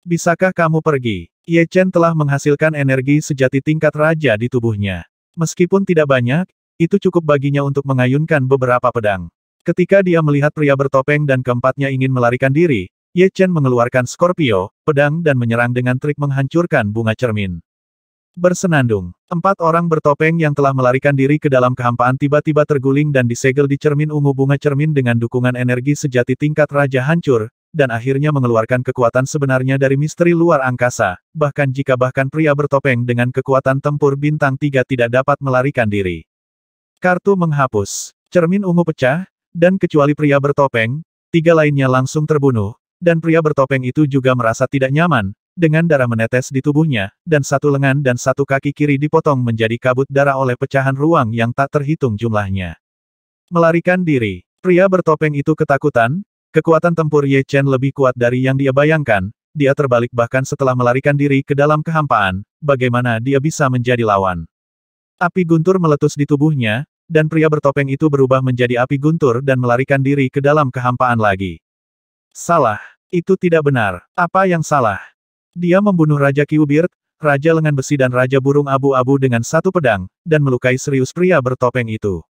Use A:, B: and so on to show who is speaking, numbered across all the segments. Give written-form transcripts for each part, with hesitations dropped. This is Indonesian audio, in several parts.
A: Bisakah kamu pergi? Ye Chen telah menghasilkan energi sejati tingkat raja di tubuhnya. Meskipun tidak banyak, itu cukup baginya untuk mengayunkan beberapa pedang. Ketika dia melihat pria bertopeng dan keempatnya ingin melarikan diri, Ye Chen mengeluarkan Scorpio, pedang dan menyerang dengan trik menghancurkan bunga cermin. Bersenandung, 4 orang bertopeng yang telah melarikan diri ke dalam kehampaan tiba-tiba terguling dan disegel di cermin ungu bunga cermin dengan dukungan energi sejati tingkat raja hancur, dan akhirnya mengeluarkan kekuatan sebenarnya dari misteri luar angkasa, bahkan pria bertopeng dengan kekuatan tempur bintang 3 tidak dapat melarikan diri. Kartu menghapus. Cermin ungu pecah, dan kecuali pria bertopeng, 3 lainnya langsung terbunuh, dan pria bertopeng itu juga merasa tidak nyaman, dengan darah menetes di tubuhnya, dan 1 lengan dan 1 kaki kiri dipotong menjadi kabut darah oleh pecahan ruang yang tak terhitung jumlahnya. Melarikan diri. Pria bertopeng itu ketakutan. Kekuatan tempur Ye Chen lebih kuat dari yang dia bayangkan, dia terbalik bahkan setelah melarikan diri ke dalam kehampaan, bagaimana dia bisa menjadi lawan. Api guntur meletus di tubuhnya, dan pria bertopeng itu berubah menjadi api guntur dan melarikan diri ke dalam kehampaan lagi. Salah. Itu tidak benar. Apa yang salah? Dia membunuh Raja Kyubert, Raja Lengan Besi dan Raja Burung Abu-Abu dengan 1 pedang, dan melukai serius pria bertopeng itu.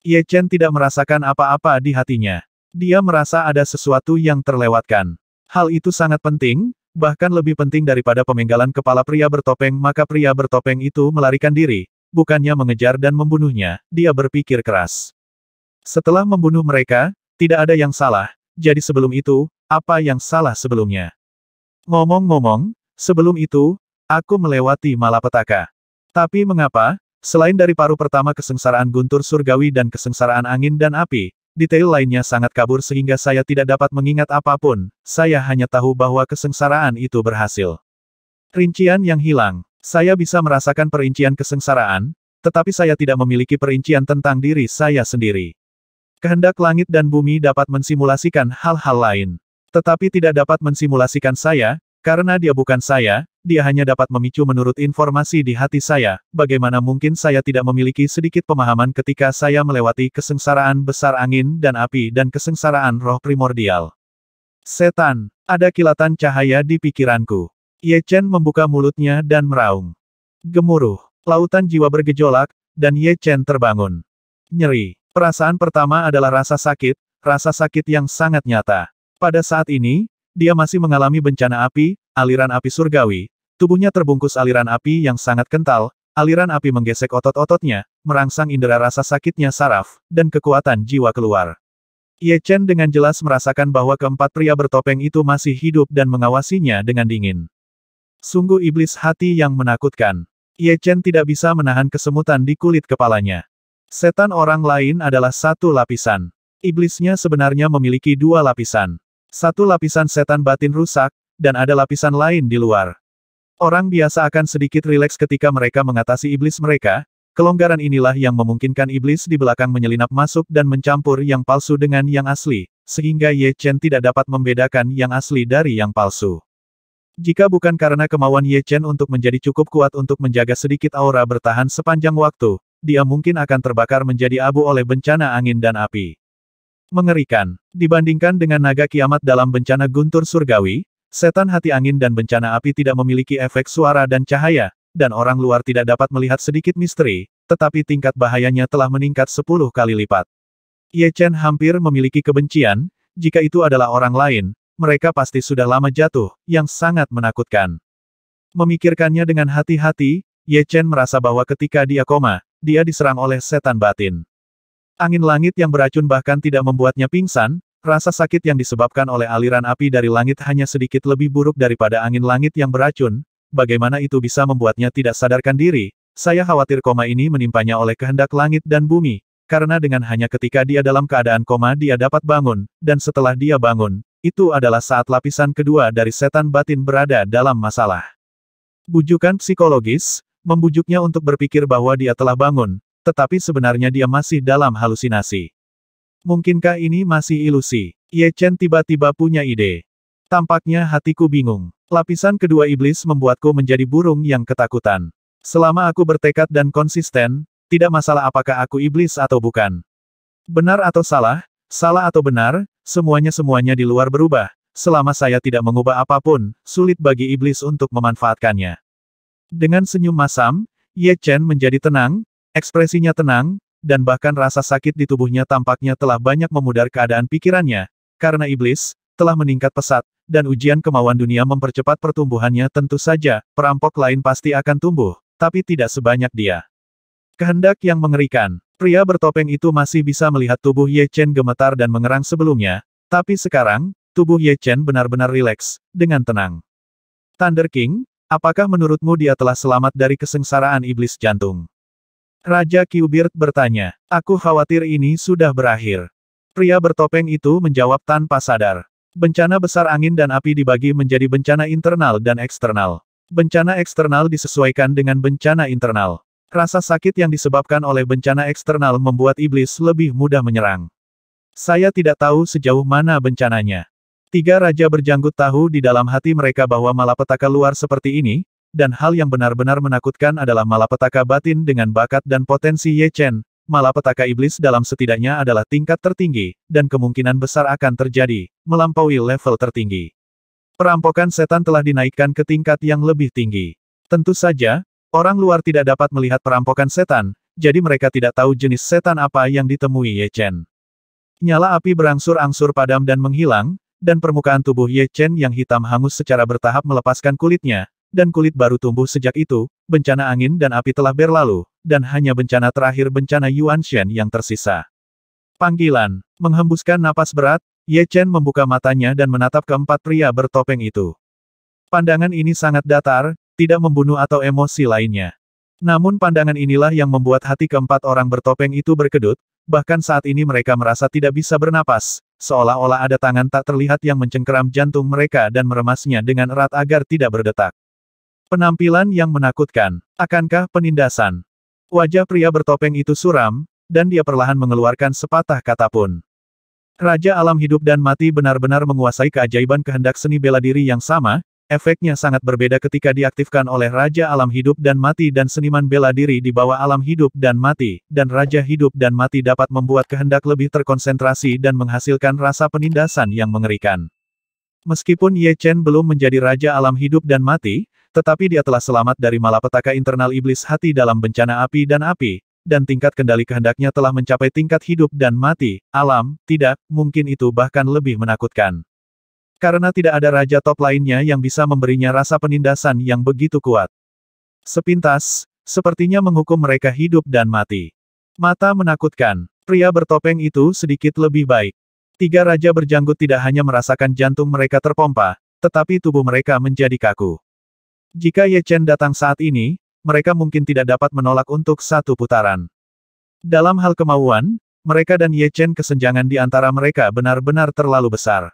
A: Ye Chen tidak merasakan apa-apa di hatinya. Dia merasa ada sesuatu yang terlewatkan. Hal itu sangat penting, bahkan lebih penting daripada pemenggalan kepala pria bertopeng, maka pria bertopeng itu melarikan diri, bukannya mengejar dan membunuhnya, dia berpikir keras. Setelah membunuh mereka, tidak ada yang salah, jadi sebelum itu, apa yang salah sebelumnya? Ngomong-ngomong, sebelum itu, aku melewati malapetaka. Tapi mengapa, selain dari paruh pertama kesengsaraan guntur surgawi dan kesengsaraan angin dan api, detail lainnya sangat kabur sehingga saya tidak dapat mengingat apapun, saya hanya tahu bahwa kesengsaraan itu berhasil. Rincian yang hilang. Saya bisa merasakan perincian kesengsaraan, tetapi saya tidak memiliki perincian tentang diri saya sendiri. Kehendak langit dan bumi dapat mensimulasikan hal-hal lain. Tetapi tidak dapat mensimulasikan saya, karena dia bukan saya, dia hanya dapat memicu menurut informasi di hati saya, bagaimana mungkin saya tidak memiliki sedikit pemahaman ketika saya melewati kesengsaraan besar angin dan api dan kesengsaraan roh primordial. Setan, ada kilatan cahaya di pikiranku. Ye Chen membuka mulutnya dan meraung. Gemuruh, lautan jiwa bergejolak, dan Ye Chen terbangun. Nyeri, perasaan pertama adalah rasa sakit yang sangat nyata. Pada saat ini, dia masih mengalami bencana api, aliran api surgawi, tubuhnya terbungkus aliran api yang sangat kental, aliran api menggesek otot-ototnya, merangsang indera rasa sakitnya saraf, dan kekuatan jiwa keluar. Ye Chen dengan jelas merasakan bahwa keempat pria bertopeng itu masih hidup dan mengawasinya dengan dingin. Sungguh iblis hati yang menakutkan. Ye Chen tidak bisa menahan kesemutan di kulit kepalanya. Setan orang lain adalah 1 lapisan. Iblisnya sebenarnya memiliki 2 lapisan. 1 lapisan setan batin rusak, dan ada lapisan lain di luar. Orang biasa akan sedikit rileks ketika mereka mengatasi iblis mereka, kelonggaran inilah yang memungkinkan iblis di belakang menyelinap masuk dan mencampur yang palsu dengan yang asli, sehingga Ye Chen tidak dapat membedakan yang asli dari yang palsu. Jika bukan karena kemauan Ye Chen untuk menjadi cukup kuat untuk menjaga sedikit aura bertahan sepanjang waktu, dia mungkin akan terbakar menjadi abu oleh bencana angin dan api. Mengerikan. Dibandingkan dengan naga kiamat dalam bencana guntur surgawi, setan hati angin dan bencana api tidak memiliki efek suara dan cahaya, dan orang luar tidak dapat melihat sedikit misteri, tetapi tingkat bahayanya telah meningkat 10 kali lipat. Ye Chen hampir memiliki kebencian, jika itu adalah orang lain, mereka pasti sudah lama jatuh, yang sangat menakutkan. Memikirkannya dengan hati-hati, Ye Chen merasa bahwa ketika dia koma, dia diserang oleh setan batin. Angin langit yang beracun bahkan tidak membuatnya pingsan, rasa sakit yang disebabkan oleh aliran api dari langit hanya sedikit lebih buruk daripada angin langit yang beracun, bagaimana itu bisa membuatnya tidak sadarkan diri, saya khawatir koma ini menimpanya oleh kehendak langit dan bumi, karena dengan hanya ketika dia dalam keadaan koma dia dapat bangun, dan setelah dia bangun, itu adalah saat lapisan kedua dari setan batin berada dalam masalah. Bujukan psikologis, membujuknya untuk berpikir bahwa dia telah bangun, tetapi sebenarnya dia masih dalam halusinasi. Mungkinkah ini masih ilusi? Ye Chen tiba-tiba punya ide. Tampaknya hatiku bingung. Lapisan kedua iblis membuatku menjadi burung yang ketakutan. Selama aku bertekad dan konsisten, tidak masalah apakah aku iblis atau bukan. Benar atau salah atau benar, semuanya di luar berubah, selama saya tidak mengubah apapun, sulit bagi iblis untuk memanfaatkannya. Dengan senyum masam, Ye Chen menjadi tenang, ekspresinya tenang, dan bahkan rasa sakit di tubuhnya tampaknya telah banyak memudar keadaan pikirannya, karena iblis telah meningkat pesat, dan ujian kemauan dunia mempercepat pertumbuhannya. Tentu saja, perampok lain pasti akan tumbuh, tapi tidak sebanyak dia. Kehendak yang mengerikan. Pria bertopeng itu masih bisa melihat tubuh Ye Chen gemetar dan mengerang sebelumnya, tapi sekarang, tubuh Ye Chen benar-benar rileks, dengan tenang. Thunder King, apakah menurutmu dia telah selamat dari kesengsaraan iblis jantung? Raja Kyubeard bertanya. Aku khawatir ini sudah berakhir. Pria bertopeng itu menjawab tanpa sadar. Bencana besar angin dan api dibagi menjadi bencana internal dan eksternal. Bencana eksternal disesuaikan dengan bencana internal. Rasa sakit yang disebabkan oleh bencana eksternal membuat iblis lebih mudah menyerang. Saya tidak tahu sejauh mana bencananya. Tiga raja berjanggut tahu di dalam hati mereka bahwa malapetaka luar seperti ini, dan hal yang benar-benar menakutkan adalah malapetaka batin dengan bakat dan potensi Ye Chen. Malapetaka iblis dalam setidaknya adalah tingkat tertinggi, dan kemungkinan besar akan terjadi, melampaui level tertinggi. Perampokan setan telah dinaikkan ke tingkat yang lebih tinggi. Tentu saja, orang luar tidak dapat melihat perampokan setan, jadi mereka tidak tahu jenis setan apa yang ditemui Ye Chen. Nyala api berangsur-angsur padam dan menghilang, dan permukaan tubuh Ye Chen yang hitam hangus secara bertahap melepaskan kulitnya, dan kulit baru tumbuh sejak itu. Bencana angin dan api telah berlalu, dan hanya bencana terakhir bencana Yuan Shen yang tersisa. Panggilan. Menghembuskan napas berat, Ye Chen membuka matanya dan menatap keempat pria bertopeng itu. Pandangan ini sangat datar, tidak membunuh atau emosi lainnya. Namun pandangan inilah yang membuat hati keempat orang bertopeng itu berkedut, bahkan saat ini mereka merasa tidak bisa bernapas, seolah-olah ada tangan tak terlihat yang mencengkeram jantung mereka dan meremasnya dengan erat agar tidak berdetak. Penampilan yang menakutkan. Akankah penindasan? Wajah pria bertopeng itu suram, dan dia perlahan mengeluarkan sepatah kata pun. Raja alam hidup dan mati benar-benar menguasai keajaiban kehendak seni bela diri yang sama. Efeknya sangat berbeda ketika diaktifkan oleh Raja Alam Hidup dan Mati dan seniman bela diri di bawah Alam Hidup dan Mati, dan Raja Hidup dan Mati dapat membuat kehendak lebih terkonsentrasi dan menghasilkan rasa penindasan yang mengerikan. Meskipun Ye Chen belum menjadi Raja Alam Hidup dan Mati, tetapi dia telah selamat dari malapetaka internal iblis hati dalam bencana api, dan tingkat kendali kehendaknya telah mencapai tingkat hidup dan mati, alam, tidak, mungkin itu bahkan lebih menakutkan. Karena tidak ada raja top lainnya yang bisa memberinya rasa penindasan yang begitu kuat. Sepintas, sepertinya menghukum mereka hidup dan mati. Mata menakutkan. Pria bertopeng itu sedikit lebih baik. Tiga raja berjanggut tidak hanya merasakan jantung mereka terpompa, tetapi tubuh mereka menjadi kaku. Jika Ye Chen datang saat ini, mereka mungkin tidak dapat menolak untuk satu putaran. Dalam hal kemauan, mereka dan Ye Chen kesenjangan di antara mereka benar-benar terlalu besar.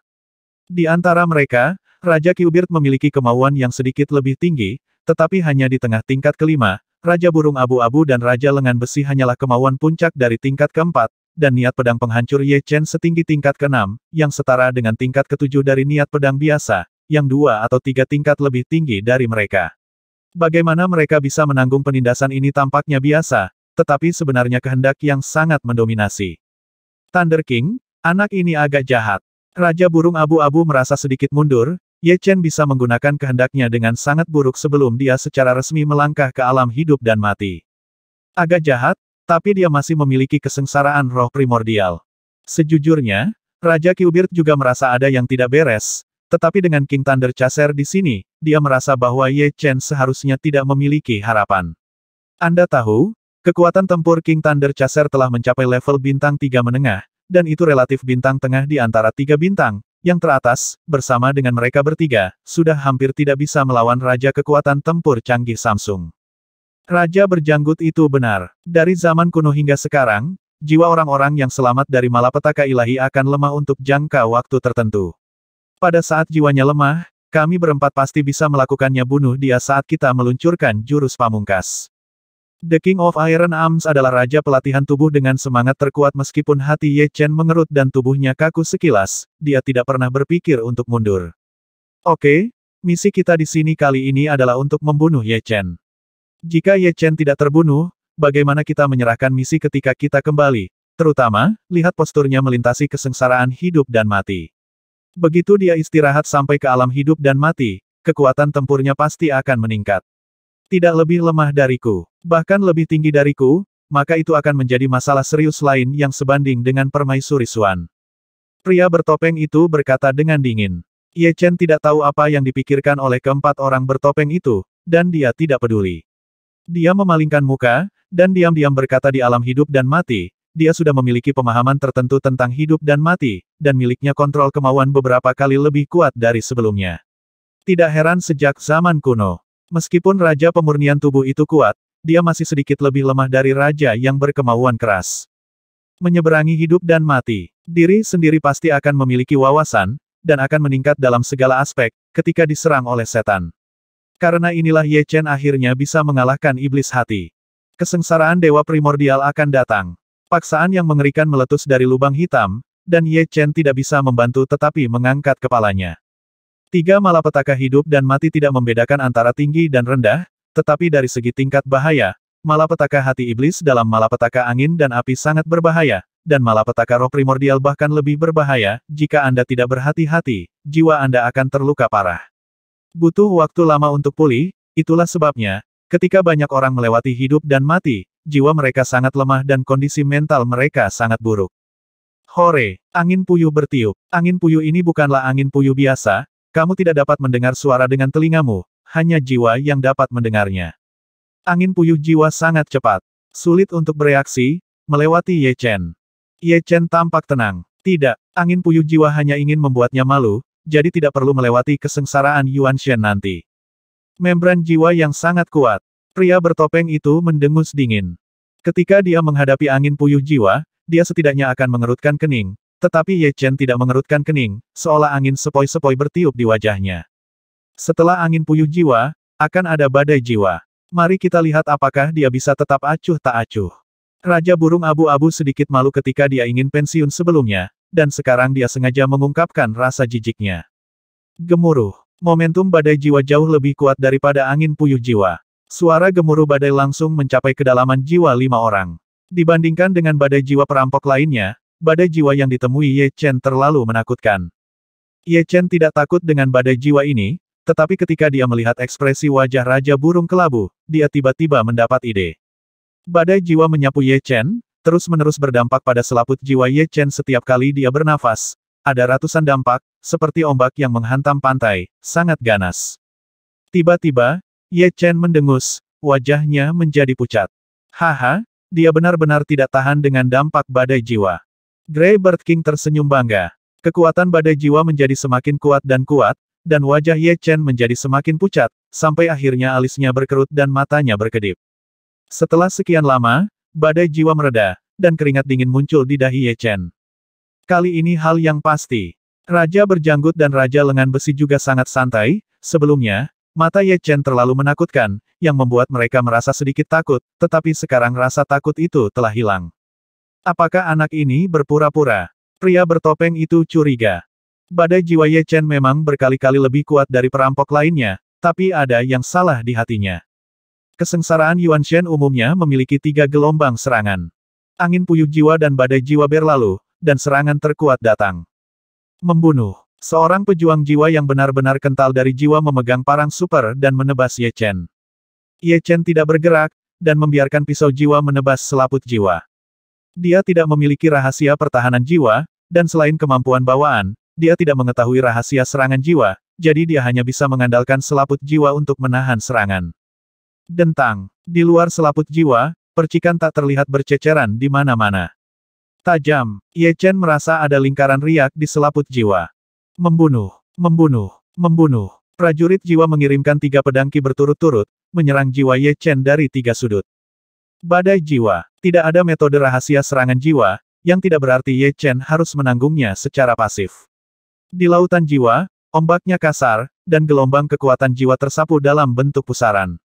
A: Di antara mereka, Raja Kyubeard memiliki kemauan yang sedikit lebih tinggi, tetapi hanya di tengah tingkat kelima. Raja Burung Abu-Abu dan Raja Lengan Besi hanyalah kemauan puncak dari tingkat keempat, dan niat pedang penghancur Ye Chen setinggi tingkat keenam, yang setara dengan tingkat ketujuh dari niat pedang biasa, yang 2 atau 3 tingkat lebih tinggi dari mereka. Bagaimana mereka bisa menanggung penindasan ini tampaknya biasa, tetapi sebenarnya kehendak yang sangat mendominasi. Thunder King, anak ini agak jahat. Raja Burung Abu-Abu merasa sedikit mundur. Ye Chen bisa menggunakan kehendaknya dengan sangat buruk sebelum dia secara resmi melangkah ke alam hidup dan mati. Agak jahat, tapi dia masih memiliki kesengsaraan roh primordial. Sejujurnya, Raja Kyubeard juga merasa ada yang tidak beres, tetapi dengan King Thunder Chaser di sini, dia merasa bahwa Ye Chen seharusnya tidak memiliki harapan. Anda tahu, kekuatan tempur King Thunder Chaser telah mencapai level bintang 3 menengah, dan itu relatif bintang tengah di antara 3 bintang. Yang teratas, bersama dengan mereka bertiga, sudah hampir tidak bisa melawan Raja Kekuatan Tempur Canggih Samsung. Raja berjanggut itu benar. Dari zaman kuno hingga sekarang, jiwa orang-orang yang selamat dari malapetaka ilahi akan lemah untuk jangka waktu tertentu. Pada saat jiwanya lemah, kami berempat pasti bisa melakukannya. Bunuh dia saat kita meluncurkan jurus pamungkas. The King of Iron Arms adalah raja pelatihan tubuh dengan semangat terkuat. Meskipun hati Ye Chen mengerut dan tubuhnya kaku sekilas, dia tidak pernah berpikir untuk mundur. Oke, misi kita di sini kali ini adalah untuk membunuh Ye Chen. Jika Ye Chen tidak terbunuh, bagaimana kita menyerahkan misi ketika kita kembali? Terutama, lihat posturnya melintasi kesengsaraan hidup dan mati. Begitu dia istirahat sampai ke alam hidup dan mati, kekuatan tempurnya pasti akan meningkat. Tidak lebih lemah dariku, bahkan lebih tinggi dariku, maka itu akan menjadi masalah serius lain yang sebanding dengan Permaisuri Xuan. Pria bertopeng itu berkata dengan dingin. Ye Chen tidak tahu apa yang dipikirkan oleh keempat orang bertopeng itu, dan dia tidak peduli. Dia memalingkan muka, dan diam-diam berkata di alam hidup dan mati, dia sudah memiliki pemahaman tertentu tentang hidup dan mati, dan miliknya kontrol kemauan beberapa kali lebih kuat dari sebelumnya. Tidak heran sejak zaman kuno. Meskipun Raja Pemurnian Tubuh itu kuat, dia masih sedikit lebih lemah dari Raja yang berkemauan keras. Menyeberangi hidup dan mati, diri sendiri pasti akan memiliki wawasan, dan akan meningkat dalam segala aspek, ketika diserang oleh setan. Karena inilah Ye Chen akhirnya bisa mengalahkan iblis hati. Kesengsaraan Dewa Primordial akan datang. Paksaan yang mengerikan meletus dari lubang hitam, dan Ye Chen tidak bisa membantu tetapi mengangkat kepalanya. Tiga malapetaka hidup dan mati tidak membedakan antara tinggi dan rendah, tetapi dari segi tingkat bahaya, malapetaka hati iblis dalam malapetaka angin dan api sangat berbahaya, dan malapetaka roh primordial bahkan lebih berbahaya. Jika Anda tidak berhati-hati, jiwa Anda akan terluka parah. Butuh waktu lama untuk pulih, itulah sebabnya, ketika banyak orang melewati hidup dan mati, jiwa mereka sangat lemah dan kondisi mental mereka sangat buruk. Hore, angin puyuh bertiup. Angin puyuh ini bukanlah angin puyuh biasa, kamu tidak dapat mendengar suara dengan telingamu, hanya jiwa yang dapat mendengarnya. Angin puyuh jiwa sangat cepat, sulit untuk bereaksi, melewati Ye Chen. Ye Chen tampak tenang. Tidak, angin puyuh jiwa hanya ingin membuatnya malu, jadi tidak perlu melewati kesengsaraan Yuan Shen nanti. Membran jiwa yang sangat kuat. Pria bertopeng itu mendengus dingin. Ketika dia menghadapi angin puyuh jiwa, dia setidaknya akan mengerutkan kening, tetapi Ye Chen tidak mengerutkan kening, seolah angin sepoi-sepoi bertiup di wajahnya. Setelah angin puyuh jiwa, akan ada badai jiwa. Mari kita lihat apakah dia bisa tetap acuh tak acuh. Raja Burung Abu-Abu sedikit malu ketika dia ingin pensiun sebelumnya, dan sekarang dia sengaja mengungkapkan rasa jijiknya. Gemuruh. Momentum badai jiwa jauh lebih kuat daripada angin puyuh jiwa. Suara gemuruh badai langsung mencapai kedalaman jiwa 5 orang. Dibandingkan dengan badai jiwa perampok lainnya, badai jiwa yang ditemui Ye Chen terlalu menakutkan. Ye Chen tidak takut dengan badai jiwa ini, tetapi ketika dia melihat ekspresi wajah Raja Burung Kelabu, dia tiba-tiba mendapat ide. Badai jiwa menyapu Ye Chen, terus-menerus berdampak pada selaput jiwa Ye Chen setiap kali dia bernafas. Ada ratusan dampak, seperti ombak yang menghantam pantai, sangat ganas. Tiba-tiba, Ye Chen mendengus, wajahnya menjadi pucat. Haha, dia benar-benar tidak tahan dengan dampak badai jiwa. Grey Bird King tersenyum bangga. Kekuatan badai jiwa menjadi semakin kuat, dan wajah Ye Chen menjadi semakin pucat, sampai akhirnya alisnya berkerut dan matanya berkedip. Setelah sekian lama, badai jiwa mereda, dan keringat dingin muncul di dahi Ye Chen. Kali ini hal yang pasti. Raja berjanggut dan Raja Lengan Besi juga sangat santai. Sebelumnya, mata Ye Chen terlalu menakutkan, yang membuat mereka merasa sedikit takut, tetapi sekarang rasa takut itu telah hilang. Apakah anak ini berpura-pura? Pria bertopeng itu curiga. Badai jiwa Ye Chen memang berkali-kali lebih kuat dari perampok lainnya, tapi ada yang salah di hatinya. Kesengsaraan Yuan Shen umumnya memiliki 3 gelombang serangan. Angin puyuh jiwa dan badai jiwa berlalu, dan serangan terkuat datang. Membunuh. Seorang pejuang jiwa yang benar-benar kental dari jiwa memegang parang super dan menebas Ye Chen. Ye Chen tidak bergerak, dan membiarkan pisau jiwa menebas selaput jiwa. Dia tidak memiliki rahasia pertahanan jiwa, dan selain kemampuan bawaan, dia tidak mengetahui rahasia serangan jiwa, jadi dia hanya bisa mengandalkan selaput jiwa untuk menahan serangan. Dentang. Di luar selaput jiwa, percikan tak terlihat berceceran di mana-mana. Tajam. Ye Chen merasa ada lingkaran riak di selaput jiwa. Membunuh. Membunuh. Membunuh. Prajurit jiwa mengirimkan 3 pedang ki berturut-turut, menyerang jiwa Ye Chen dari 3 sudut. Badai jiwa. Tidak ada metode rahasia serangan jiwa, yang tidak berarti Ye Chen harus menanggungnya secara pasif. Di lautan jiwa, ombaknya kasar, dan gelombang kekuatan jiwa tersapu dalam bentuk pusaran.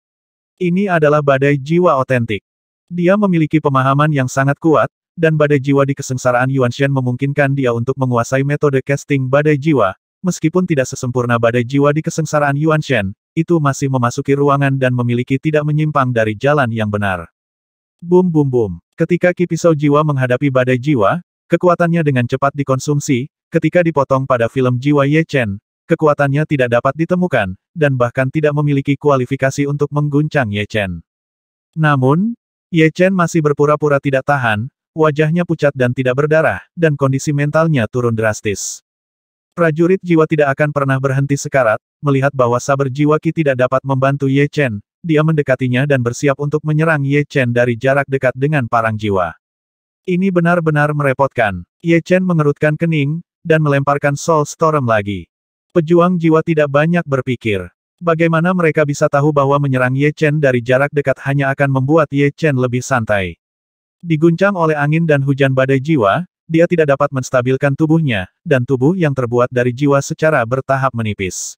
A: Ini adalah badai jiwa otentik. Dia memiliki pemahaman yang sangat kuat, dan badai jiwa di kesengsaraan Yuan Shen memungkinkan dia untuk menguasai metode casting badai jiwa. Meskipun tidak sesempurna badai jiwa di kesengsaraan Yuan Shen, itu masih memasuki ruangan dan memiliki tidak menyimpang dari jalan yang benar. Bum bum bum. Ketika ki pisau jiwa menghadapi badai jiwa, kekuatannya dengan cepat dikonsumsi, ketika dipotong pada film jiwa Ye Chen, kekuatannya tidak dapat ditemukan, dan bahkan tidak memiliki kualifikasi untuk mengguncang Ye Chen. Namun, Ye Chen masih berpura-pura tidak tahan, wajahnya pucat dan tidak berdarah, dan kondisi mentalnya turun drastis. Prajurit jiwa tidak akan pernah berhenti sekarat, melihat bahwa saber jiwa Qi tidak dapat membantu Ye Chen, dia mendekatinya dan bersiap untuk menyerang Ye Chen dari jarak dekat dengan parang jiwa. Ini benar-benar merepotkan. Ye Chen mengerutkan kening, dan melemparkan Soul Storm lagi. Pejuang jiwa tidak banyak berpikir. Bagaimana mereka bisa tahu bahwa menyerang Ye Chen dari jarak dekat hanya akan membuat Ye Chen lebih santai. Diguncang oleh angin dan hujan badai jiwa, dia tidak dapat menstabilkan tubuhnya, dan tubuh yang terbuat dari jiwa secara bertahap menipis.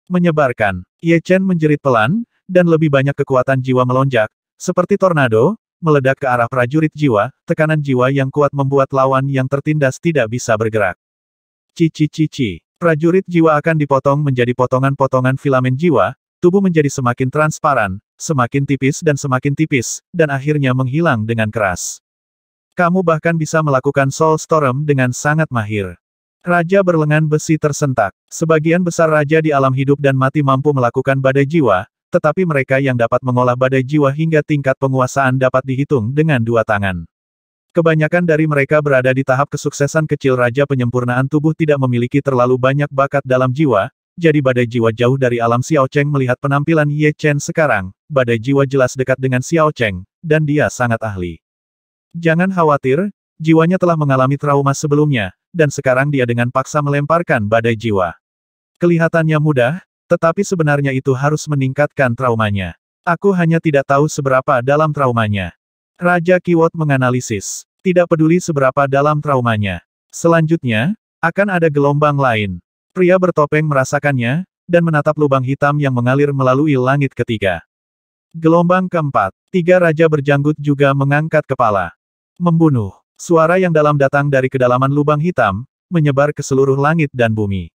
A: Menyebarkan, Ye Chen menjerit pelan, dan lebih banyak kekuatan jiwa melonjak, seperti tornado, meledak ke arah prajurit jiwa, tekanan jiwa yang kuat membuat lawan yang tertindas tidak bisa bergerak. Cici. Prajurit jiwa akan dipotong menjadi potongan-potongan filamen jiwa, tubuh menjadi semakin transparan, semakin tipis, dan akhirnya menghilang dengan keras. Kamu bahkan bisa melakukan Soul Storm dengan sangat mahir. Raja berlengan besi tersentak. Sebagian besar raja di alam hidup dan mati mampu melakukan badai jiwa, tetapi mereka yang dapat mengolah badai jiwa hingga tingkat penguasaan dapat dihitung dengan 2 tangan. Kebanyakan dari mereka berada di tahap kesuksesan kecil. Raja penyempurnaan tubuh tidak memiliki terlalu banyak bakat dalam jiwa, jadi badai jiwa jauh dari alam Xiao Cheng. Melihat penampilan Ye Chen sekarang, badai jiwa jelas dekat dengan Xiao Cheng, dan dia sangat ahli. Jangan khawatir, jiwanya telah mengalami trauma sebelumnya, dan sekarang dia dengan paksa melemparkan badai jiwa. Kelihatannya mudah, tetapi sebenarnya itu harus meningkatkan traumanya. Aku hanya tidak tahu seberapa dalam traumanya. Raja Qiwot menganalisis. Tidak peduli seberapa dalam traumanya. Selanjutnya, akan ada gelombang lain. Pria bertopeng merasakannya, dan menatap lubang hitam yang mengalir melalui langit ketiga. Gelombang keempat. 3 raja berjanggut juga mengangkat kepala. Membunuh. Suara yang dalam datang dari kedalaman lubang hitam, menyebar ke seluruh langit dan bumi.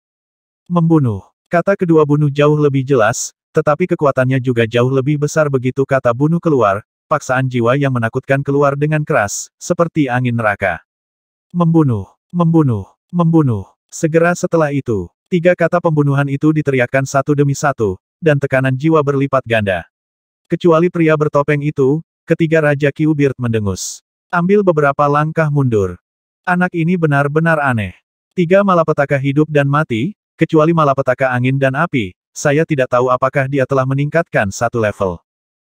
A: Membunuh. Kata kedua bunuh jauh lebih jelas, tetapi kekuatannya juga jauh lebih besar. Begitu kata bunuh keluar, paksaan jiwa yang menakutkan keluar dengan keras, seperti angin neraka. Membunuh. Segera setelah itu, 3 kata pembunuhan itu diteriakkan satu demi satu, dan tekanan jiwa berlipat ganda. Kecuali pria bertopeng itu, ketiga Raja Qiu Beard mendengus. Ambil beberapa langkah mundur. Anak ini benar-benar aneh. 3 malapetaka hidup dan mati, kecuali malapetaka angin dan api, saya tidak tahu apakah dia telah meningkatkan satu level.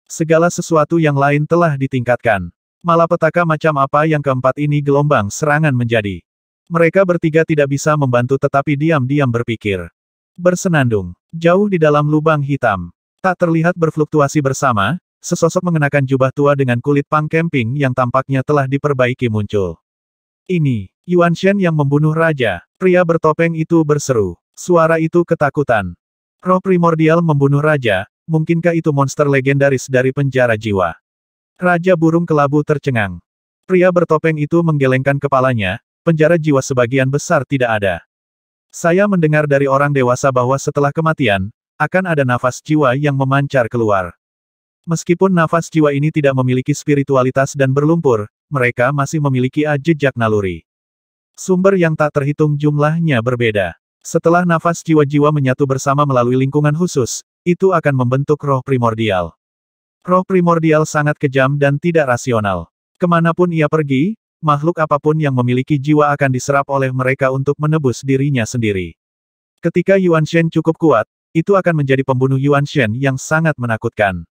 A: Segala sesuatu yang lain telah ditingkatkan. Malapetaka macam apa yang keempat ini? Gelombang serangan menjadi. Mereka bertiga tidak bisa membantu tetapi diam-diam berpikir. Bersenandung, jauh di dalam lubang hitam. Tak terlihat berfluktuasi bersama, sesosok mengenakan jubah tua dengan kulit pang camping yang tampaknya telah diperbaiki muncul. Ini, Yuan Shen yang membunuh raja. Pria bertopeng itu berseru. Suara itu ketakutan. Roh primordial membunuh raja, mungkinkah itu monster legendaris dari penjara jiwa? Raja burung kelabu tercengang. Pria bertopeng itu menggelengkan kepalanya, penjara jiwa sebagian besar tidak ada. Saya mendengar dari orang dewasa bahwa setelah kematian, akan ada nafas jiwa yang memancar keluar. Meskipun nafas jiwa ini tidak memiliki spiritualitas dan berlumpur, mereka masih memiliki jejak naluri. Sumber yang tak terhitung jumlahnya berbeda. Setelah nafas jiwa-jiwa menyatu bersama melalui lingkungan khusus, itu akan membentuk roh primordial. Roh primordial sangat kejam dan tidak rasional. Kemanapun ia pergi, makhluk apapun yang memiliki jiwa akan diserap oleh mereka untuk menebus dirinya sendiri. Ketika Yuan Shen cukup kuat, itu akan menjadi pembunuh Yuan Shen yang sangat menakutkan.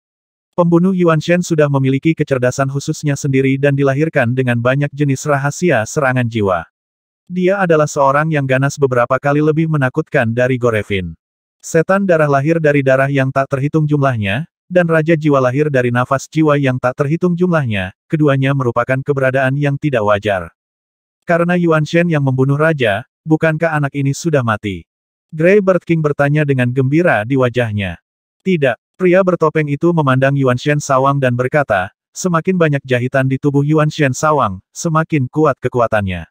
A: Pembunuh Yuan Shen sudah memiliki kecerdasan khususnya sendiri dan dilahirkan dengan banyak jenis rahasia serangan jiwa. Dia adalah seorang yang ganas beberapa kali lebih menakutkan dari Gorevin. Setan darah lahir dari darah yang tak terhitung jumlahnya, dan Raja Jiwa lahir dari nafas jiwa yang tak terhitung jumlahnya, keduanya merupakan keberadaan yang tidak wajar. Karena Yuan Shen yang membunuh Raja, bukankah anak ini sudah mati? Grey Bird King bertanya dengan gembira di wajahnya. Tidak. Pria bertopeng itu memandang Yuan Shen Sawang dan berkata, semakin banyak jahitan di tubuh Yuan Shen Sawang, semakin kuat kekuatannya.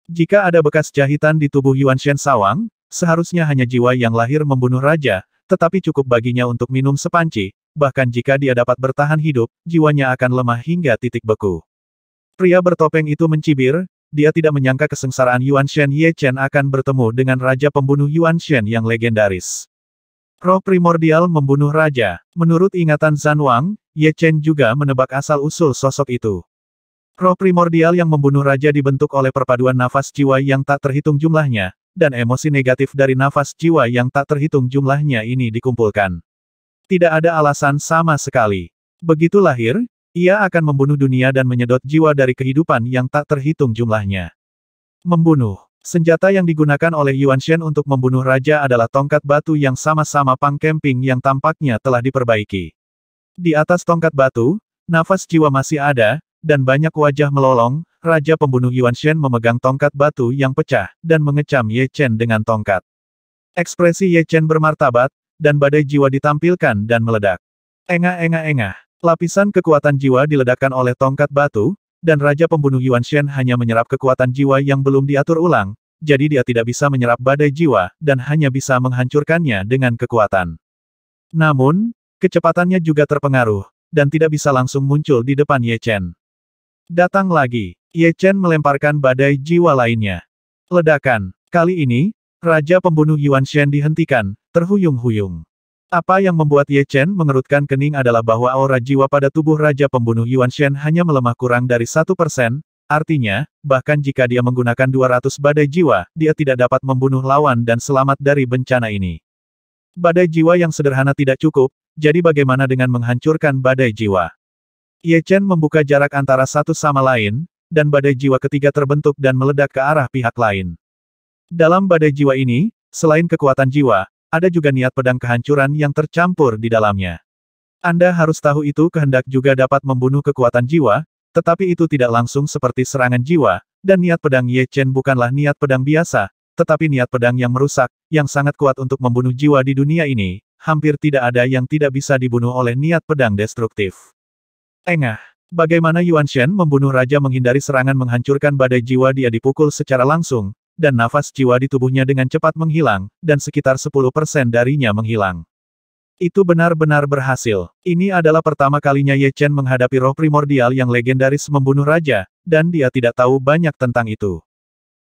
A: Jika ada bekas jahitan di tubuh Yuan Shen Sawang, seharusnya hanya jiwa yang lahir membunuh raja, tetapi cukup baginya untuk minum sepanci, bahkan jika dia dapat bertahan hidup, jiwanya akan lemah hingga titik beku. Pria bertopeng itu mencibir, dia tidak menyangka kesengsaraan Yuan Shen Ye Chen akan bertemu dengan Raja Pembunuh Yuan Shen yang legendaris. Roh primordial membunuh raja. Menurut ingatan Zhan Wang, Ye Chen juga menebak asal-usul sosok itu. Roh primordial yang membunuh raja dibentuk oleh perpaduan nafas jiwa yang tak terhitung jumlahnya, dan emosi negatif dari nafas jiwa yang tak terhitung jumlahnya ini dikumpulkan. Tidak ada alasan sama sekali. Begitu lahir, ia akan membunuh dunia dan menyedot jiwa dari kehidupan yang tak terhitung jumlahnya. Membunuh. Senjata yang digunakan oleh Yuan Shen untuk membunuh raja adalah tongkat batu yang sama-sama Pang Kemping yang tampaknya telah diperbaiki. Di atas tongkat batu, nafas jiwa masih ada, dan banyak wajah melolong. Raja Pembunuh Yuan Shen memegang tongkat batu yang pecah, dan mengecam Ye Chen dengan tongkat. Ekspresi Ye Chen bermartabat, dan badai jiwa ditampilkan dan meledak. Engah. Lapisan kekuatan jiwa diledakkan oleh tongkat batu, dan Raja Pembunuh Yuan Shen hanya menyerap kekuatan jiwa yang belum diatur ulang, jadi dia tidak bisa menyerap badai jiwa, dan hanya bisa menghancurkannya dengan kekuatan. Namun, kecepatannya juga terpengaruh, dan tidak bisa langsung muncul di depan Ye Chen. Datang lagi, Ye Chen melemparkan badai jiwa lainnya. Ledakan. Kali ini, Raja Pembunuh Yuan Shen dihentikan, terhuyung-huyung. Apa yang membuat Ye Chen mengerutkan kening adalah bahwa aura jiwa pada tubuh Raja Pembunuh Yuan Shen hanya melemah kurang dari 1%, artinya, bahkan jika dia menggunakan 200 badai jiwa, dia tidak dapat membunuh lawan dan selamat dari bencana ini. Badai jiwa yang sederhana tidak cukup, jadi bagaimana dengan menghancurkan badai jiwa? Ye Chen membuka jarak antara satu sama lain, dan badai jiwa ketiga terbentuk dan meledak ke arah pihak lain. Dalam badai jiwa ini, selain kekuatan jiwa, ada juga niat pedang kehancuran yang tercampur di dalamnya. Anda harus tahu itu kehendak juga dapat membunuh kekuatan jiwa, tetapi itu tidak langsung seperti serangan jiwa, dan niat pedang Ye Chen bukanlah niat pedang biasa, tetapi niat pedang yang merusak, yang sangat kuat untuk membunuh jiwa di dunia ini, hampir tidak ada yang tidak bisa dibunuh oleh niat pedang destruktif. Engah. Bagaimana Yuan Shen membunuh raja menghindari serangan menghancurkan badai jiwa dia dipukul secara langsung, dan nafas jiwa di tubuhnya dengan cepat menghilang, dan sekitar 10% darinya menghilang. Itu benar-benar berhasil. Ini adalah pertama kalinya Ye Chen menghadapi roh primordial yang legendaris membunuh raja, dan dia tidak tahu banyak tentang itu.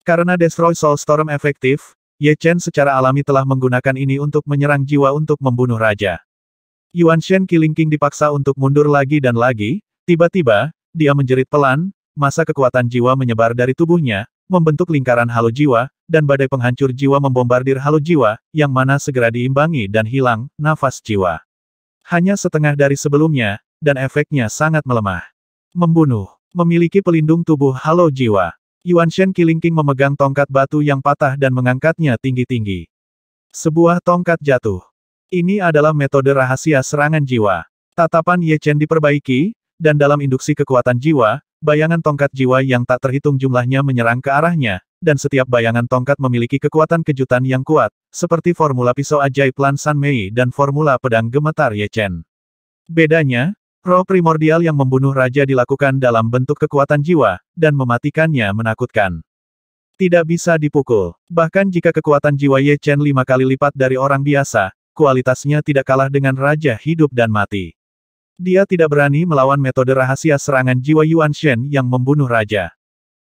A: Karena Destroy Soul Storm efektif, Ye Chen secara alami telah menggunakan ini untuk menyerang jiwa untuk membunuh raja. Yuan Shen Killing King dipaksa untuk mundur lagi dan lagi, tiba-tiba, dia menjerit pelan, masa kekuatan jiwa menyebar dari tubuhnya, membentuk lingkaran halo jiwa, dan badai penghancur jiwa membombardir halo jiwa, yang mana segera diimbangi dan hilang, nafas jiwa. Hanya setengah dari sebelumnya, dan efeknya sangat melemah. Membunuh. Memiliki pelindung tubuh halo jiwa. Yuan Shen Killing King memegang tongkat batu yang patah dan mengangkatnya tinggi-tinggi. Sebuah tongkat jatuh. Ini adalah metode rahasia serangan jiwa. Tatapan Ye Chen diperbaiki, dan dalam induksi kekuatan jiwa, bayangan tongkat jiwa yang tak terhitung jumlahnya menyerang ke arahnya, dan setiap bayangan tongkat memiliki kekuatan kejutan yang kuat, seperti formula pisau ajaib Lan San Mei dan formula pedang gemetar Ye Chen. Bedanya, roh primordial yang membunuh raja dilakukan dalam bentuk kekuatan jiwa, dan mematikannya menakutkan. Tidak bisa dipukul. Bahkan jika kekuatan jiwa Ye Chen 5 kali lipat dari orang biasa, kualitasnya tidak kalah dengan raja hidup dan mati. Dia tidak berani melawan metode rahasia serangan jiwa Yuan Shen yang membunuh raja.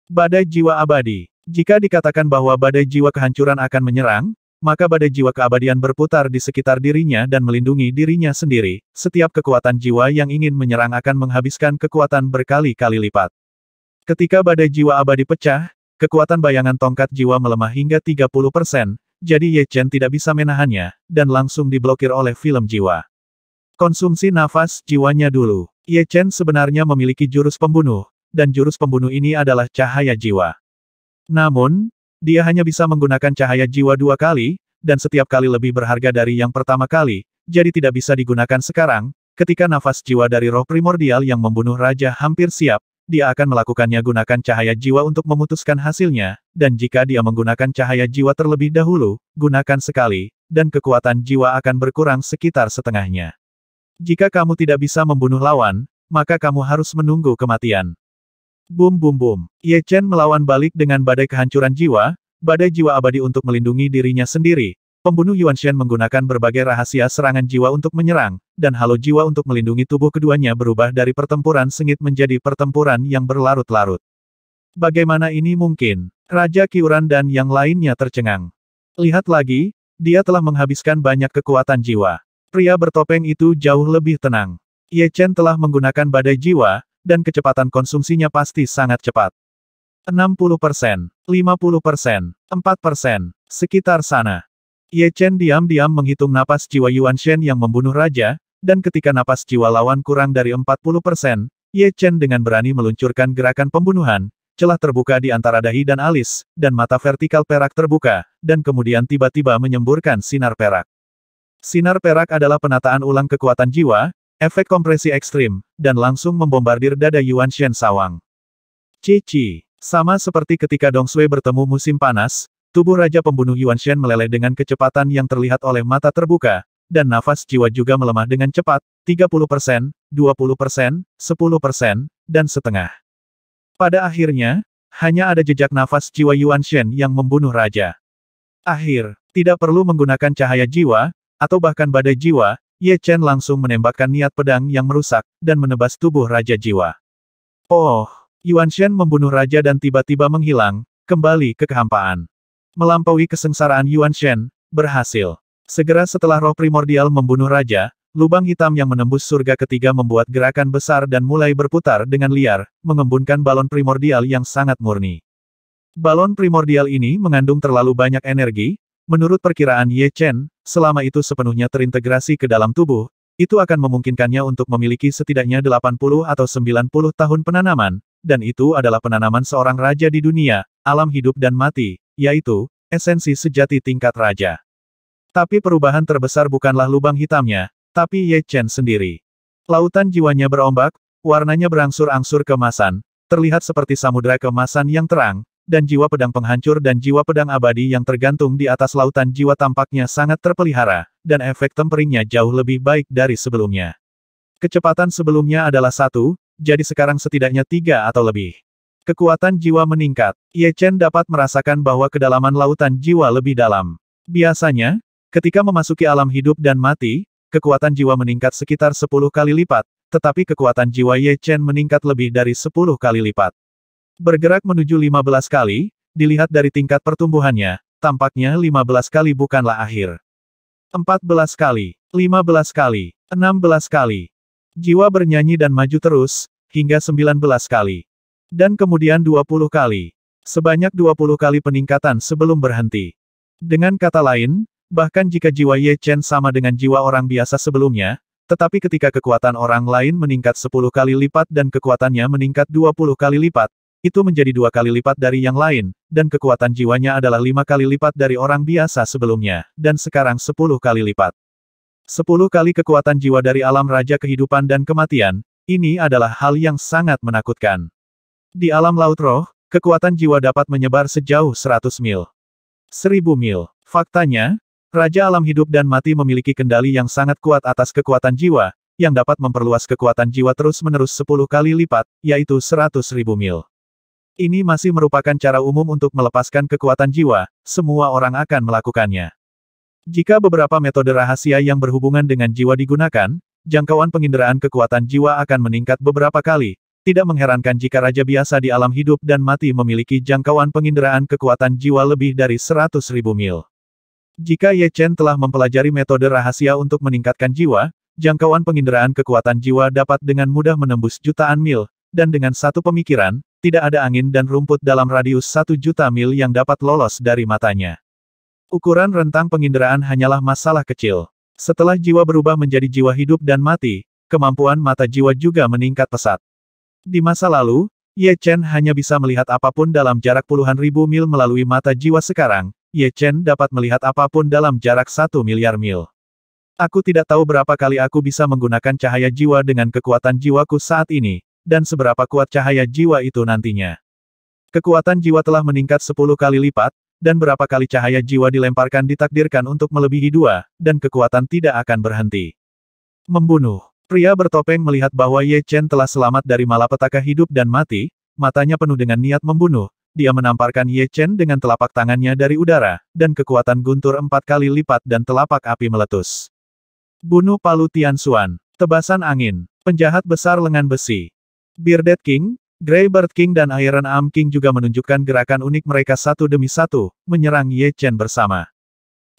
A: Badai jiwa abadi. Jika dikatakan bahwa badai jiwa kehancuran akan menyerang, maka badai jiwa keabadian berputar di sekitar dirinya dan melindungi dirinya sendiri. Setiap kekuatan jiwa yang ingin menyerang akan menghabiskan kekuatan berkali-kali lipat. Ketika badai jiwa abadi pecah, kekuatan bayangan tongkat jiwa melemah hingga 30%, jadi Ye Chen tidak bisa menahannya, dan langsung diblokir oleh film jiwa. Konsumsi nafas jiwanya dulu. Ye Chen sebenarnya memiliki jurus pembunuh, dan jurus pembunuh ini adalah cahaya jiwa. Namun, dia hanya bisa menggunakan cahaya jiwa 2 kali, dan setiap kali lebih berharga dari yang pertama kali, jadi tidak bisa digunakan sekarang. Ketika nafas jiwa dari roh primordial yang membunuh raja hampir siap, dia akan melakukannya gunakan cahaya jiwa untuk memutuskan hasilnya, dan jika dia menggunakan cahaya jiwa terlebih dahulu, gunakan sekali, dan kekuatan jiwa akan berkurang sekitar setengahnya. Jika kamu tidak bisa membunuh lawan, maka kamu harus menunggu kematian. Bum bum bum. Ye Chen melawan balik dengan badai kehancuran jiwa, badai jiwa abadi untuk melindungi dirinya sendiri. Pembunuh Yuan Shen menggunakan berbagai rahasia serangan jiwa untuk menyerang, dan halo jiwa untuk melindungi tubuh keduanya berubah dari pertempuran sengit menjadi pertempuran yang berlarut-larut. Bagaimana ini mungkin? Raja Qiuran dan yang lainnya tercengang. Lihat lagi, dia telah menghabiskan banyak kekuatan jiwa. Pria bertopeng itu jauh lebih tenang. Ye Chen telah menggunakan badai jiwa, dan kecepatan konsumsinya pasti sangat cepat. 60%, 50%, 4%, sekitar sana. Ye Chen diam-diam menghitung napas jiwa Yuan Shen yang membunuh raja, dan ketika napas jiwa lawan kurang dari 40%, Ye Chen dengan berani meluncurkan gerakan pembunuhan, celah terbuka di antara dahi dan alis, dan mata vertikal perak terbuka, dan kemudian tiba-tiba menyemburkan sinar perak. Sinar perak adalah penataan ulang kekuatan jiwa, efek kompresi ekstrim, dan langsung membombardir dada Yuan Shen sawang. Cici. Sama seperti ketika Dong Sui bertemu musim panas, tubuh Raja Pembunuh Yuan Shen meleleh dengan kecepatan yang terlihat oleh mata terbuka, dan nafas jiwa juga melemah dengan cepat, 30%, 20%, 10%, dan setengah. Pada akhirnya, hanya ada jejak nafas jiwa Yuan Shen yang membunuh Raja. Tidak perlu menggunakan cahaya jiwa, atau bahkan badai jiwa, Ye Chen langsung menembakkan niat pedang yang merusak, dan menebas tubuh Raja Jiwa. Oh! Yuan Shen membunuh Raja dan tiba-tiba menghilang, kembali ke kehampaan. Melampaui kesengsaraan Yuan Shen, berhasil. Segera setelah roh primordial membunuh Raja, lubang hitam yang menembus surga ketiga membuat gerakan besar dan mulai berputar dengan liar, mengembunkan balon primordial yang sangat murni. Balon primordial ini mengandung terlalu banyak energi, menurut perkiraan Ye Chen, selama itu sepenuhnya terintegrasi ke dalam tubuh, itu akan memungkinkannya untuk memiliki setidaknya 80 atau 90 tahun penanaman, dan itu adalah penanaman seorang raja di dunia, alam hidup dan mati, yaitu, esensi sejati tingkat raja. Tapi perubahan terbesar bukanlah lubang hitamnya, tapi Ye Chen sendiri. Lautan jiwanya berombak, warnanya berangsur-angsur keemasan, terlihat seperti samudera keemasan yang terang, dan jiwa pedang penghancur dan jiwa pedang abadi yang tergantung di atas lautan jiwa tampaknya sangat terpelihara, dan efek temperingnya jauh lebih baik dari sebelumnya. Kecepatan sebelumnya adalah 1, jadi sekarang setidaknya 3 atau lebih. Kekuatan jiwa meningkat. Ye Chen dapat merasakan bahwa kedalaman lautan jiwa lebih dalam. Biasanya, ketika memasuki alam hidup dan mati, kekuatan jiwa meningkat sekitar 10 kali lipat, tetapi kekuatan jiwa Ye Chen meningkat lebih dari 10 kali lipat. Bergerak menuju 15 kali, dilihat dari tingkat pertumbuhannya, tampaknya 15 kali bukanlah akhir. 14 kali, 15 kali, 16 kali. Jiwa bernyanyi dan maju terus, hingga 19 kali. Dan kemudian 20 kali. Sebanyak 20 kali peningkatan sebelum berhenti. Dengan kata lain, bahkan jika jiwa Ye Chen sama dengan jiwa orang biasa sebelumnya, tetapi ketika kekuatan orang lain meningkat 10 kali lipat dan kekuatannya meningkat 20 kali lipat, itu menjadi 2 kali lipat dari yang lain, dan kekuatan jiwanya adalah 5 kali lipat dari orang biasa sebelumnya, dan sekarang 10 kali lipat. 10 kali kekuatan jiwa dari alam raja kehidupan dan kematian, ini adalah hal yang sangat menakutkan. Di alam laut roh, kekuatan jiwa dapat menyebar sejauh 100 mil. 1000 mil. Faktanya, Raja alam hidup dan mati memiliki kendali yang sangat kuat atas kekuatan jiwa, yang dapat memperluas kekuatan jiwa terus-menerus 10 kali lipat, yaitu 100.000 mil. Ini masih merupakan cara umum untuk melepaskan kekuatan jiwa, semua orang akan melakukannya. Jika beberapa metode rahasia yang berhubungan dengan jiwa digunakan, jangkauan penginderaan kekuatan jiwa akan meningkat beberapa kali. Tidak mengherankan jika raja biasa di alam hidup dan mati memiliki jangkauan penginderaan kekuatan jiwa lebih dari 100.000 mil. Jika Ye Chen telah mempelajari metode rahasia untuk meningkatkan jiwa, jangkauan penginderaan kekuatan jiwa dapat dengan mudah menembus jutaan mil, dan dengan satu pemikiran, tidak ada angin dan rumput dalam radius 1 juta mil yang dapat lolos dari matanya. Ukuran rentang penginderaan hanyalah masalah kecil. Setelah jiwa berubah menjadi jiwa hidup dan mati, kemampuan mata jiwa juga meningkat pesat. Di masa lalu, Ye Chen hanya bisa melihat apapun dalam jarak puluhan ribu mil melalui mata jiwa. Sekarang, Ye Chen dapat melihat apapun dalam jarak 1 miliar mil. Aku tidak tahu berapa kali aku bisa menggunakan cahaya jiwa dengan kekuatan jiwaku saat ini, dan seberapa kuat cahaya jiwa itu nantinya. Kekuatan jiwa telah meningkat 10 kali lipat, dan berapa kali cahaya jiwa dilemparkan ditakdirkan untuk melebihi 2, dan kekuatan tidak akan berhenti. Membunuh. Pria bertopeng melihat bahwa Ye Chen telah selamat dari malapetaka hidup dan mati, matanya penuh dengan niat membunuh. Dia menamparkan Ye Chen dengan telapak tangannya dari udara, dan kekuatan guntur 4 kali lipat dan telapak api meletus. Bunuh Palu Tianxuan. Tebasan angin. Penjahat besar lengan besi. Bearded King, Grey Bird King dan Iron Arm King juga menunjukkan gerakan unik mereka satu demi satu, menyerang Ye Chen bersama.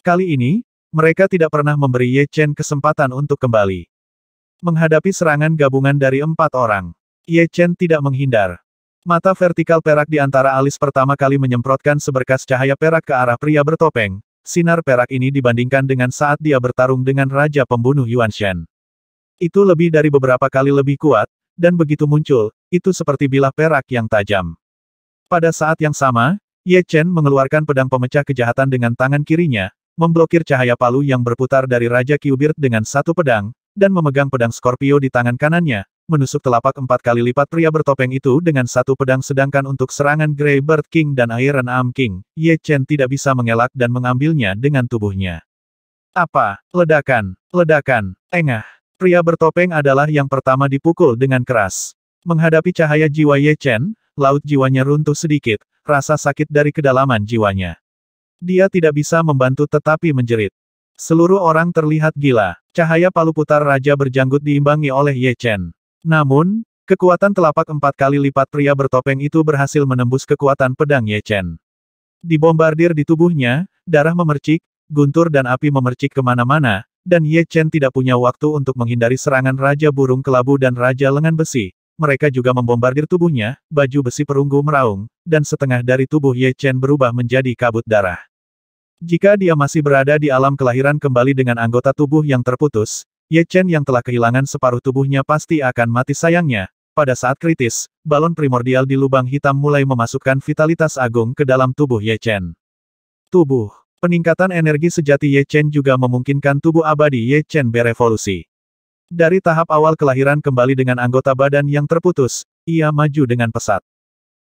A: Kali ini, mereka tidak pernah memberi Ye Chen kesempatan untuk kembali. Menghadapi serangan gabungan dari 4 orang, Ye Chen tidak menghindar. Mata vertikal perak di antara alis pertama kali menyemprotkan seberkas cahaya perak ke arah pria bertopeng. Sinar perak ini dibandingkan dengan saat dia bertarung dengan Raja Pembunuh Yuan Shen. Itu lebih dari beberapa kali lebih kuat, dan begitu muncul, itu seperti bilah perak yang tajam. Pada saat yang sama, Ye Chen mengeluarkan pedang pemecah kejahatan dengan tangan kirinya, memblokir cahaya palu yang berputar dari Raja Kyubert dengan satu pedang, dan memegang pedang Scorpio di tangan kanannya, menusuk telapak 4 kali lipat pria bertopeng itu dengan satu pedang sedangkan untuk serangan Grey Bird King dan Iron Arm King, Ye Chen tidak bisa mengelak dan mengambilnya dengan tubuhnya. Apa? Ledakan! Ledakan! Engah! Pria bertopeng adalah yang pertama dipukul dengan keras. Menghadapi cahaya jiwa Ye Chen, laut jiwanya runtuh sedikit, rasa sakit dari kedalaman jiwanya. Dia tidak bisa membantu tetapi menjerit. Seluruh orang terlihat gila. Cahaya palu putar Raja Berjanggut diimbangi oleh Ye Chen. Namun, kekuatan telapak 4 kali lipat pria bertopeng itu berhasil menembus kekuatan pedang Ye Chen. Dibombardir di tubuhnya, darah memercik, guntur dan api memercik kemana-mana, dan Ye Chen tidak punya waktu untuk menghindari serangan Raja Burung Kelabu dan Raja Lengan Besi. Mereka juga membombardir tubuhnya, baju besi perunggu meraung, dan setengah dari tubuh Ye Chen berubah menjadi kabut darah. Jika dia masih berada di alam kelahiran kembali dengan anggota tubuh yang terputus, Ye Chen yang telah kehilangan separuh tubuhnya pasti akan mati sayangnya. Pada saat kritis, balon primordial di lubang hitam mulai memasukkan vitalitas agung ke dalam tubuh Ye Chen. Tubuh. Peningkatan energi sejati Ye Chen juga memungkinkan tubuh abadi Ye Chen berevolusi. Dari tahap awal kelahiran kembali dengan anggota badan yang terputus, ia maju dengan pesat.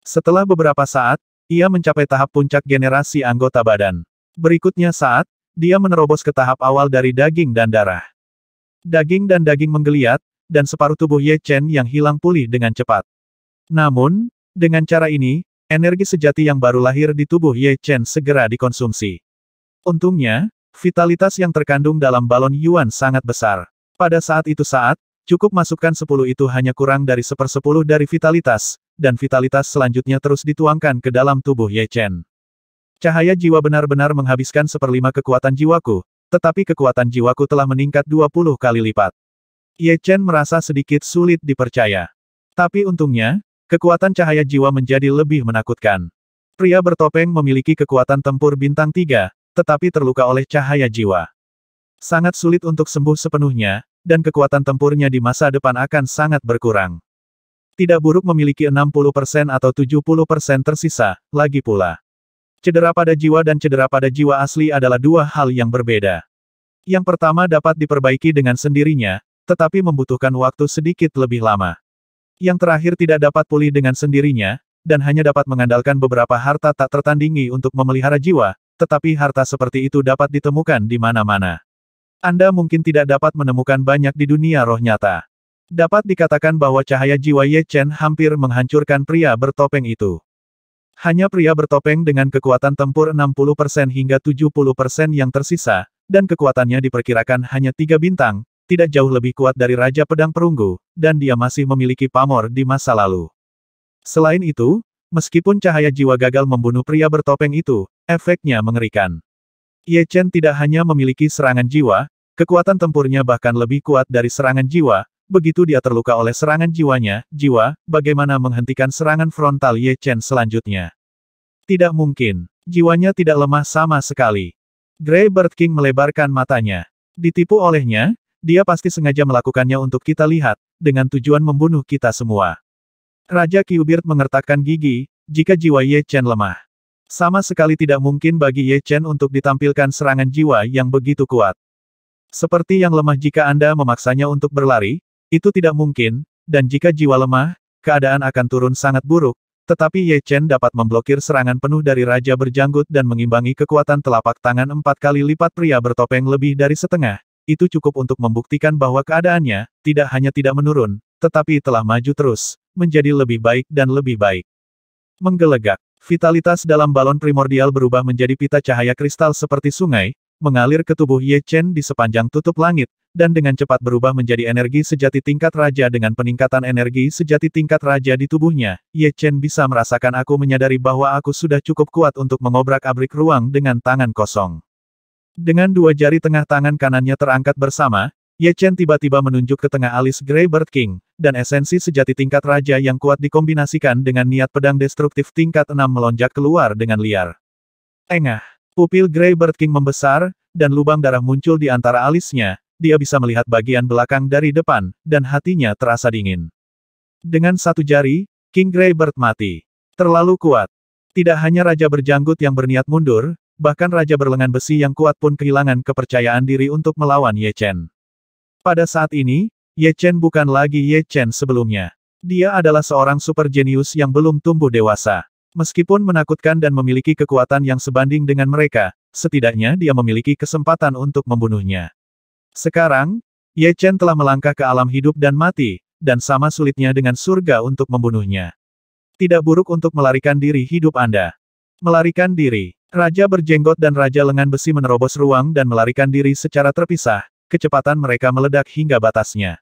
A: Setelah beberapa saat, ia mencapai tahap puncak generasi anggota badan. Berikutnya saat, dia menerobos ke tahap awal dari daging dan darah. Daging dan daging menggeliat, dan separuh tubuh Ye Chen yang hilang pulih dengan cepat. Namun, dengan cara ini, energi sejati yang baru lahir di tubuh Ye Chen segera dikonsumsi. Untungnya, vitalitas yang terkandung dalam balon Yuan sangat besar. Pada saat itu cukup masukkan 10 itu hanya kurang dari 1/10 dari vitalitas, dan vitalitas selanjutnya terus dituangkan ke dalam tubuh Ye Chen. Cahaya jiwa benar-benar menghabiskan 1/5 kekuatan jiwaku, tetapi kekuatan jiwaku telah meningkat 20 kali lipat. Ye Chen merasa sedikit sulit dipercaya. Tapi untungnya, kekuatan cahaya jiwa menjadi lebih menakutkan. Pria bertopeng memiliki kekuatan tempur bintang 3, tetapi terluka oleh cahaya jiwa. Sangat sulit untuk sembuh sepenuhnya, dan kekuatan tempurnya di masa depan akan sangat berkurang. Tidak buruk memiliki 60% atau 70% tersisa, lagi pula. Cedera pada jiwa dan cedera pada jiwa asli adalah dua hal yang berbeda. Yang pertama dapat diperbaiki dengan sendirinya, tetapi membutuhkan waktu sedikit lebih lama. Yang terakhir tidak dapat pulih dengan sendirinya, dan hanya dapat mengandalkan beberapa harta tak tertandingi untuk memelihara jiwa, tetapi harta seperti itu dapat ditemukan di mana-mana. Anda mungkin tidak dapat menemukan banyak di dunia roh nyata. Dapat dikatakan bahwa cahaya jiwa Ye Chen hampir menghancurkan pria bertopeng itu. Hanya pria bertopeng dengan kekuatan tempur 60% hingga 70% yang tersisa, dan kekuatannya diperkirakan hanya 3 bintang, tidak jauh lebih kuat dari Raja Pedang Perunggu, dan dia masih memiliki pamor di masa lalu. Selain itu, meskipun cahaya jiwa gagal membunuh pria bertopeng itu, efeknya mengerikan. Ye Chen tidak hanya memiliki serangan jiwa, kekuatan tempurnya bahkan lebih kuat dari serangan jiwa. Begitu dia terluka oleh serangan jiwanya, bagaimana menghentikan serangan frontal Ye Chen selanjutnya? Tidak mungkin. Jiwanya tidak lemah sama sekali. Grey Bird King melebarkan matanya. Ditipu olehnya, dia pasti sengaja melakukannya untuk kita lihat, dengan tujuan membunuh kita semua. Raja Kyubert mengertakkan gigi, jika jiwa Ye Chen lemah. Sama sekali tidak mungkin bagi Ye Chen untuk ditampilkan serangan jiwa yang begitu kuat. Seperti yang lemah jika Anda memaksanya untuk berlari, itu tidak mungkin, dan jika jiwa lemah, keadaan akan turun sangat buruk, tetapi Ye Chen dapat memblokir serangan penuh dari Raja Berjanggut dan mengimbangi kekuatan telapak tangan 4 kali lipat pria bertopeng lebih dari setengah. Itu cukup untuk membuktikan bahwa keadaannya, tidak hanya tidak menurun, tetapi telah maju terus, menjadi lebih baik dan lebih baik. Menggelegak, vitalitas dalam balon primordial berubah menjadi pita cahaya kristal seperti sungai, mengalir ke tubuh Ye Chen di sepanjang tutup langit, dan dengan cepat berubah menjadi energi sejati tingkat raja. Dengan peningkatan energi sejati tingkat raja di tubuhnya, Ye Chen bisa merasakan aku menyadari bahwa aku sudah cukup kuat untuk mengobrak-abrik ruang dengan tangan kosong. Dengan dua jari tengah tangan kanannya terangkat bersama, Ye Chen tiba-tiba menunjuk ke tengah alis Grey Bird King, dan esensi sejati tingkat raja yang kuat dikombinasikan dengan niat pedang destruktif tingkat 6 melonjak keluar dengan liar. Engah! Pupil Grey Bird King membesar, dan lubang darah muncul di antara alisnya. Dia bisa melihat bagian belakang dari depan, dan hatinya terasa dingin. Dengan satu jari, King Grey Bird mati. Terlalu kuat. Tidak hanya Raja Berjanggut yang berniat mundur, bahkan Raja Berlengan Besi yang kuat pun kehilangan kepercayaan diri untuk melawan Ye Chen. Pada saat ini, Ye Chen bukan lagi Ye Chen sebelumnya. Dia adalah seorang super jenius yang belum tumbuh dewasa. Meskipun menakutkan dan memiliki kekuatan yang sebanding dengan mereka, setidaknya dia memiliki kesempatan untuk membunuhnya. Sekarang, Ye Chen telah melangkah ke alam hidup dan mati, dan sama sulitnya dengan surga untuk membunuhnya. Tidak buruk untuk melarikan diri hidup Anda. Melarikan diri. Raja Berjenggot dan Raja Lengan Besi menerobos ruang dan melarikan diri secara terpisah, kecepatan mereka meledak hingga batasnya.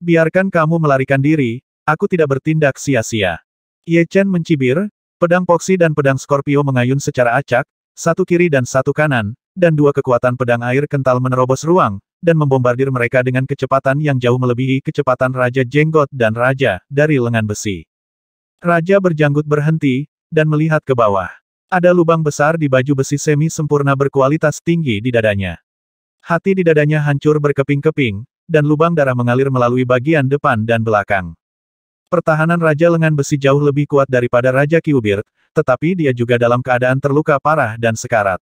A: Biarkan kamu melarikan diri, aku tidak bertindak sia-sia. Ye Chen mencibir, pedang Poksi dan pedang Scorpio mengayun secara acak, satu kiri dan satu kanan, dan dua kekuatan pedang air kental menerobos ruang, dan membombardir mereka dengan kecepatan yang jauh melebihi kecepatan Raja Jenggot dan Raja dari Lengan Besi. Raja Berjanggut berhenti, dan melihat ke bawah. Ada lubang besar di baju besi semi sempurna berkualitas tinggi di dadanya. Hati di dadanya hancur berkeping-keping, dan lubang darah mengalir melalui bagian depan dan belakang. Pertahanan Raja Lengan Besi jauh lebih kuat daripada Raja Kyuubirt, tetapi dia juga dalam keadaan terluka parah dan sekarat.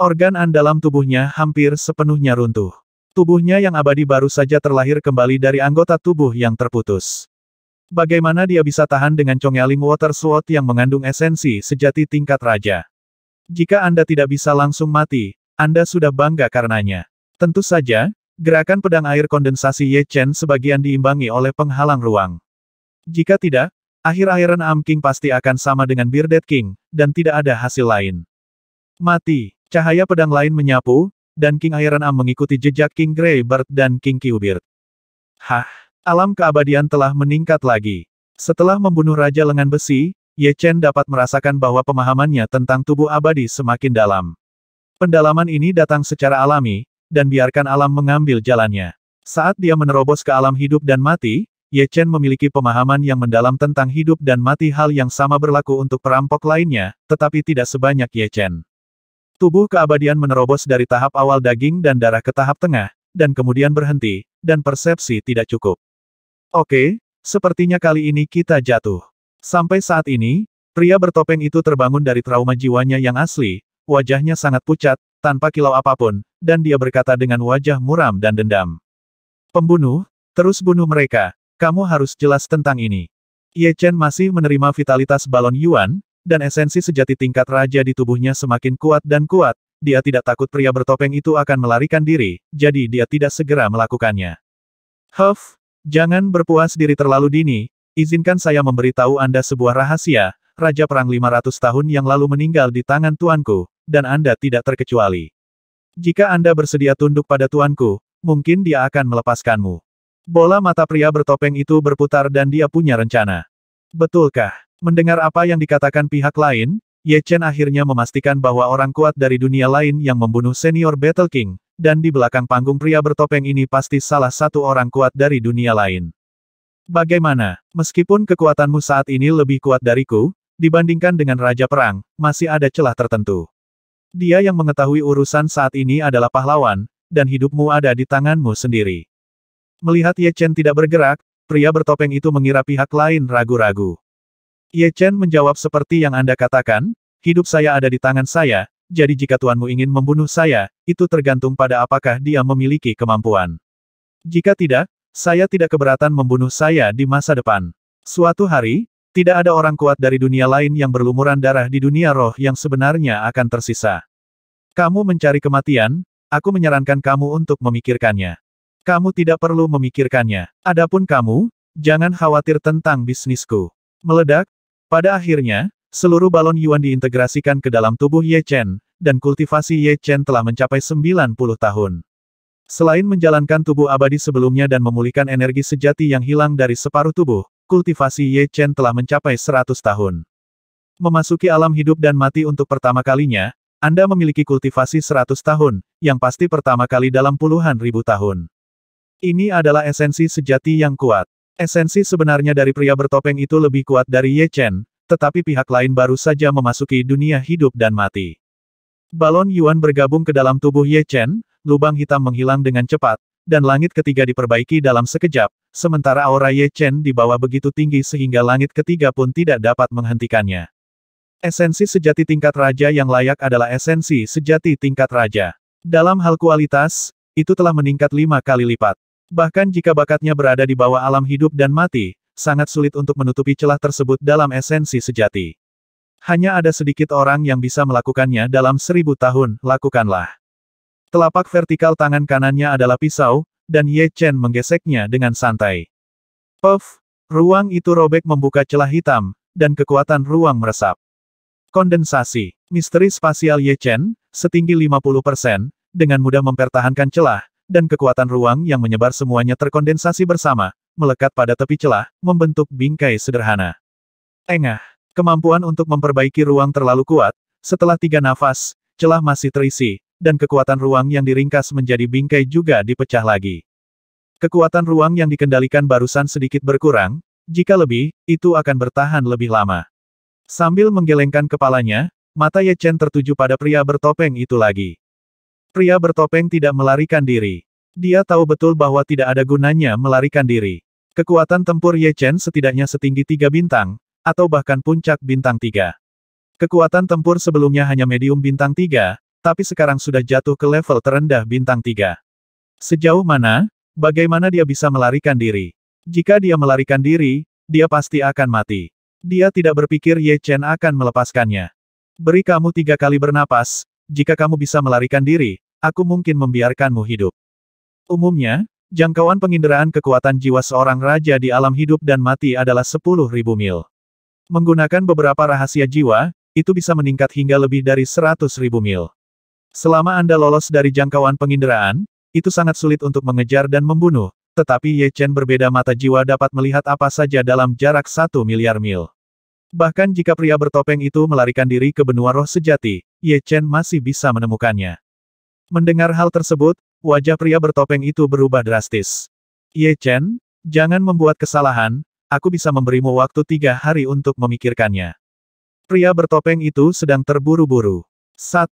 A: Organ dalam tubuhnya hampir sepenuhnya runtuh. Tubuhnya yang abadi baru saja terlahir kembali dari anggota tubuh yang terputus. Bagaimana dia bisa tahan dengan Chongyaling Water Sword yang mengandung esensi sejati tingkat raja? Jika Anda tidak bisa langsung mati, Anda sudah bangga karenanya. Tentu saja, gerakan pedang air kondensasi Ye Chen sebagian diimbangi oleh penghalang ruang. Jika tidak, akhir Iron Arm King pasti akan sama dengan Bearded King, dan tidak ada hasil lain. Mati. Cahaya pedang lain menyapu, dan King Iron Arm mengikuti jejak King Grey Bird dan King Kyuubirt. Hah! Alam keabadian telah meningkat lagi. Setelah membunuh Raja Lengan Besi, Ye Chen dapat merasakan bahwa pemahamannya tentang tubuh abadi semakin dalam. Pendalaman ini datang secara alami, dan biarkan alam mengambil jalannya. Saat dia menerobos ke alam hidup dan mati, Ye Chen memiliki pemahaman yang mendalam tentang hidup dan mati. Hal yang sama berlaku untuk perampok lainnya, tetapi tidak sebanyak Ye Chen. Tubuh keabadian menerobos dari tahap awal daging dan darah ke tahap tengah, dan kemudian berhenti, dan persepsi tidak cukup. Oke, sepertinya kali ini kita jatuh. Sampai saat ini, pria bertopeng itu terbangun dari trauma jiwanya yang asli, wajahnya sangat pucat, tanpa kilau apapun, dan dia berkata dengan wajah muram dan dendam. Pembunuh, terus bunuh mereka, kamu harus jelas tentang ini. Ye Chen masih menerima vitalitas balon Yuan, dan esensi sejati tingkat raja di tubuhnya semakin kuat dan kuat, dia tidak takut pria bertopeng itu akan melarikan diri, jadi dia tidak segera melakukannya. Huff, jangan berpuas diri terlalu dini, izinkan saya memberitahu Anda sebuah rahasia, Raja Perang 500 tahun yang lalu meninggal di tangan tuanku, dan Anda tidak terkecuali. Jika Anda bersedia tunduk pada tuanku, mungkin dia akan melepaskanmu. Bola mata pria bertopeng itu berputar dan dia punya rencana. Betulkah? Mendengar apa yang dikatakan pihak lain, Ye Chen akhirnya memastikan bahwa orang kuat dari dunia lain yang membunuh senior Battle King, dan di belakang panggung pria bertopeng ini pasti salah satu orang kuat dari dunia lain. Bagaimana? Meskipun kekuatanmu saat ini lebih kuat dariku, dibandingkan dengan Raja Perang, masih ada celah tertentu. Dia yang mengetahui urusan saat ini adalah pahlawan, dan hidupmu ada di tanganmu sendiri. Melihat Ye Chen tidak bergerak, pria bertopeng itu mengira pihak lain ragu-ragu. Ye Chen menjawab seperti yang Anda katakan, hidup saya ada di tangan saya, jadi jika tuanmu ingin membunuh saya, itu tergantung pada apakah dia memiliki kemampuan. Jika tidak, saya tidak keberatan membunuh saya di masa depan. Suatu hari, tidak ada orang kuat dari dunia lain yang berlumuran darah di dunia roh yang sebenarnya akan tersisa. Kamu mencari kematian, aku menyarankan kamu untuk memikirkannya. Kamu tidak perlu memikirkannya. Adapun kamu, jangan khawatir tentang bisnisku. Meledak. Pada akhirnya, seluruh balon Yuan diintegrasikan ke dalam tubuh Ye Chen, dan kultivasi Ye Chen telah mencapai 90 tahun. Selain menjalankan tubuh abadi sebelumnya dan memulihkan energi sejati yang hilang dari separuh tubuh, kultivasi Ye Chen telah mencapai 100 tahun. Memasuki alam hidup dan mati untuk pertama kalinya, Anda memiliki kultivasi 100 tahun, yang pasti pertama kali dalam puluhan ribu tahun. Ini adalah esensi sejati yang kuat. Esensi sebenarnya dari pria bertopeng itu lebih kuat dari Ye Chen, tetapi pihak lain baru saja memasuki dunia hidup dan mati. Balon Yuan bergabung ke dalam tubuh Ye Chen, lubang hitam menghilang dengan cepat, dan langit ketiga diperbaiki dalam sekejap, sementara aura Ye Chen di bawah begitu tinggi sehingga langit ketiga pun tidak dapat menghentikannya. Esensi sejati tingkat raja yang layak adalah esensi sejati tingkat raja. Dalam hal kualitas, itu telah meningkat 5 kali lipat. Bahkan jika bakatnya berada di bawah alam hidup dan mati, sangat sulit untuk menutupi celah tersebut dalam esensi sejati. Hanya ada sedikit orang yang bisa melakukannya dalam 1000 tahun, lakukanlah. Telapak vertikal tangan kanannya adalah pisau, dan Ye Chen menggeseknya dengan santai. Puff! Ruang itu robek membuka celah hitam, dan kekuatan ruang meresap. Kondensasi. Misteri spasial Ye Chen, setinggi 50%, dengan mudah mempertahankan celah, dan kekuatan ruang yang menyebar semuanya terkondensasi bersama, melekat pada tepi celah, membentuk bingkai sederhana. Engah. Kemampuan untuk memperbaiki ruang terlalu kuat, setelah 3 nafas, celah masih terisi, dan kekuatan ruang yang diringkas menjadi bingkai juga dipecah lagi. Kekuatan ruang yang dikendalikan barusan sedikit berkurang, jika lebih, itu akan bertahan lebih lama. Sambil menggelengkan kepalanya, mata Ye Chen tertuju pada pria bertopeng itu lagi. Pria bertopeng tidak melarikan diri. Dia tahu betul bahwa tidak ada gunanya melarikan diri. Kekuatan tempur Ye Chen setidaknya setinggi 3 bintang, atau bahkan puncak bintang 3. Kekuatan tempur sebelumnya hanya medium bintang 3, tapi sekarang sudah jatuh ke level terendah bintang 3. Sejauh mana, bagaimana dia bisa melarikan diri? Jika dia melarikan diri, dia pasti akan mati. Dia tidak berpikir Ye Chen akan melepaskannya. Beri kamu 3 kali bernapas, jika kamu bisa melarikan diri, aku mungkin membiarkanmu hidup. Umumnya, jangkauan penginderaan kekuatan jiwa seorang raja di alam hidup dan mati adalah 10.000 mil. Menggunakan beberapa rahasia jiwa, itu bisa meningkat hingga lebih dari 100.000 mil. Selama Anda lolos dari jangkauan penginderaan, itu sangat sulit untuk mengejar dan membunuh, tetapi Ye Chen berbeda, mata jiwa dapat melihat apa saja dalam jarak 1 miliar mil. Bahkan jika pria bertopeng itu melarikan diri ke benua roh sejati, Ye Chen masih bisa menemukannya. Mendengar hal tersebut, wajah pria bertopeng itu berubah drastis. Ye Chen, jangan membuat kesalahan, aku bisa memberimu waktu 3 hari untuk memikirkannya. Pria bertopeng itu sedang terburu-buru. 1.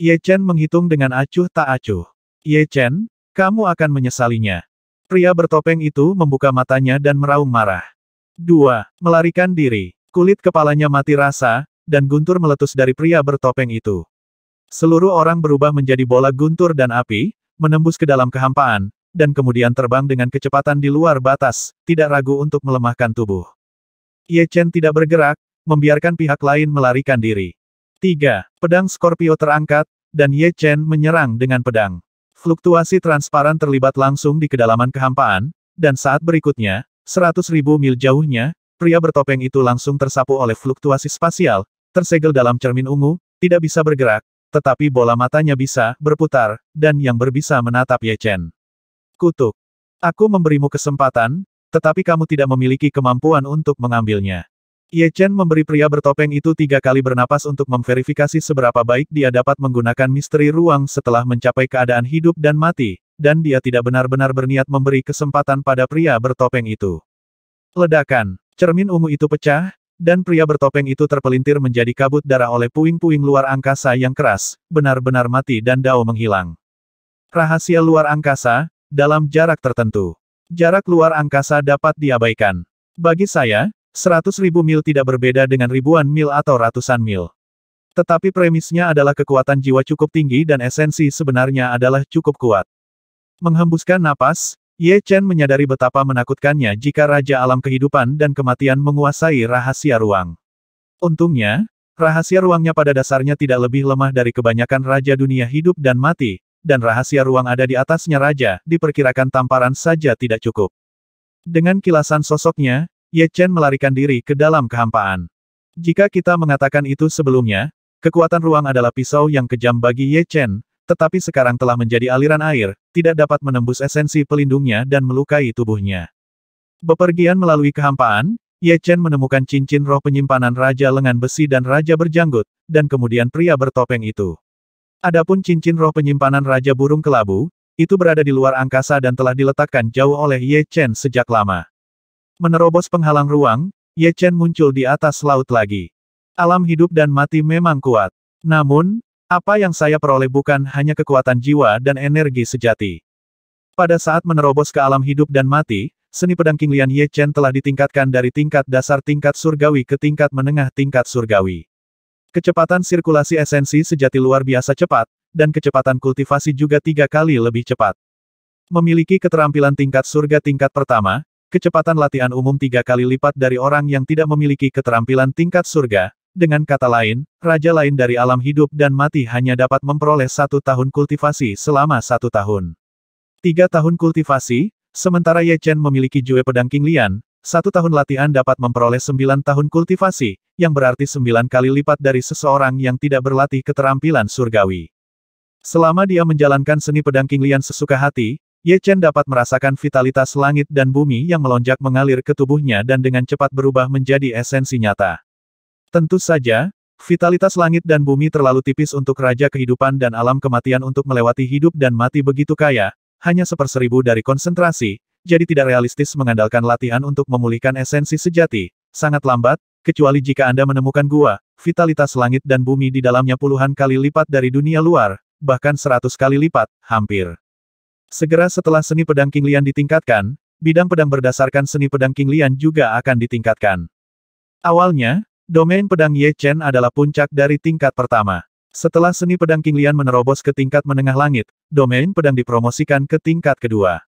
A: Ye Chen menghitung dengan acuh tak acuh. Ye Chen, kamu akan menyesalinya. Pria bertopeng itu membuka matanya dan meraung marah. 2. Melarikan diri. Kulit kepalanya mati rasa, dan guntur meletus dari pria bertopeng itu. Seluruh orang berubah menjadi bola guntur dan api, menembus ke dalam kehampaan, dan kemudian terbang dengan kecepatan di luar batas, tidak ragu untuk melemahkan tubuh. Ye Chen tidak bergerak, membiarkan pihak lain melarikan diri. 3. Pedang Scorpio terangkat, dan Ye Chen menyerang dengan pedang. Fluktuasi transparan terlibat langsung di kedalaman kehampaan, dan saat berikutnya, 100.000 mil jauhnya, pria bertopeng itu langsung tersapu oleh fluktuasi spasial, tersegel dalam cermin ungu, tidak bisa bergerak, tetapi bola matanya bisa berputar, dan yang berbisa menatap Ye Chen. Kutuk. Aku memberimu kesempatan, tetapi kamu tidak memiliki kemampuan untuk mengambilnya. Ye Chen memberi pria bertopeng itu 3 kali bernapas untuk memverifikasi seberapa baik dia dapat menggunakan misteri ruang setelah mencapai keadaan hidup dan mati, dan dia tidak benar-benar berniat memberi kesempatan pada pria bertopeng itu. Ledakan. Cermin ungu itu pecah, dan pria bertopeng itu terpelintir menjadi kabut darah oleh puing-puing luar angkasa yang keras, benar-benar mati dan Dao menghilang. Rahasia luar angkasa, dalam jarak tertentu. Jarak luar angkasa dapat diabaikan. Bagi saya, 100.000 mil tidak berbeda dengan ribuan mil atau ratusan mil. Tetapi premisnya adalah kekuatan jiwa cukup tinggi dan esensi sebenarnya adalah cukup kuat. Menghembuskan napas, Ye Chen menyadari betapa menakutkannya jika Raja Alam Kehidupan dan Kematian menguasai rahasia ruang. Untungnya, rahasia ruangnya pada dasarnya tidak lebih lemah dari kebanyakan Raja Dunia Hidup dan Mati, dan rahasia ruang ada di atasnya Raja, diperkirakan tamparan saja tidak cukup. Dengan kilasan sosoknya, Ye Chen melarikan diri ke dalam kehampaan. Jika kita mengatakan itu sebelumnya, kekuatan ruang adalah pisau yang kejam bagi Ye Chen, tetapi sekarang telah menjadi aliran air, tidak dapat menembus esensi pelindungnya dan melukai tubuhnya. Bepergian melalui kehampaan, Ye Chen menemukan cincin roh penyimpanan Raja Lengan Besi dan Raja Berjanggut, dan kemudian pria bertopeng itu. Adapun cincin roh penyimpanan Raja Burung Kelabu, itu berada di luar angkasa dan telah diletakkan jauh oleh Ye Chen sejak lama. Menerobos penghalang ruang, Ye Chen muncul di atas laut lagi. Alam hidup dan mati memang kuat. Namun, apa yang saya peroleh bukan hanya kekuatan jiwa dan energi sejati. Pada saat menerobos ke alam hidup dan mati, seni pedang King Lian Ye Chen telah ditingkatkan dari tingkat dasar tingkat surgawi ke tingkat menengah tingkat surgawi. Kecepatan sirkulasi esensi sejati luar biasa cepat, dan kecepatan kultivasi juga 3 kali lebih cepat. Memiliki keterampilan tingkat surga tingkat pertama, kecepatan latihan umum 3 kali lipat dari orang yang tidak memiliki keterampilan tingkat surga. Dengan kata lain, raja lain dari alam hidup dan mati hanya dapat memperoleh 1 tahun kultivasi selama 1 tahun. 3 tahun kultivasi, sementara Ye Chen memiliki Jue Pedang King Lian, 1 tahun latihan dapat memperoleh 9 tahun kultivasi, yang berarti 9 kali lipat dari seseorang yang tidak berlatih keterampilan surgawi. Selama dia menjalankan seni pedang King Lian sesuka hati, Ye Chen dapat merasakan vitalitas langit dan bumi yang melonjak mengalir ke tubuhnya dan dengan cepat berubah menjadi esensi nyata. Tentu saja, vitalitas langit dan bumi terlalu tipis untuk Raja Kehidupan dan alam kematian untuk melewati hidup dan mati begitu kaya, hanya 1/1000 dari konsentrasi, jadi tidak realistis mengandalkan latihan untuk memulihkan esensi sejati, sangat lambat, kecuali jika Anda menemukan gua, vitalitas langit dan bumi di dalamnya puluhan kali lipat dari dunia luar, bahkan 100 kali lipat, hampir. Segera setelah seni pedang King Lian ditingkatkan, bidang pedang berdasarkan seni pedang King Lian juga akan ditingkatkan. Awalnya, domain pedang Ye Chen adalah puncak dari tingkat pertama. Setelah seni pedang King Lian menerobos ke tingkat menengah langit, domain pedang dipromosikan ke tingkat kedua.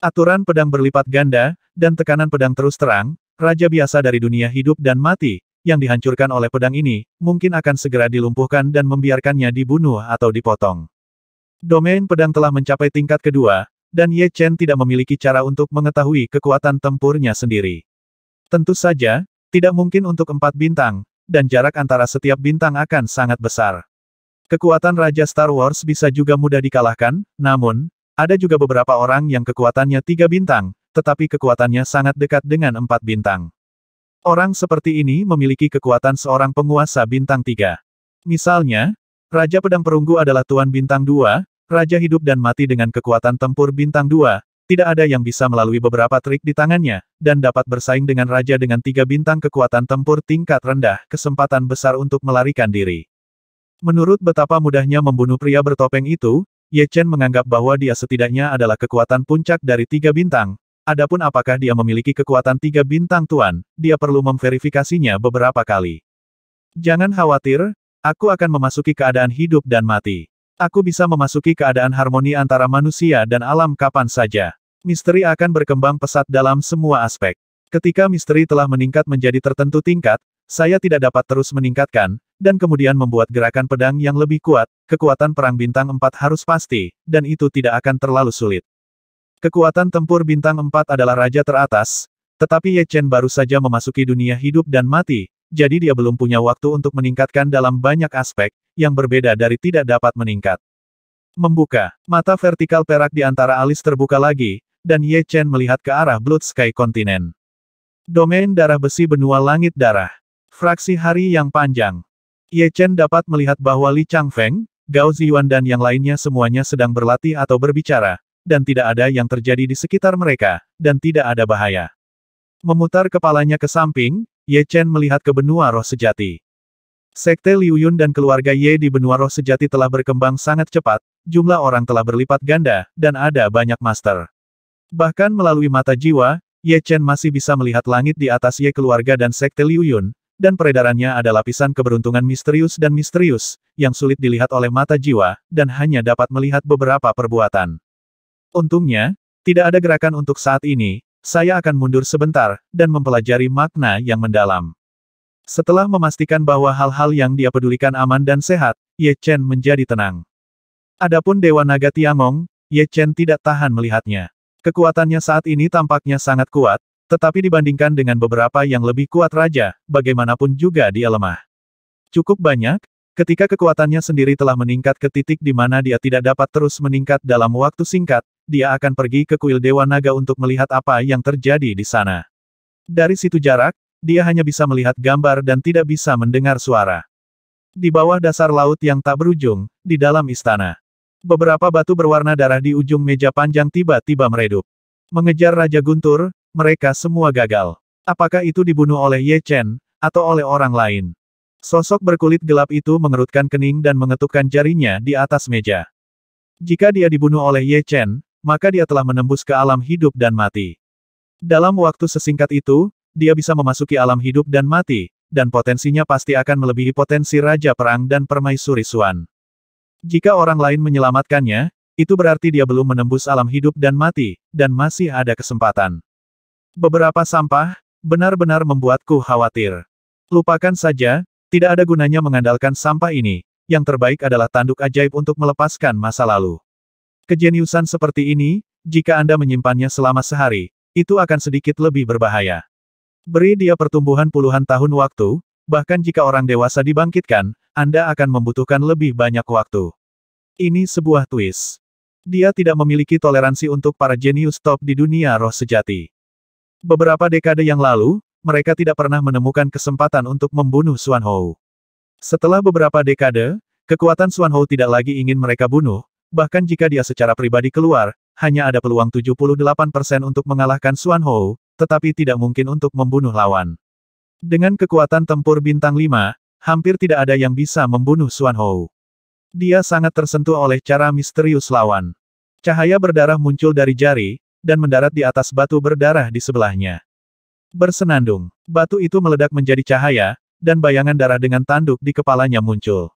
A: Aturan pedang berlipat ganda, dan tekanan pedang terus terang, raja biasa dari dunia hidup dan mati, yang dihancurkan oleh pedang ini, mungkin akan segera dilumpuhkan dan membiarkannya dibunuh atau dipotong. Domain pedang telah mencapai tingkat kedua, dan Ye Chen tidak memiliki cara untuk mengetahui kekuatan tempurnya sendiri. Tentu saja, tidak mungkin untuk 4 bintang, dan jarak antara setiap bintang akan sangat besar. Kekuatan Raja Star Wars bisa juga mudah dikalahkan, namun, ada juga beberapa orang yang kekuatannya 3 bintang, tetapi kekuatannya sangat dekat dengan 4 bintang. Orang seperti ini memiliki kekuatan seorang penguasa bintang 3. Misalnya, Raja Pedang Perunggu adalah Tuan bintang 2, Raja Hidup dan Mati dengan kekuatan tempur bintang 2, tidak ada yang bisa melalui beberapa trik di tangannya, dan dapat bersaing dengan Raja dengan 3 bintang kekuatan tempur tingkat rendah, kesempatan besar untuk melarikan diri. Menurut betapa mudahnya membunuh pria bertopeng itu, Ye Chen menganggap bahwa dia setidaknya adalah kekuatan puncak dari 3 bintang. Adapun apakah dia memiliki kekuatan 3 bintang tuan, dia perlu memverifikasinya beberapa kali. Jangan khawatir, aku akan memasuki keadaan hidup dan mati. Aku bisa memasuki keadaan harmoni antara manusia dan alam kapan saja. Misteri akan berkembang pesat dalam semua aspek. Ketika misteri telah meningkat menjadi tertentu tingkat, saya tidak dapat terus meningkatkan, dan kemudian membuat gerakan pedang yang lebih kuat, kekuatan perang bintang 4 harus pasti, dan itu tidak akan terlalu sulit. Kekuatan tempur bintang 4 adalah raja teratas, tetapi Ye Chen baru saja memasuki dunia hidup dan mati, jadi dia belum punya waktu untuk meningkatkan dalam banyak aspek, yang berbeda dari tidak dapat meningkat. Membuka, mata vertikal perak di antara alis terbuka lagi, dan Ye Chen melihat ke arah Blood Sky Continent. Domain darah besi benua langit darah. Fraksi hari yang panjang. Ye Chen dapat melihat bahwa Li Changfeng, Gao Ziyuan dan yang lainnya semuanya sedang berlatih atau berbicara, dan tidak ada yang terjadi di sekitar mereka, dan tidak ada bahaya. Memutar kepalanya ke samping, Ye Chen melihat ke benua roh sejati. Sekte Liu Yun dan keluarga Ye di benua roh sejati telah berkembang sangat cepat, jumlah orang telah berlipat ganda, dan ada banyak master. Bahkan melalui mata jiwa, Ye Chen masih bisa melihat langit di atas Ye keluarga dan sekte Liu Yun, dan peredarannya ada lapisan keberuntungan misterius, yang sulit dilihat oleh mata jiwa, dan hanya dapat melihat beberapa perbuatan. Untungnya, tidak ada gerakan untuk saat ini, saya akan mundur sebentar, dan mempelajari makna yang mendalam. Setelah memastikan bahwa hal-hal yang dia pedulikan aman dan sehat, Ye Chen menjadi tenang. Adapun Dewa Naga Tiangong, Ye Chen tidak tahan melihatnya. Kekuatannya saat ini tampaknya sangat kuat, tetapi dibandingkan dengan beberapa yang lebih kuat raja, bagaimanapun juga dia lemah. Cukup banyak, Ketika kekuatannya sendiri telah meningkat ke titik di mana dia tidak dapat terus meningkat dalam waktu singkat, dia akan pergi ke kuil Dewa Naga untuk melihat apa yang terjadi di sana. Dari situ jarak, dia hanya bisa melihat gambar dan tidak bisa mendengar suara. Di bawah dasar laut yang tak berujung, di dalam istana. Beberapa batu berwarna darah di ujung meja panjang tiba-tiba meredup. Mengejar Raja Guntur, mereka semua gagal. Apakah itu dibunuh oleh Ye Chen, atau oleh orang lain? Sosok berkulit gelap itu mengerutkan kening dan mengetukkan jarinya di atas meja. Jika dia dibunuh oleh Ye Chen, maka dia telah menembus ke alam hidup dan mati. Dalam waktu sesingkat itu, dia bisa memasuki alam hidup dan mati, dan potensinya pasti akan melebihi potensi Raja Perang dan Permaisuri Xuan. Jika orang lain menyelamatkannya, itu berarti dia belum menembus alam hidup dan mati, dan masih ada kesempatan. Beberapa sampah, benar-benar membuatku khawatir. Lupakan saja, tidak ada gunanya mengandalkan sampah ini, yang terbaik adalah tanduk ajaib untuk melepaskan masa lalu. Kejeniusan seperti ini, jika Anda menyimpannya selama sehari, itu akan sedikit lebih berbahaya. Beri dia pertumbuhan puluhan tahun waktu, bahkan jika orang dewasa dibangkitkan, Anda akan membutuhkan lebih banyak waktu. Ini sebuah twist. Dia tidak memiliki toleransi untuk para jenius top di dunia roh sejati. Beberapa dekade yang lalu, mereka tidak pernah menemukan kesempatan untuk membunuh Xuan Hou. Setelah beberapa dekade, kekuatan Xuan Hou tidak lagi ingin mereka bunuh, bahkan jika dia secara pribadi keluar, hanya ada peluang 78% untuk mengalahkan Xuan Hou, tetapi tidak mungkin untuk membunuh lawan. Dengan kekuatan tempur bintang 5, hampir tidak ada yang bisa membunuh Xuan Hou. Dia sangat tersentuh oleh cara misterius lawan. Cahaya berdarah muncul dari jari, dan mendarat di atas batu berdarah di sebelahnya. Bersenandung, batu itu meledak menjadi cahaya, dan bayangan darah dengan tanduk di kepalanya muncul.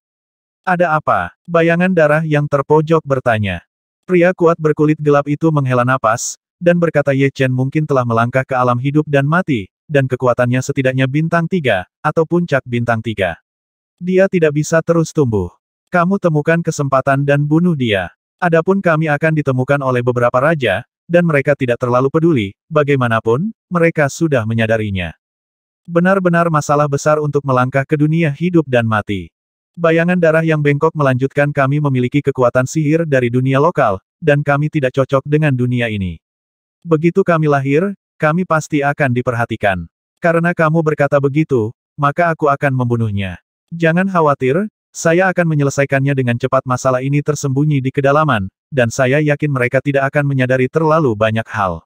A: Ada apa? Bayangan darah yang terpojok bertanya. Pria kuat berkulit gelap itu menghela napas, dan berkata Ye Chen mungkin telah melangkah ke alam hidup dan mati, dan kekuatannya setidaknya bintang 3, atau puncak bintang 3. Dia tidak bisa terus tumbuh. Kamu temukan kesempatan dan bunuh dia. Adapun kami akan ditemukan oleh beberapa raja, dan mereka tidak terlalu peduli, bagaimanapun, mereka sudah menyadarinya. Benar-benar masalah besar untuk melangkah ke dunia hidup dan mati. Bayangan darah yang bengkok melanjutkan kami memiliki kekuatan sihir dari dunia lokal, dan kami tidak cocok dengan dunia ini. Begitu kami lahir, kami pasti akan diperhatikan. Karena kamu berkata begitu, maka aku akan membunuhnya. Jangan khawatir, saya akan menyelesaikannya dengan cepat. Masalah ini tersembunyi di kedalaman, dan saya yakin mereka tidak akan menyadari terlalu banyak hal.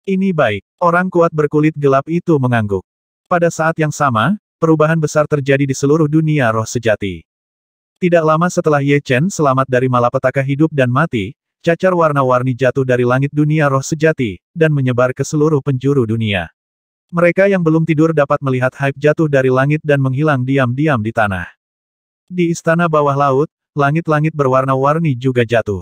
A: Ini baik, orang kuat berkulit gelap itu mengangguk. Pada saat yang sama, perubahan besar terjadi di seluruh dunia roh sejati. Tidak lama setelah Ye Chen selamat dari malapetaka hidup dan mati, cacar warna-warni jatuh dari langit dunia roh sejati, dan menyebar ke seluruh penjuru dunia. Mereka yang belum tidur dapat melihat hype jatuh dari langit dan menghilang diam-diam di tanah. Di istana bawah laut, langit-langit berwarna-warni juga jatuh.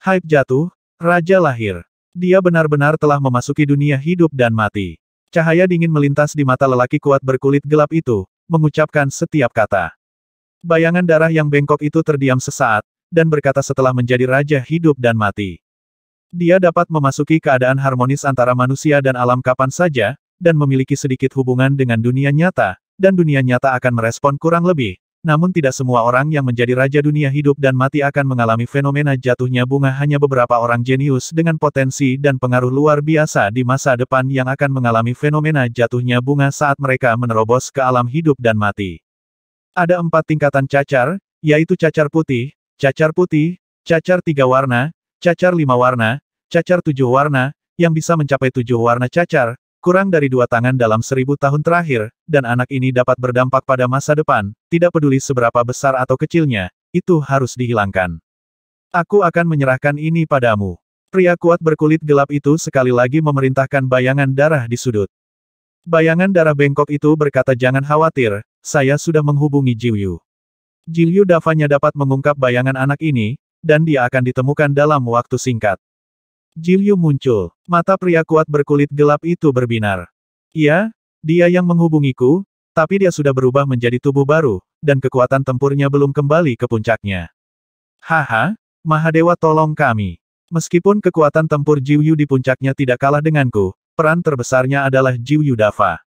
A: Hype jatuh, raja lahir. Dia benar-benar telah memasuki dunia hidup dan mati. Cahaya dingin melintas di mata lelaki kuat berkulit gelap itu, mengucapkan setiap kata. Bayangan darah yang bengkok itu terdiam sesaat, dan berkata setelah menjadi raja hidup dan mati. Dia dapat memasuki keadaan harmonis antara manusia dan alam kapan saja, dan memiliki sedikit hubungan dengan dunia nyata, dan dunia nyata akan merespon kurang lebih. Namun tidak semua orang yang menjadi raja dunia hidup dan mati akan mengalami fenomena jatuhnya bunga. Hanya beberapa orang jenius dengan potensi dan pengaruh luar biasa di masa depan yang akan mengalami fenomena jatuhnya bunga saat mereka menerobos ke alam hidup dan mati. Ada 4 tingkatan cacar, yaitu cacar putih, cacar 3 warna, cacar 5 warna, cacar 7 warna, yang bisa mencapai 7 warna cacar, kurang dari 2 tangan dalam 1000 tahun terakhir, dan anak ini dapat berdampak pada masa depan, tidak peduli seberapa besar atau kecilnya, itu harus dihilangkan. Aku akan menyerahkan ini padamu. Pria kuat berkulit gelap itu sekali lagi memerintahkan bayangan darah di sudut. Bayangan darah bengkok itu berkata jangan khawatir, saya sudah menghubungi Jiu. Jiu Davanya dapat mengungkap bayangan anak ini, dan dia akan ditemukan dalam waktu singkat. Jiu muncul. Mata pria kuat berkulit gelap itu berbinar. Iya, dia yang menghubungiku, tapi dia sudah berubah menjadi tubuh baru, dan kekuatan tempurnya belum kembali ke puncaknya. Haha, Mahadewa tolong kami. Meskipun kekuatan tempur Jiu di puncaknya tidak kalah denganku, peran terbesarnya adalah Jiu Dava.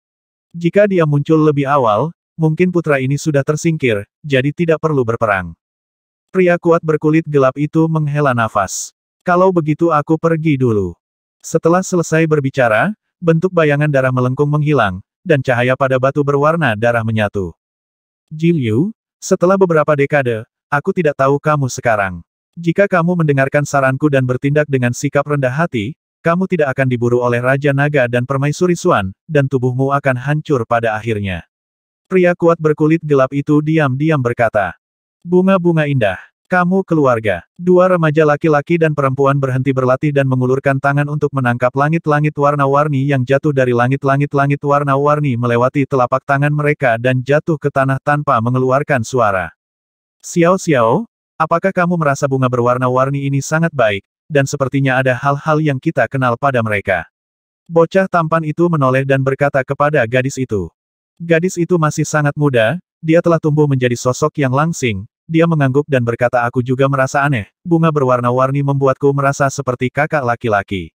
A: Jika dia muncul lebih awal, mungkin putra ini sudah tersingkir, jadi tidak perlu berperang. Pria kuat berkulit gelap itu menghela nafas. Kalau begitu aku pergi dulu. Setelah selesai berbicara, bentuk bayangan darah melengkung menghilang, dan cahaya pada batu berwarna darah menyatu. Jin Yu, setelah beberapa dekade, aku tidak tahu kamu sekarang. Jika kamu mendengarkan saranku dan bertindak dengan sikap rendah hati, kamu tidak akan diburu oleh Raja Naga dan Permaisuri Xuan, dan tubuhmu akan hancur pada akhirnya. Pria kuat berkulit gelap itu diam-diam berkata. Bunga-bunga indah. Kamu keluarga. Dua remaja laki-laki dan perempuan berhenti berlatih dan mengulurkan tangan untuk menangkap langit-langit warna-warni yang jatuh dari langit-langit warna-warni melewati telapak tangan mereka dan jatuh ke tanah tanpa mengeluarkan suara. Xiao Xiao, apakah kamu merasa bunga berwarna-warni ini sangat baik, dan sepertinya ada hal-hal yang kita kenal pada mereka? Bocah tampan itu menoleh dan berkata kepada gadis itu. Gadis itu masih sangat muda, dia telah tumbuh menjadi sosok yang langsing, dia mengangguk dan berkata aku juga merasa aneh, bunga berwarna-warni membuatku merasa seperti kakak laki-laki.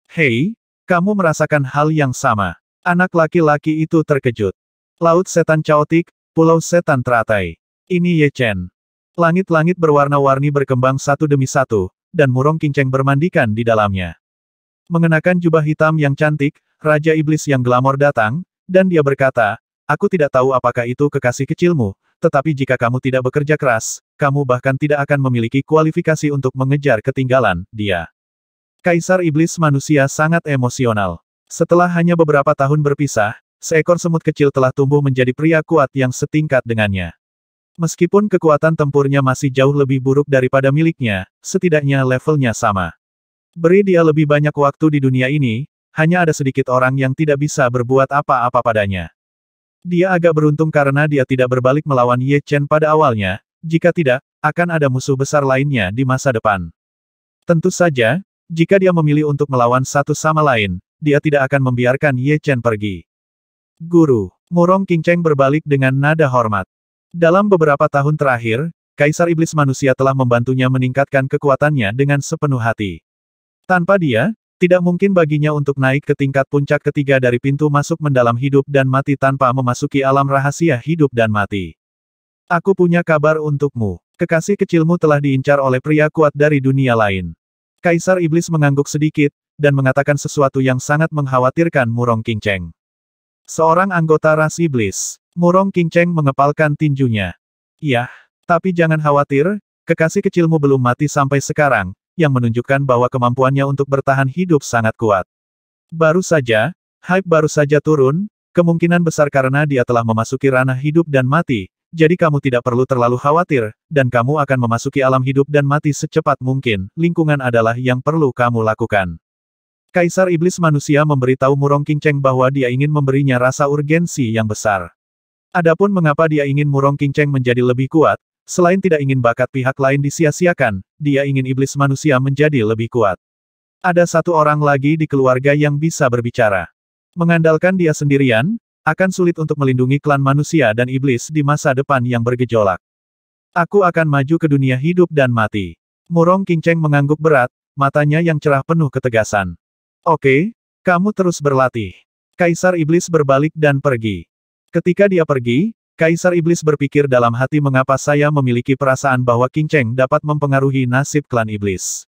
A: Hei, kamu merasakan hal yang sama. Anak laki-laki itu terkejut. Laut setan caotik, pulau setan teratai. Ini Ye Chen. Langit-langit berwarna-warni berkembang satu demi satu, dan Murong Qingcheng bermandikan di dalamnya. Mengenakan jubah hitam yang cantik, Raja Iblis yang glamor datang, dan dia berkata, aku tidak tahu apakah itu kekasih kecilmu, tetapi jika kamu tidak bekerja keras, kamu bahkan tidak akan memiliki kualifikasi untuk mengejar ketinggalan, dia. Kaisar Iblis manusia sangat emosional. Setelah hanya beberapa tahun berpisah, seekor semut kecil telah tumbuh menjadi pria kuat yang setingkat dengannya. Meskipun kekuatan tempurnya masih jauh lebih buruk daripada miliknya, setidaknya levelnya sama. Beri dia lebih banyak waktu di dunia ini, hanya ada sedikit orang yang tidak bisa berbuat apa-apa padanya. Dia agak beruntung karena dia tidak berbalik melawan Ye Chen pada awalnya, jika tidak, akan ada musuh besar lainnya di masa depan. Tentu saja, jika dia memilih untuk melawan satu sama lain, dia tidak akan membiarkan Ye Chen pergi. Guru, Murong Qingcheng berbalik dengan nada hormat. Dalam beberapa tahun terakhir, Kaisar Iblis Manusia telah membantunya meningkatkan kekuatannya dengan sepenuh hati. Tanpa dia, tidak mungkin baginya untuk naik ke tingkat puncak ketiga dari pintu masuk mendalam hidup dan mati tanpa memasuki alam rahasia hidup dan mati. Aku punya kabar untukmu. Kekasih kecilmu telah diincar oleh pria kuat dari dunia lain. Kaisar Iblis mengangguk sedikit, dan mengatakan sesuatu yang sangat mengkhawatirkan Murong Qingcheng. Seorang anggota ras iblis. Murong Qingcheng mengepalkan tinjunya. Iya, tapi jangan khawatir, kekasih kecilmu belum mati sampai sekarang, yang menunjukkan bahwa kemampuannya untuk bertahan hidup sangat kuat. Baru saja, hype baru saja turun, kemungkinan besar karena dia telah memasuki ranah hidup dan mati, jadi kamu tidak perlu terlalu khawatir, dan kamu akan memasuki alam hidup dan mati secepat mungkin, lingkungan adalah yang perlu kamu lakukan. Kaisar Iblis Manusia memberitahu Murong Qingcheng bahwa dia ingin memberinya rasa urgensi yang besar. Adapun mengapa dia ingin Murong Qingcheng menjadi lebih kuat, selain tidak ingin bakat pihak lain disia-siakan, dia ingin Iblis Manusia menjadi lebih kuat. Ada satu orang lagi di keluarga yang bisa berbicara. Mengandalkan dia sendirian, akan sulit untuk melindungi klan manusia dan iblis di masa depan yang bergejolak. Aku akan maju ke dunia hidup dan mati. Murong Qingcheng mengangguk berat, matanya yang cerah penuh ketegasan. Oke, kamu terus berlatih. Kaisar Iblis berbalik dan pergi. Ketika dia pergi, Kaisar Iblis berpikir dalam hati mengapa saya memiliki perasaan bahwa Qingcheng dapat mempengaruhi nasib klan iblis.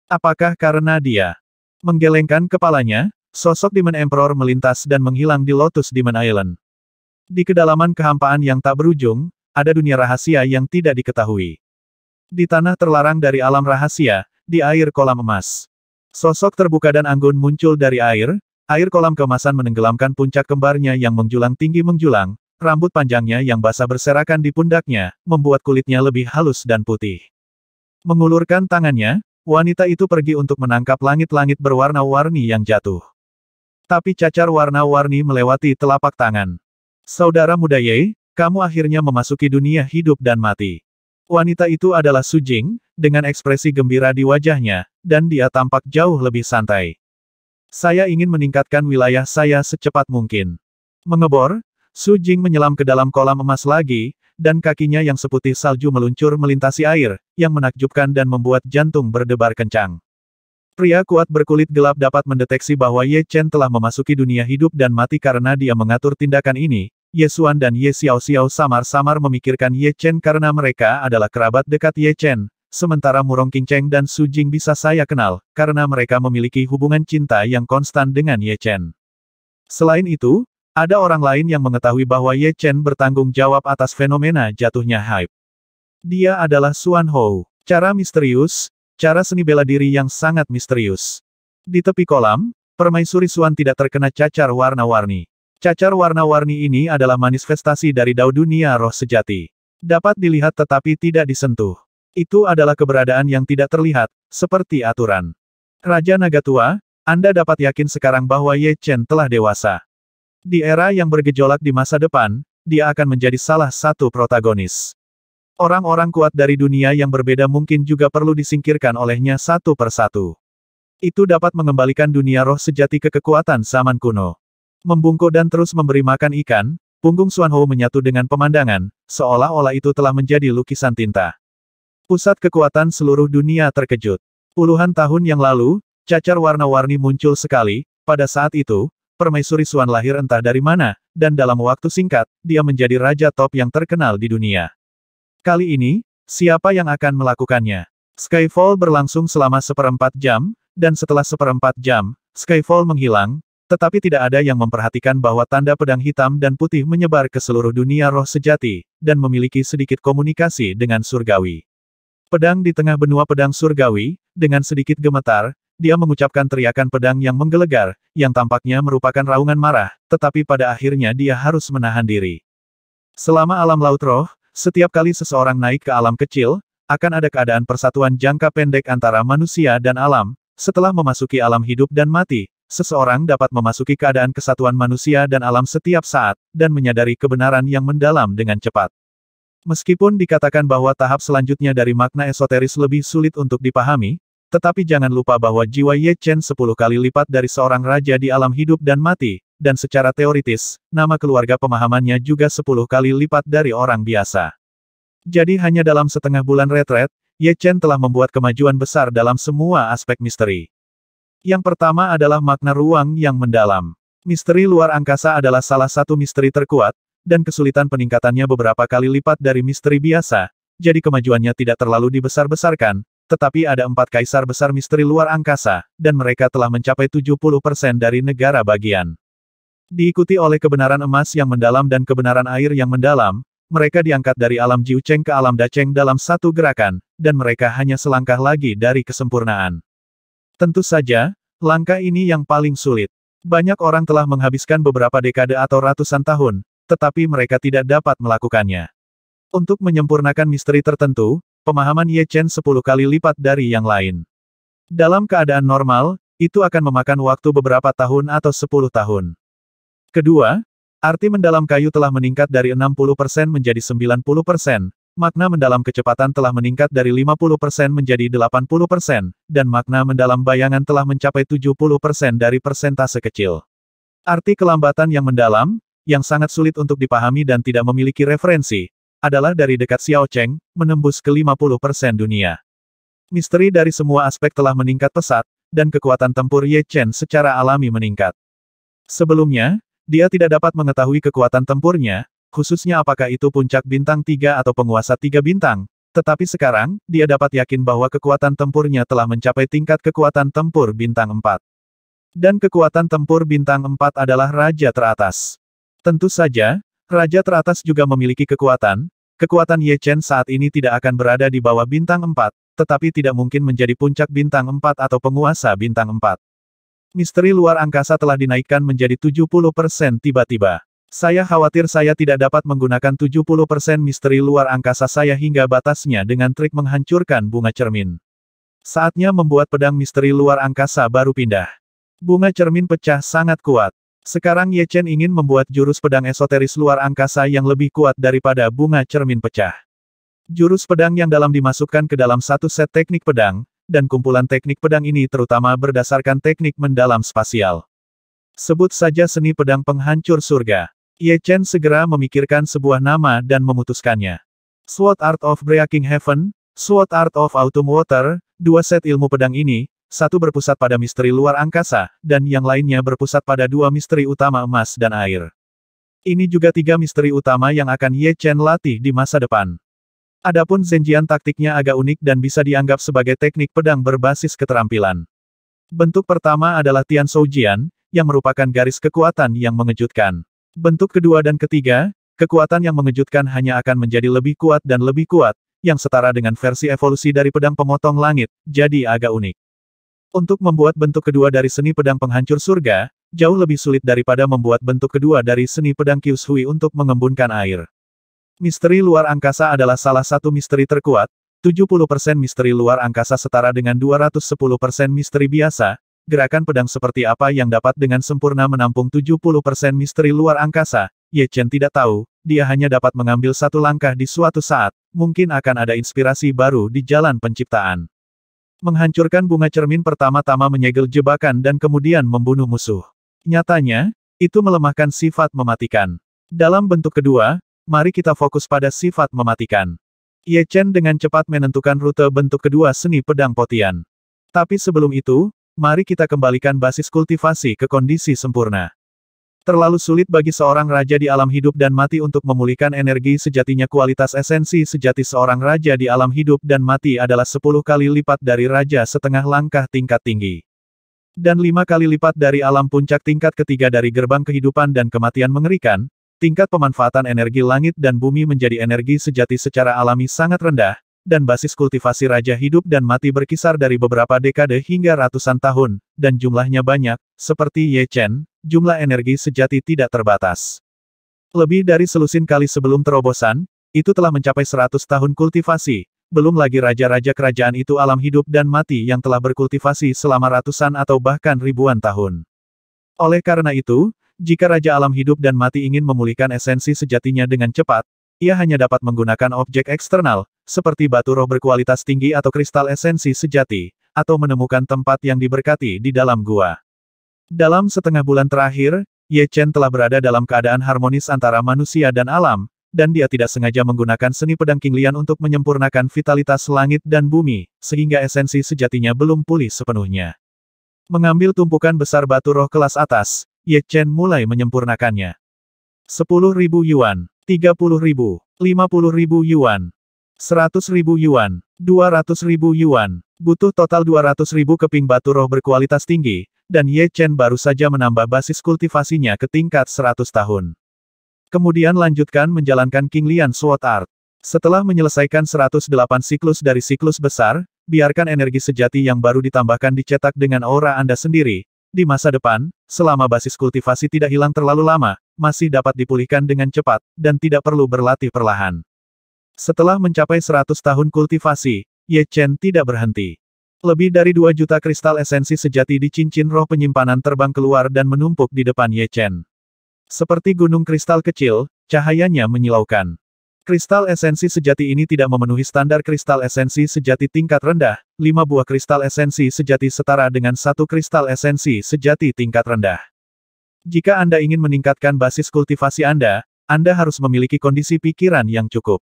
A: Apakah karena dia? Menggelengkan kepalanya, sosok Demon Emperor melintas dan menghilang di Lotus Demon Island. Di kedalaman kehampaan yang tak berujung, ada dunia rahasia yang tidak diketahui. Di tanah terlarang dari alam rahasia, di air kolam emas. Sosok terbuka dan anggun muncul dari air kolam keemasan menenggelamkan puncak kembarnya yang menjulang tinggi menjulang, rambut panjangnya yang basah berserakan di pundaknya, membuat kulitnya lebih halus dan putih. Mengulurkan tangannya, wanita itu pergi untuk menangkap langit-langit berwarna-warni yang jatuh. Tapi cacar warna-warni melewati telapak tangan. Saudara muda Ye, kamu akhirnya memasuki dunia hidup dan mati. Wanita itu adalah Su Jing, dengan ekspresi gembira di wajahnya, dan dia tampak jauh lebih santai. Saya ingin meningkatkan wilayah saya secepat mungkin. Mengebor, Su Jing menyelam ke dalam kolam emas lagi, dan kakinya yang seputih salju meluncur melintasi air, yang menakjubkan dan membuat jantung berdebar kencang. Pria kuat berkulit gelap dapat mendeteksi bahwa Ye Chen telah memasuki dunia hidup dan mati karena dia mengatur tindakan ini, Ye Xuan dan Ye Xiaoxiao samar-samar memikirkan Ye Chen karena mereka adalah kerabat dekat Ye Chen, sementara Murong Qingcheng dan Su Jing bisa saya kenal, karena mereka memiliki hubungan cinta yang konstan dengan Ye Chen. Selain itu, ada orang lain yang mengetahui bahwa Ye Chen bertanggung jawab atas fenomena jatuhnya hype. Dia adalah Xuan Hou. Cara misterius, cara seni bela diri yang sangat misterius. Di tepi kolam, permaisuri Xuan tidak terkena cacar warna-warni. Cacar warna-warni ini adalah manifestasi dari dao dunia roh sejati. Dapat dilihat tetapi tidak disentuh. Itu adalah keberadaan yang tidak terlihat, seperti aturan. Raja Naga Tua, Anda dapat yakin sekarang bahwa Ye Chen telah dewasa. Di era yang bergejolak di masa depan, dia akan menjadi salah satu protagonis. Orang-orang kuat dari dunia yang berbeda mungkin juga perlu disingkirkan olehnya satu persatu. Itu dapat mengembalikan dunia roh sejati ke kekuatan zaman kuno. Membungkuk dan terus memberi makan ikan, punggung Xuan Hou menyatu dengan pemandangan, seolah-olah itu telah menjadi lukisan tinta. Pusat kekuatan seluruh dunia terkejut. Puluhan tahun yang lalu, cacar warna-warni muncul sekali, pada saat itu, permaisuri Xuan lahir entah dari mana, dan dalam waktu singkat, dia menjadi raja top yang terkenal di dunia. Kali ini, siapa yang akan melakukannya? Skyfall berlangsung selama 1/4 jam, dan setelah 1/4 jam, Skyfall menghilang, tetapi tidak ada yang memperhatikan bahwa tanda pedang hitam dan putih menyebar ke seluruh dunia roh sejati, dan memiliki sedikit komunikasi dengan surgawi. Pedang di tengah benua pedang surgawi, dengan sedikit gemetar, dia mengucapkan teriakan pedang yang menggelegar, yang tampaknya merupakan raungan marah, tetapi pada akhirnya dia harus menahan diri. Selama alam laut roh, setiap kali seseorang naik ke alam kecil, akan ada keadaan persatuan jangka pendek antara manusia dan alam. Setelah memasuki alam hidup dan mati, seseorang dapat memasuki keadaan kesatuan manusia dan alam setiap saat, dan menyadari kebenaran yang mendalam dengan cepat. Meskipun dikatakan bahwa tahap selanjutnya dari makna esoteris lebih sulit untuk dipahami, tetapi jangan lupa bahwa jiwa Ye Chen 10 kali lipat dari seorang raja di alam hidup dan mati, dan secara teoritis, nama keluarga pemahamannya juga 10 kali lipat dari orang biasa. Jadi hanya dalam setengah bulan retret, Ye Chen telah membuat kemajuan besar dalam semua aspek misteri. Yang pertama adalah makna ruang yang mendalam. Misteri luar angkasa adalah salah satu misteri terkuat, dan kesulitan peningkatannya beberapa kali lipat dari misteri biasa, jadi kemajuannya tidak terlalu dibesar-besarkan, tetapi ada 4 kaisar besar misteri luar angkasa, dan mereka telah mencapai 70% dari negara bagian. Diikuti oleh kebenaran emas yang mendalam dan kebenaran air yang mendalam, mereka diangkat dari alam Jiu Cheng ke alam Da Cheng dalam satu gerakan, dan mereka hanya selangkah lagi dari kesempurnaan. Tentu saja, langkah ini yang paling sulit. Banyak orang telah menghabiskan beberapa dekade atau ratusan tahun, tetapi mereka tidak dapat melakukannya. Untuk menyempurnakan misteri tertentu, pemahaman Ye Chen 10 kali lipat dari yang lain. Dalam keadaan normal, itu akan memakan waktu beberapa tahun atau 10 tahun. Kedua, arti mendalam kayu telah meningkat dari 60% menjadi 90%, makna mendalam kecepatan telah meningkat dari 50% menjadi 80%, dan makna mendalam bayangan telah mencapai 70% dari persentase kecil. Arti kelambatan yang mendalam, yang sangat sulit untuk dipahami dan tidak memiliki referensi, adalah dari dekat Xiao Cheng, menembus ke 50% dunia. Misteri dari semua aspek telah meningkat pesat, dan kekuatan tempur Ye Chen secara alami meningkat. Sebelumnya, dia tidak dapat mengetahui kekuatan tempurnya, khususnya apakah itu puncak bintang 3 atau penguasa 3 bintang, tetapi sekarang, dia dapat yakin bahwa kekuatan tempurnya telah mencapai tingkat kekuatan tempur bintang 4. Dan kekuatan tempur bintang 4 adalah raja teratas. Tentu saja, raja teratas juga memiliki kekuatan Ye Chen saat ini tidak akan berada di bawah bintang 4, tetapi tidak mungkin menjadi puncak bintang 4 atau penguasa bintang 4. Misteri luar angkasa telah dinaikkan menjadi 70% tiba-tiba. Saya khawatir saya tidak dapat menggunakan 70% misteri luar angkasa saya hingga batasnya dengan trik menghancurkan bunga cermin. Saatnya membuat pedang misteri luar angkasa baru pindah. Bunga cermin pecah sangat kuat. Sekarang Ye Chen ingin membuat jurus pedang esoteris luar angkasa yang lebih kuat daripada bunga cermin pecah. Jurus pedang yang dalam dimasukkan ke dalam satu set teknik pedang, dan kumpulan teknik pedang ini terutama berdasarkan teknik mendalam spasial. Sebut saja seni pedang penghancur surga. Ye Chen segera memikirkan sebuah nama dan memutuskannya. Sword Art of Breaking Heaven, Sword Art of Autumn Water, 2 set ilmu pedang ini, satu berpusat pada misteri luar angkasa, dan yang lainnya berpusat pada 2 misteri utama emas dan air. Ini juga tiga misteri utama yang akan Ye Chen latih di masa depan. Adapun Zhenjian taktiknya agak unik dan bisa dianggap sebagai teknik pedang berbasis keterampilan. Bentuk pertama adalah Tian Shou Jian, yang merupakan garis kekuatan yang mengejutkan. Bentuk kedua dan ketiga, kekuatan yang mengejutkan hanya akan menjadi lebih kuat dan lebih kuat, yang setara dengan versi evolusi dari pedang pemotong langit, jadi agak unik. Untuk membuat bentuk kedua dari seni pedang penghancur surga, jauh lebih sulit daripada membuat bentuk kedua dari seni pedang Kyushui untuk mengembunkan air. Misteri luar angkasa adalah salah satu misteri terkuat, 70% misteri luar angkasa setara dengan 210% misteri biasa, gerakan pedang seperti apa yang dapat dengan sempurna menampung 70% misteri luar angkasa, Ye Chen tidak tahu, dia hanya dapat mengambil satu langkah di suatu saat, mungkin akan ada inspirasi baru di jalan penciptaan. Menghancurkan bunga cermin pertama-tama menyegel jebakan dan kemudian membunuh musuh. Nyatanya, itu melemahkan sifat mematikan. Dalam bentuk kedua, mari kita fokus pada sifat mematikan. Ye Chen dengan cepat menentukan rute bentuk kedua seni pedang Potian. Tapi sebelum itu, mari kita kembalikan basis kultivasi ke kondisi sempurna. Terlalu sulit bagi seorang raja di alam hidup dan mati untuk memulihkan energi sejatinya. Kualitas esensi sejati seorang raja di alam hidup dan mati adalah 10 kali lipat dari raja setengah langkah tingkat tinggi. Dan 5 kali lipat dari alam puncak tingkat ketiga dari gerbang kehidupan dan kematian mengerikan. Tingkat pemanfaatan energi langit dan bumi menjadi energi sejati secara alami sangat rendah, dan basis kultivasi raja hidup dan mati berkisar dari beberapa dekade hingga ratusan tahun, dan jumlahnya banyak, seperti Ye Chen, jumlah energi sejati tidak terbatas. Lebih dari selusin kali sebelum terobosan, itu telah mencapai 100 tahun kultivasi, belum lagi raja-raja kerajaan itu alam hidup dan mati yang telah berkultivasi selama ratusan atau bahkan ribuan tahun. Oleh karena itu, jika Raja Alam Hidup dan Mati ingin memulihkan esensi sejatinya dengan cepat, ia hanya dapat menggunakan objek eksternal, seperti batu roh berkualitas tinggi atau kristal esensi sejati, atau menemukan tempat yang diberkati di dalam gua. Dalam setengah bulan terakhir, Ye Chen telah berada dalam keadaan harmonis antara manusia dan alam, dan dia tidak sengaja menggunakan seni pedang Qinglian untuk menyempurnakan vitalitas langit dan bumi, sehingga esensi sejatinya belum pulih sepenuhnya. Mengambil tumpukan besar batu roh kelas atas, Ye Chen mulai menyempurnakannya. 10.000 yuan, 30.000, 50.000 yuan, 100.000 yuan, 200.000 yuan. Butuh total 200.000 keping batu roh berkualitas tinggi, dan Ye Chen baru saja menambah basis kultivasinya ke tingkat 100 tahun. Kemudian lanjutkan menjalankan Qinglian Sword Art. Setelah menyelesaikan 108 siklus dari siklus besar, biarkan energi sejati yang baru ditambahkan dicetak dengan aura Anda sendiri. Di masa depan, selama basis kultivasi tidak hilang terlalu lama, masih dapat dipulihkan dengan cepat, dan tidak perlu berlatih perlahan. Setelah mencapai 100 tahun kultivasi, Ye Chen tidak berhenti. Lebih dari 2 juta kristal esensi sejati di cincin roh penyimpanan terbang keluar dan menumpuk di depan Ye Chen. Seperti gunung kristal kecil, cahayanya menyilaukan. Kristal esensi sejati ini tidak memenuhi standar kristal esensi sejati tingkat rendah. 5 buah kristal esensi sejati setara dengan 1 kristal esensi sejati tingkat rendah. Jika Anda ingin meningkatkan basis kultivasi Anda harus memiliki kondisi pikiran yang cukup.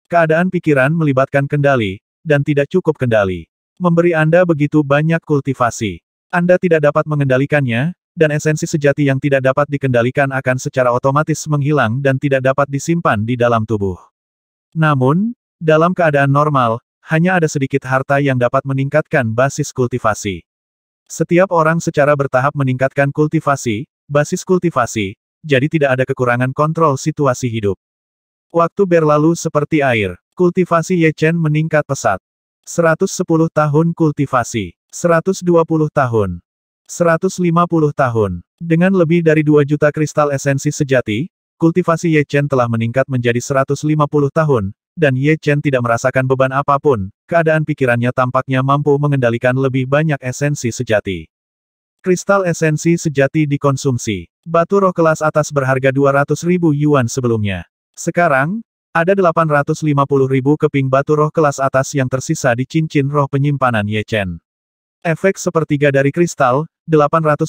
A: Keadaan pikiran melibatkan kendali, dan tidak cukup kendali. Memberi Anda begitu banyak kultivasi. Anda tidak dapat mengendalikannya, dan esensi sejati yang tidak dapat dikendalikan akan secara otomatis menghilang dan tidak dapat disimpan di dalam tubuh. Namun, dalam keadaan normal, hanya ada sedikit harta yang dapat meningkatkan basis kultivasi. Setiap orang secara bertahap meningkatkan kultivasi, basis kultivasi, jadi tidak ada kekurangan kontrol situasi hidup. Waktu berlalu seperti air, kultivasi Ye Chen meningkat pesat. 110 tahun kultivasi, 120 tahun. 150 tahun. Dengan lebih dari 2 juta kristal esensi sejati, kultivasi Ye Chen telah meningkat menjadi 150 tahun, dan Ye Chen tidak merasakan beban apapun, keadaan pikirannya tampaknya mampu mengendalikan lebih banyak esensi sejati. Kristal esensi sejati dikonsumsi. Batu roh kelas atas berharga 200.000 yuan sebelumnya. Sekarang, ada 850.000 keping batu roh kelas atas yang tersisa di cincin roh penyimpanan Ye Chen. Efek sepertiga dari kristal, 850.000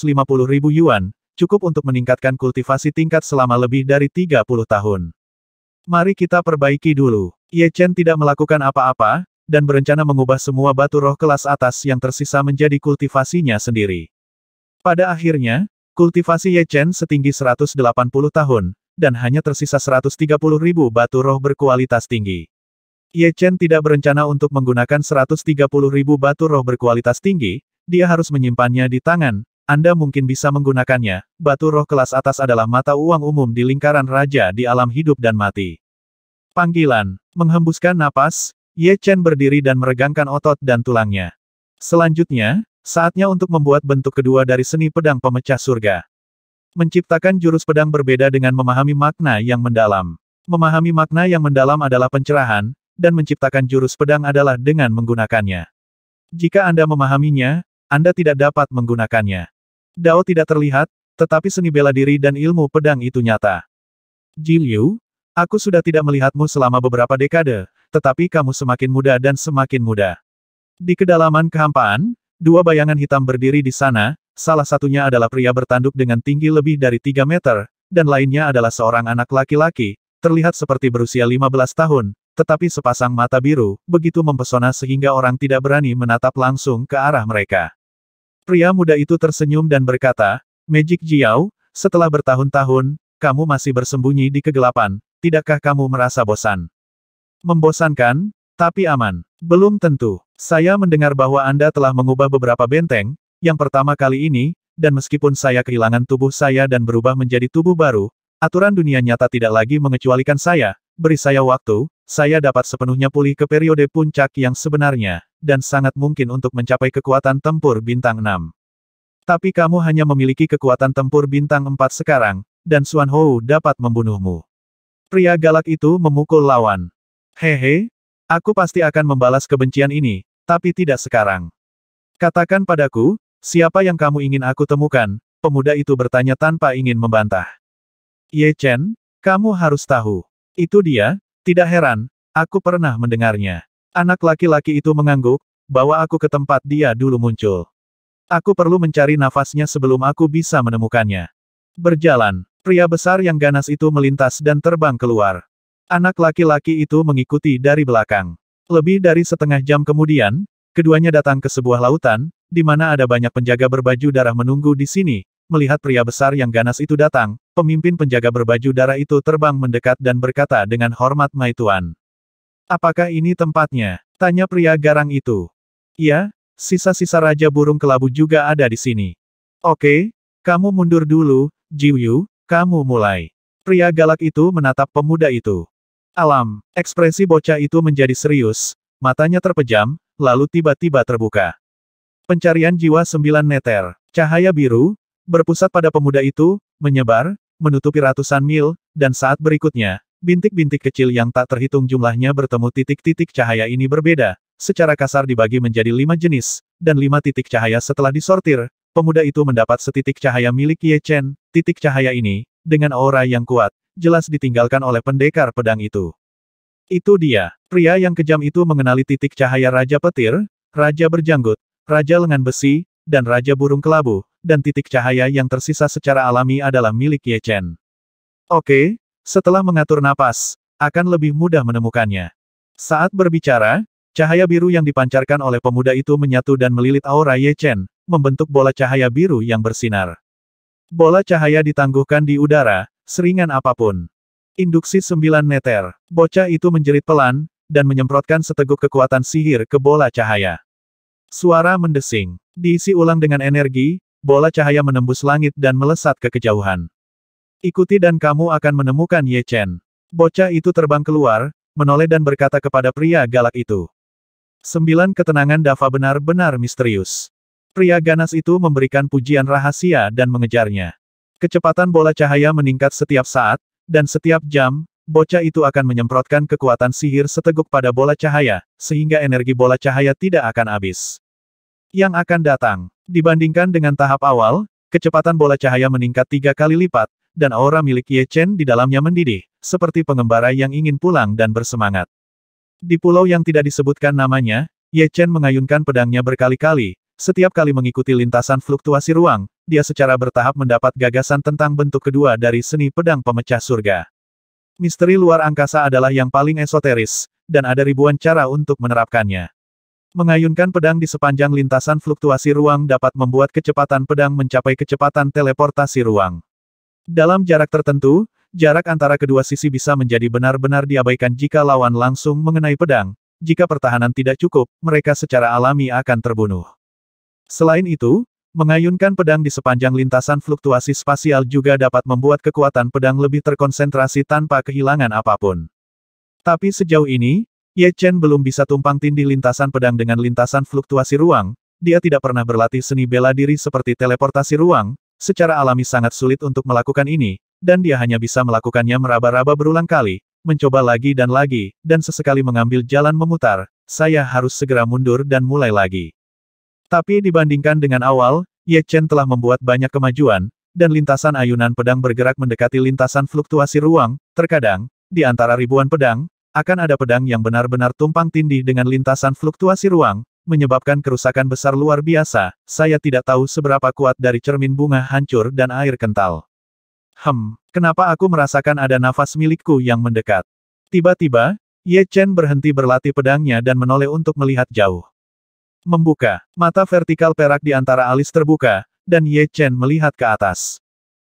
A: yuan, cukup untuk meningkatkan kultivasi tingkat selama lebih dari 30 tahun. Mari kita perbaiki dulu. Ye Chen tidak melakukan apa-apa, dan berencana mengubah semua batu roh kelas atas yang tersisa menjadi kultivasinya sendiri. Pada akhirnya, kultivasi Ye Chen setinggi 180 tahun, dan hanya tersisa 130.000 batu roh berkualitas tinggi. Ye Chen tidak berencana untuk menggunakan 130.000 batu roh berkualitas tinggi, dia harus menyimpannya di tangan. Anda mungkin bisa menggunakannya. Batu roh kelas atas adalah mata uang umum di lingkaran raja di alam hidup dan mati. Panggilan. Menghembuskan napas, Ye Chen berdiri dan meregangkan otot dan tulangnya. Selanjutnya, saatnya untuk membuat bentuk kedua dari seni pedang pemecah surga. Menciptakan jurus pedang berbeda dengan memahami makna yang mendalam. Memahami makna yang mendalam adalah pencerahan, dan menciptakan jurus pedang adalah dengan menggunakannya. Jika Anda memahaminya, Anda tidak dapat menggunakannya. Dao tidak terlihat, tetapi seni bela diri dan ilmu pedang itu nyata. Ji Liu, aku sudah tidak melihatmu selama beberapa dekade, tetapi kamu semakin muda dan semakin muda. Di kedalaman kehampaan, dua bayangan hitam berdiri di sana, salah satunya adalah pria bertanduk dengan tinggi lebih dari 3 meter, dan lainnya adalah seorang anak laki-laki, terlihat seperti berusia 15 tahun, tetapi sepasang mata biru, begitu mempesona sehingga orang tidak berani menatap langsung ke arah mereka. Pria muda itu tersenyum dan berkata, Magic Jiao, setelah bertahun-tahun, kamu masih bersembunyi di kegelapan, tidakkah kamu merasa bosan? Membosankan, tapi aman. Belum tentu. Saya mendengar bahwa Anda telah mengubah beberapa benteng, yang pertama kali ini, dan meskipun saya kehilangan tubuh saya dan berubah menjadi tubuh baru, aturan dunia nyata tidak lagi mengecualikan saya, beri saya waktu, saya dapat sepenuhnya pulih ke periode puncak yang sebenarnya, dan sangat mungkin untuk mencapai kekuatan tempur bintang 6. Tapi kamu hanya memiliki kekuatan tempur bintang 4 sekarang, dan Xuan Hou dapat membunuhmu. Pria galak itu memukul lawan. Hehe, aku pasti akan membalas kebencian ini, tapi tidak sekarang. Katakan padaku, siapa yang kamu ingin aku temukan? Pemuda itu bertanya tanpa ingin membantah. Ye Chen, kamu harus tahu. Itu dia, tidak heran, aku pernah mendengarnya. Anak laki-laki itu mengangguk, bawa aku ke tempat dia dulu muncul. Aku perlu mencari nafasnya sebelum aku bisa menemukannya. Berjalan, pria besar yang ganas itu melintas dan terbang keluar. Anak laki-laki itu mengikuti dari belakang. Lebih dari setengah jam kemudian, keduanya datang ke sebuah lautan, di mana ada banyak penjaga berbaju darah menunggu di sini. Melihat pria besar yang ganas itu datang, pemimpin penjaga berbaju darah itu terbang mendekat dan berkata dengan hormat, "My Tuan. Apakah ini tempatnya?" Tanya pria garang itu. "Ya, sisa-sisa Raja Burung Kelabu juga ada di sini." "Oke, kamu mundur dulu, Ji Yu, kamu mulai." Pria galak itu menatap pemuda itu. Alam, ekspresi bocah itu menjadi serius, matanya terpejam, lalu tiba-tiba terbuka. Pencarian jiwa 9 meter, cahaya biru, berpusat pada pemuda itu, menyebar, menutupi ratusan mil, dan saat berikutnya, bintik-bintik kecil yang tak terhitung jumlahnya bertemu titik-titik cahaya ini berbeda, secara kasar dibagi menjadi 5 jenis, dan 5 titik cahaya setelah disortir, pemuda itu mendapat setitik cahaya milik Ye Chen. Titik cahaya ini, dengan aura yang kuat, jelas ditinggalkan oleh pendekar pedang itu. Itu dia, pria yang kejam itu mengenali titik cahaya Raja Petir, Raja Berjanggut, Raja Lengan Besi, dan Raja Burung Kelabu, dan titik cahaya yang tersisa secara alami adalah milik Ye Chen. Oke, setelah mengatur napas, akan lebih mudah menemukannya. Saat berbicara, cahaya biru yang dipancarkan oleh pemuda itu menyatu dan melilit aura Ye Chen, membentuk bola cahaya biru yang bersinar. Bola cahaya ditangguhkan di udara, seringan apapun. Induksi 9 meter. Bocah itu menjerit pelan, dan menyemprotkan seteguk kekuatan sihir ke bola cahaya. Suara mendesing. Diisi ulang dengan energi, bola cahaya menembus langit dan melesat ke kejauhan. Ikuti dan kamu akan menemukan Ye Chen. Bocah itu terbang keluar, menoleh dan berkata kepada pria galak itu. 9 ketenangan Dava benar-benar misterius. Pria ganas itu memberikan pujian rahasia dan mengejarnya. Kecepatan bola cahaya meningkat setiap saat, dan setiap jam, bocah itu akan menyemprotkan kekuatan sihir seteguk pada bola cahaya, sehingga energi bola cahaya tidak akan habis. Yang akan datang, dibandingkan dengan tahap awal, kecepatan bola cahaya meningkat 3 kali lipat, dan aura milik Ye Chen di dalamnya mendidih, seperti pengembara yang ingin pulang dan bersemangat. Di pulau yang tidak disebutkan namanya, Ye Chen mengayunkan pedangnya berkali-kali. Setiap kali mengikuti lintasan fluktuasi ruang, dia secara bertahap mendapat gagasan tentang bentuk kedua dari seni pedang pemecah surga. Misteri luar angkasa adalah yang paling esoteris, dan ada ribuan cara untuk menerapkannya. Mengayunkan pedang di sepanjang lintasan fluktuasi ruang dapat membuat kecepatan pedang mencapai kecepatan teleportasi ruang. Dalam jarak tertentu, jarak antara kedua sisi bisa menjadi benar-benar diabaikan jika lawan langsung mengenai pedang. Jika pertahanan tidak cukup, mereka secara alami akan terbunuh. Selain itu, mengayunkan pedang di sepanjang lintasan fluktuasi spasial juga dapat membuat kekuatan pedang lebih terkonsentrasi tanpa kehilangan apapun. Tapi sejauh ini, Ye Chen belum bisa tumpang tindih lintasan pedang dengan lintasan fluktuasi ruang. Dia tidak pernah berlatih seni bela diri seperti teleportasi ruang, secara alami sangat sulit untuk melakukan ini, dan dia hanya bisa melakukannya meraba-raba berulang kali, mencoba lagi, dan sesekali mengambil jalan memutar. Saya harus segera mundur dan mulai lagi. Tapi dibandingkan dengan awal, Ye Chen telah membuat banyak kemajuan, dan lintasan ayunan pedang bergerak mendekati lintasan fluktuasi ruang. Terkadang, di antara ribuan pedang, akan ada pedang yang benar-benar tumpang tindih dengan lintasan fluktuasi ruang, menyebabkan kerusakan besar luar biasa. Saya tidak tahu seberapa kuat dari cermin bunga hancur dan air kental. Kenapa aku merasakan ada nafas milikku yang mendekat? Tiba-tiba, Ye Chen berhenti berlatih pedangnya dan menoleh untuk melihat jauh. Membuka, mata vertikal perak di antara alis terbuka, dan Ye Chen melihat ke atas.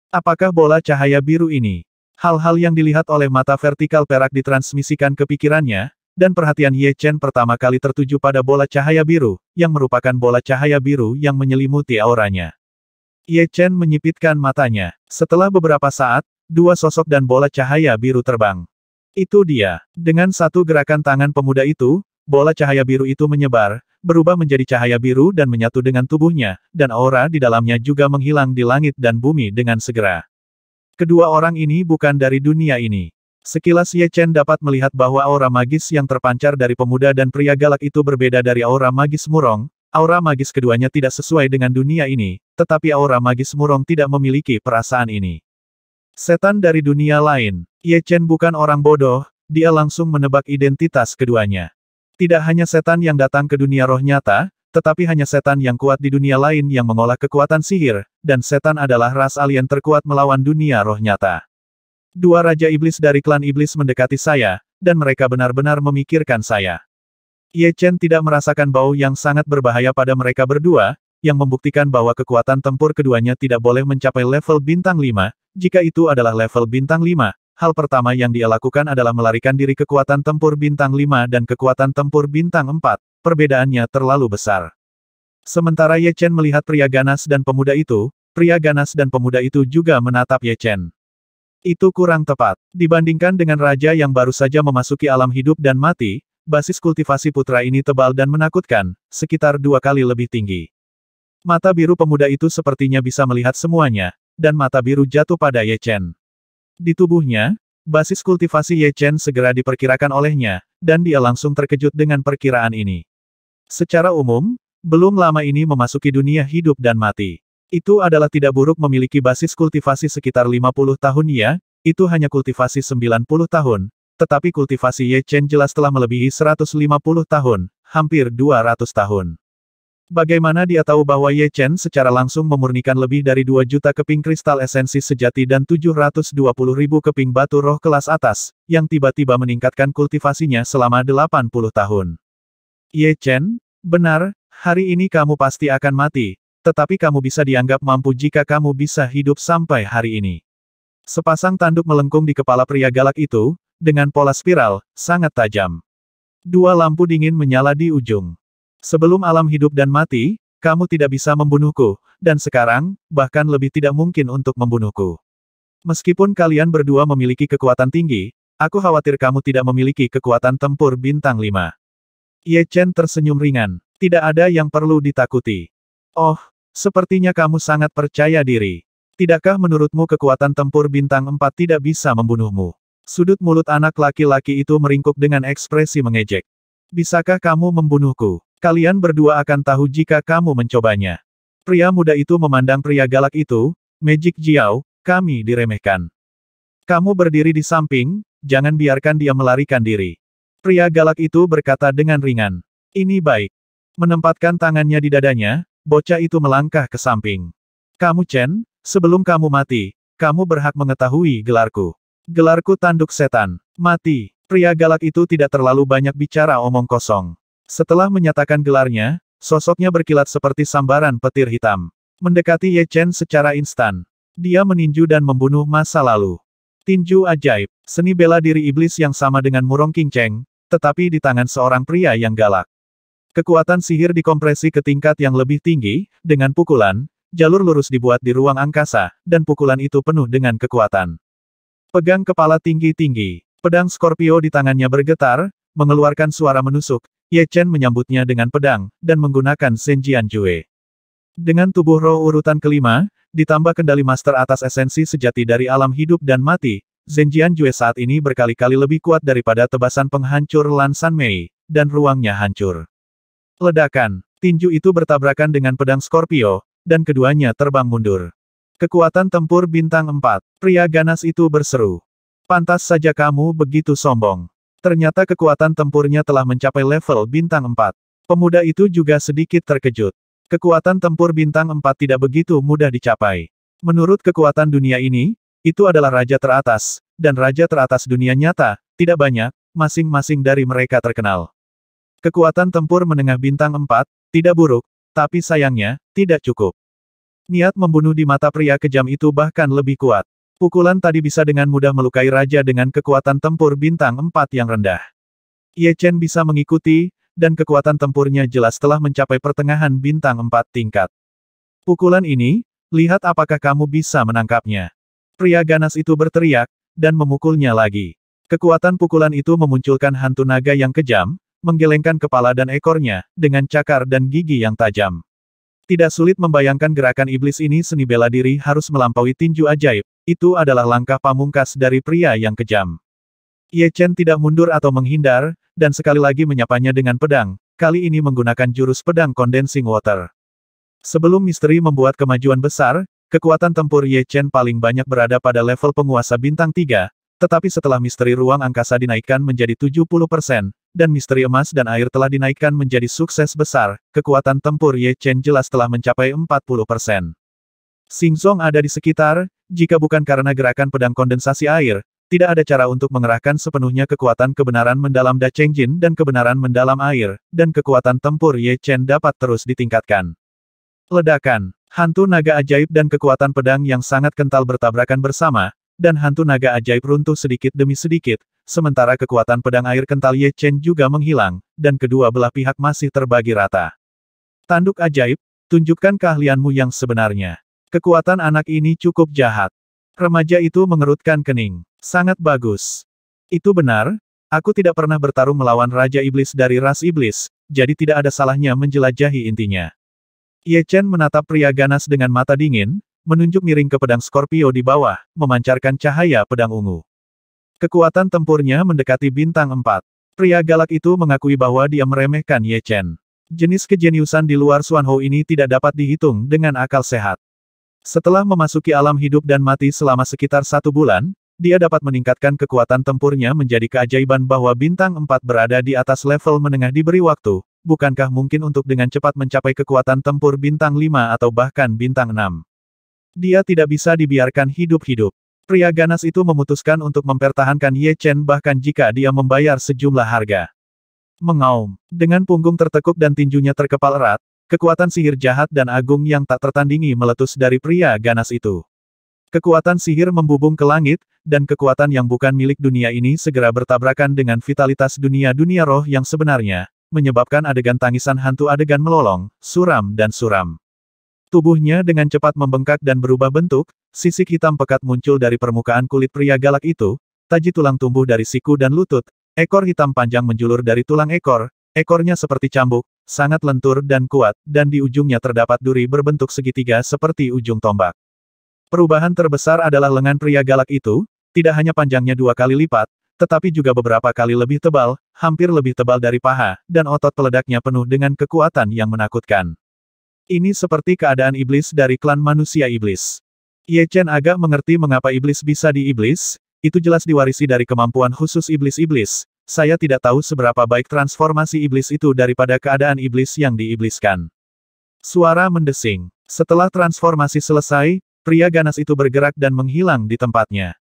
A: Apakah bola cahaya biru ini? Hal-hal yang dilihat oleh mata vertikal perak ditransmisikan ke pikirannya, dan perhatian Ye Chen pertama kali tertuju pada bola cahaya biru, yang merupakan bola cahaya biru yang menyelimuti auranya. Ye Chen menyipitkan matanya. Setelah beberapa saat, dua sosok dan bola cahaya biru terbang. Itu dia. Dengan satu gerakan tangan pemuda itu, bola cahaya biru itu menyebar, berubah menjadi cahaya biru dan menyatu dengan tubuhnya, dan aura di dalamnya juga menghilang di langit dan bumi dengan segera. Kedua orang ini bukan dari dunia ini. Sekilas Ye Chen dapat melihat bahwa aura magis yang terpancar dari pemuda dan pria galak itu berbeda dari aura magis Murong. Aura magis keduanya tidak sesuai dengan dunia ini, tetapi aura magis Murong tidak memiliki perasaan ini. Setan dari dunia lain. Ye Chen bukan orang bodoh, dia langsung menebak identitas keduanya. Tidak hanya setan yang datang ke dunia roh nyata, tetapi hanya setan yang kuat di dunia lain yang mengolah kekuatan sihir, dan setan adalah ras alien terkuat melawan dunia roh nyata. Dua Raja Iblis dari klan Iblis mendekati saya, dan mereka benar-benar memikirkan saya. Ye Chen tidak merasakan bau yang sangat berbahaya pada mereka berdua, yang membuktikan bahwa kekuatan tempur keduanya tidak boleh mencapai level bintang 5, jika itu adalah level bintang 5, hal pertama yang dia lakukan adalah melarikan diri kekuatan tempur bintang 5 dan kekuatan tempur bintang 4, perbedaannya terlalu besar. Sementara Ye Chen melihat pria ganas dan pemuda itu juga menatap Ye Chen. Itu kurang tepat. Dibandingkan dengan raja yang baru saja memasuki alam hidup dan mati, basis kultivasi putra ini tebal dan menakutkan, sekitar 2 kali lebih tinggi. Mata biru pemuda itu sepertinya bisa melihat semuanya, dan mata biru jatuh pada Ye Chen. Di tubuhnya, basis kultivasi Ye Chen segera diperkirakan olehnya, dan dia langsung terkejut dengan perkiraan ini. Secara umum, belum lama ini memasuki dunia hidup dan mati. Itu adalah tidak buruk memiliki basis kultivasi sekitar 50 tahun ya, itu hanya kultivasi 90 tahun, tetapi kultivasi Ye Chen jelas telah melebihi 150 tahun, hampir 200 tahun. Bagaimana dia tahu bahwa Ye Chen secara langsung memurnikan lebih dari 2 juta keping kristal esensi sejati dan 720.000 keping batu roh kelas atas, yang tiba-tiba meningkatkan kultivasinya selama 80 tahun. Ye Chen, benar, hari ini kamu pasti akan mati. Tetapi kamu bisa dianggap mampu jika kamu bisa hidup sampai hari ini. Sepasang tanduk melengkung di kepala pria galak itu, dengan pola spiral, sangat tajam. Dua lampu dingin menyala di ujung. Sebelum alam hidup dan mati, kamu tidak bisa membunuhku, dan sekarang, bahkan lebih tidak mungkin untuk membunuhku. Meskipun kalian berdua memiliki kekuatan tinggi, aku khawatir kamu tidak memiliki kekuatan tempur bintang 5. Ye Chen tersenyum ringan. Tidak ada yang perlu ditakuti. Oh, sepertinya kamu sangat percaya diri. Tidakkah menurutmu kekuatan tempur bintang 4 tidak bisa membunuhmu? Sudut mulut anak laki-laki itu meringkuk dengan ekspresi mengejek. Bisakah kamu membunuhku? Kalian berdua akan tahu jika kamu mencobanya. Pria muda itu memandang pria galak itu, Magic Jiao, kami diremehkan. Kamu berdiri di samping, jangan biarkan dia melarikan diri. Pria galak itu berkata dengan ringan. Ini baik. Menempatkan tangannya di dadanya, bocah itu melangkah ke samping. Kamu Chen, sebelum kamu mati, kamu berhak mengetahui gelarku. Gelarku tanduk setan. Mati. Pria galak itu tidak terlalu banyak bicara omong kosong. Setelah menyatakan gelarnya, sosoknya berkilat seperti sambaran petir hitam. Mendekati Ye Chen secara instan. Dia meninju dan membunuh masa lalu. Tinju ajaib, seni bela diri iblis yang sama dengan Murong Qingcheng, tetapi di tangan seorang pria yang galak. Kekuatan sihir dikompresi ke tingkat yang lebih tinggi, dengan pukulan, jalur lurus dibuat di ruang angkasa, dan pukulan itu penuh dengan kekuatan. Pegang kepala tinggi-tinggi, pedang Scorpio di tangannya bergetar, mengeluarkan suara menusuk. Ye Chen menyambutnya dengan pedang, dan menggunakan Zhenjian Jue. Dengan tubuh roh urutan kelima, ditambah kendali master atas esensi sejati dari alam hidup dan mati, Zhenjian Jue saat ini berkali-kali lebih kuat daripada tebasan penghancur Lan San Mei, dan ruangnya hancur. Ledakan, tinju itu bertabrakan dengan pedang Scorpio, dan keduanya terbang mundur. Kekuatan tempur bintang 4, pria ganas itu berseru. Pantas saja kamu begitu sombong. Ternyata kekuatan tempurnya telah mencapai level bintang 4. Pemuda itu juga sedikit terkejut. Kekuatan tempur bintang 4 tidak begitu mudah dicapai. Menurut kekuatan dunia ini, itu adalah raja teratas, dan raja teratas dunia nyata, tidak banyak, masing-masing dari mereka terkenal. Kekuatan tempur menengah bintang 4, tidak buruk, tapi sayangnya, tidak cukup. Niat membunuh di mata pria kejam itu bahkan lebih kuat. Pukulan tadi bisa dengan mudah melukai raja dengan kekuatan tempur bintang 4 yang rendah. Ye Chen bisa mengikuti, dan kekuatan tempurnya jelas telah mencapai pertengahan bintang 4 tingkat. Pukulan ini, lihat apakah kamu bisa menangkapnya. Pria ganas itu berteriak, dan memukulnya lagi. Kekuatan pukulan itu memunculkan hantu naga yang kejam, menggelengkan kepala dan ekornya, dengan cakar dan gigi yang tajam. Tidak sulit membayangkan gerakan iblis ini seni bela diri harus melampaui tinju ajaib, itu adalah langkah pamungkas dari pria yang kejam. Ye Chen tidak mundur atau menghindar, dan sekali lagi menyapanya dengan pedang, kali ini menggunakan jurus pedang condensing water. Sebelum misteri membuat kemajuan besar, kekuatan tempur Ye Chen paling banyak berada pada level penguasa bintang 3, tetapi setelah misteri ruang angkasa dinaikkan menjadi 70%, dan misteri emas dan air telah dinaikkan menjadi sukses besar, kekuatan tempur Ye Chen jelas telah mencapai 40%. Xing Zong ada di sekitar, jika bukan karena gerakan pedang kondensasi air, tidak ada cara untuk mengerahkan sepenuhnya kekuatan kebenaran mendalam Da Cheng Jin dan kebenaran mendalam air, dan kekuatan tempur Ye Chen dapat terus ditingkatkan. Ledakan, hantu naga ajaib dan kekuatan pedang yang sangat kental bertabrakan bersama, dan hantu naga ajaib runtuh sedikit demi sedikit, sementara kekuatan pedang air kental Ye Chen juga menghilang, dan kedua belah pihak masih terbagi rata. Tanduk ajaib, tunjukkan keahlianmu yang sebenarnya. Kekuatan anak ini cukup jahat. Remaja itu mengerutkan kening. Sangat bagus. Itu benar, aku tidak pernah bertarung melawan Raja Iblis dari ras Iblis, jadi tidak ada salahnya menjelajahi intinya. Ye Chen menatap pria ganas dengan mata dingin, menunjuk miring ke pedang Scorpio di bawah, memancarkan cahaya pedang ungu. Kekuatan tempurnya mendekati bintang 4. Pria galak itu mengakui bahwa dia meremehkan Ye Chen. Jenis kejeniusan di luar Xuanhou ini tidak dapat dihitung dengan akal sehat. Setelah memasuki alam hidup dan mati selama sekitar 1 bulan, dia dapat meningkatkan kekuatan tempurnya menjadi keajaiban bahwa bintang 4 berada di atas level menengah diberi waktu, bukankah mungkin untuk dengan cepat mencapai kekuatan tempur bintang 5 atau bahkan bintang 6. Dia tidak bisa dibiarkan hidup-hidup. Pria ganas itu memutuskan untuk mempertahankan Ye Chen bahkan jika dia membayar sejumlah harga. Mengaum, dengan punggung tertekuk dan tinjunya terkepal erat, kekuatan sihir jahat dan agung yang tak tertandingi meletus dari pria ganas itu. Kekuatan sihir membubung ke langit, dan kekuatan yang bukan milik dunia ini segera bertabrakan dengan vitalitas dunia-dunia roh yang sebenarnya, menyebabkan adegan tangisan hantu adegan melolong, suram dan suram. Tubuhnya dengan cepat membengkak dan berubah bentuk, sisik hitam pekat muncul dari permukaan kulit pria galak itu, taji tulang tumbuh dari siku dan lutut, ekor hitam panjang menjulur dari tulang ekor, ekornya seperti cambuk, sangat lentur dan kuat, dan di ujungnya terdapat duri berbentuk segitiga seperti ujung tombak. Perubahan terbesar adalah lengan pria galak itu, tidak hanya panjangnya 2 kali lipat, tetapi juga beberapa kali lebih tebal, hampir lebih tebal dari paha, dan otot peledaknya penuh dengan kekuatan yang menakutkan. Ini seperti keadaan iblis dari klan manusia iblis. Ye Chen agak mengerti mengapa iblis bisa di-iblis, itu jelas diwarisi dari kemampuan khusus iblis-iblis. Saya tidak tahu seberapa baik transformasi iblis itu daripada keadaan iblis yang diibliskan. Suara mendesing. Setelah transformasi selesai, pria ganas itu bergerak dan menghilang di tempatnya.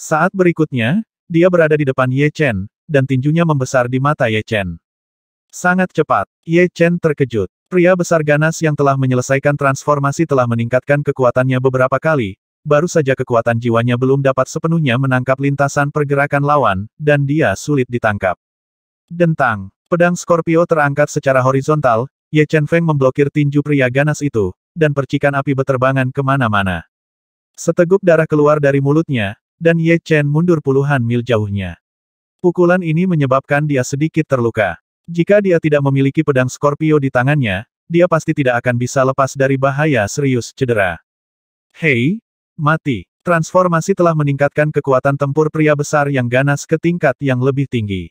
A: Saat berikutnya, dia berada di depan Ye Chen, dan tinjunya membesar di mata Ye Chen. Sangat cepat, Ye Chen terkejut. Pria besar ganas yang telah menyelesaikan transformasi telah meningkatkan kekuatannya beberapa kali, baru saja kekuatan jiwanya belum dapat sepenuhnya menangkap lintasan pergerakan lawan, dan dia sulit ditangkap. Dentang, pedang Scorpio terangkat secara horizontal, Ye Chen Feng memblokir tinju pria ganas itu, dan percikan api beterbangan kemana-mana. Seteguk darah keluar dari mulutnya, dan Ye Chen mundur puluhan mil jauhnya. Pukulan ini menyebabkan dia sedikit terluka. Jika dia tidak memiliki pedang Scorpio di tangannya, dia pasti tidak akan bisa lepas dari bahaya serius cedera. Hei, mati. Transformasi telah meningkatkan kekuatan tempur pria besar yang ganas ke tingkat yang lebih tinggi.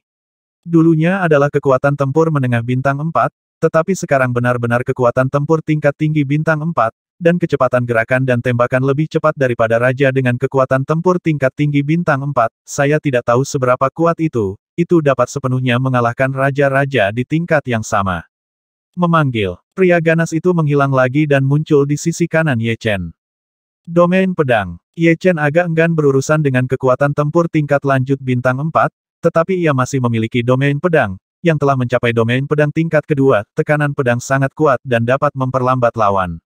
A: Dulunya adalah kekuatan tempur menengah bintang 4, tetapi sekarang benar-benar kekuatan tempur tingkat tinggi bintang 4, dan kecepatan gerakan dan tembakan lebih cepat daripada raja dengan kekuatan tempur tingkat tinggi bintang 4, saya tidak tahu seberapa kuat itu dapat sepenuhnya mengalahkan raja-raja di tingkat yang sama. Memanggil, pria ganas itu menghilang lagi dan muncul di sisi kanan Ye Chen. Domain pedang, Ye Chen agak enggan berurusan dengan kekuatan tempur tingkat lanjut bintang 4, tetapi ia masih memiliki domain pedang, yang telah mencapai domain pedang tingkat kedua, tekanan pedang sangat kuat dan dapat memperlambat lawan.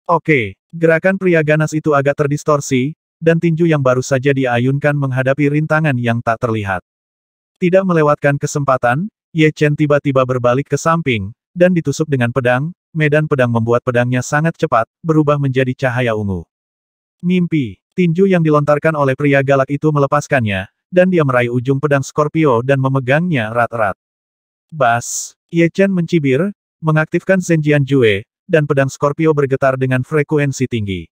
A: Oke, gerakan pria ganas itu agak terdistorsi, dan tinju yang baru saja diayunkan menghadapi rintangan yang tak terlihat. Tidak melewatkan kesempatan, Ye Chen tiba-tiba berbalik ke samping, dan ditusuk dengan pedang, medan pedang membuat pedangnya sangat cepat, berubah menjadi cahaya ungu. Mimpi, tinju yang dilontarkan oleh pria galak itu melepaskannya, dan dia meraih ujung pedang Scorpio dan memegangnya erat-erat. Bas, Ye Chen mencibir, mengaktifkan Zhenjian Jue, dan pedang Scorpio bergetar dengan frekuensi tinggi.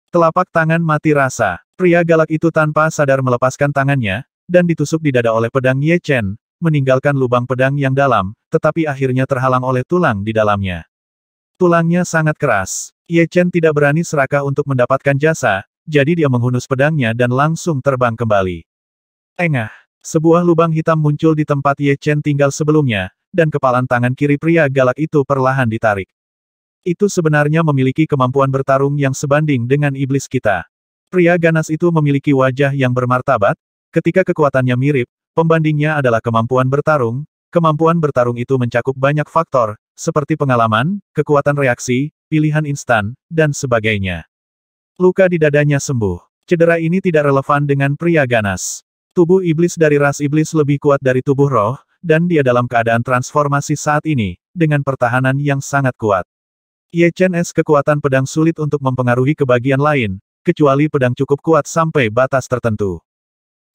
A: Telapak tangan mati rasa, pria galak itu tanpa sadar melepaskan tangannya, dan ditusuk di dada oleh pedang Ye Chen, meninggalkan lubang pedang yang dalam, tetapi akhirnya terhalang oleh tulang di dalamnya. Tulangnya sangat keras. Ye Chen tidak berani serakah untuk mendapatkan jasa, jadi dia menghunus pedangnya dan langsung terbang kembali. Engah, sebuah lubang hitam muncul di tempat Ye Chen tinggal sebelumnya, dan kepalan tangan kiri pria galak itu perlahan ditarik. Itu sebenarnya memiliki kemampuan bertarung yang sebanding dengan iblis kita. Pria ganas itu memiliki wajah yang bermartabat, ketika kekuatannya mirip, pembandingnya adalah kemampuan bertarung. Kemampuan bertarung itu mencakup banyak faktor, seperti pengalaman, kekuatan reaksi, pilihan instan, dan sebagainya. Luka di dadanya sembuh. Cedera ini tidak relevan dengan pria ganas. Tubuh iblis dari ras iblis lebih kuat dari tubuh roh, dan dia dalam keadaan transformasi saat ini, dengan pertahanan yang sangat kuat. Ye Chen-s kekuatan pedang sulit untuk mempengaruhi kebagian lain, kecuali pedang cukup kuat sampai batas tertentu.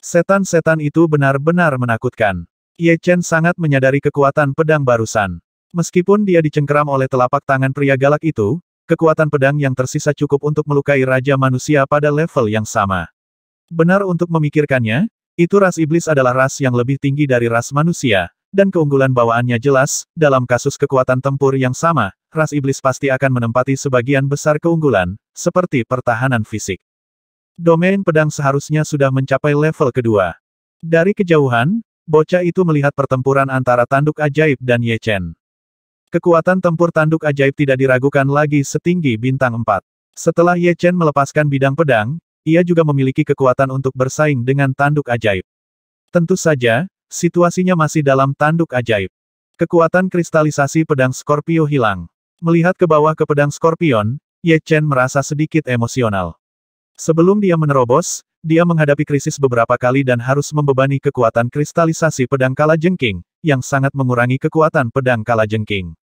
A: Setan-setan itu benar-benar menakutkan. Ye Chen sangat menyadari kekuatan pedang barusan. Meskipun dia dicengkeram oleh telapak tangan pria galak itu, kekuatan pedang yang tersisa cukup untuk melukai Raja Manusia pada level yang sama. Benar untuk memikirkannya, itu ras iblis adalah ras yang lebih tinggi dari ras manusia, dan keunggulan bawaannya jelas, dalam kasus kekuatan tempur yang sama, ras iblis pasti akan menempati sebagian besar keunggulan, seperti pertahanan fisik. Domain pedang seharusnya sudah mencapai level kedua. Dari kejauhan, bocah itu melihat pertempuran antara tanduk ajaib dan Ye Chen. Kekuatan tempur tanduk ajaib tidak diragukan lagi setinggi bintang 4. Setelah Ye Chen melepaskan bidang pedang, ia juga memiliki kekuatan untuk bersaing dengan tanduk ajaib. Tentu saja, situasinya masih dalam tanduk ajaib. Kekuatan kristalisasi pedang Scorpio hilang. Melihat ke bawah ke pedang Scorpion, Ye Chen merasa sedikit emosional. Sebelum dia menerobos, dia menghadapi krisis beberapa kali dan harus membebani kekuatan kristalisasi pedang kalajengking, yang sangat mengurangi kekuatan pedang kalajengking.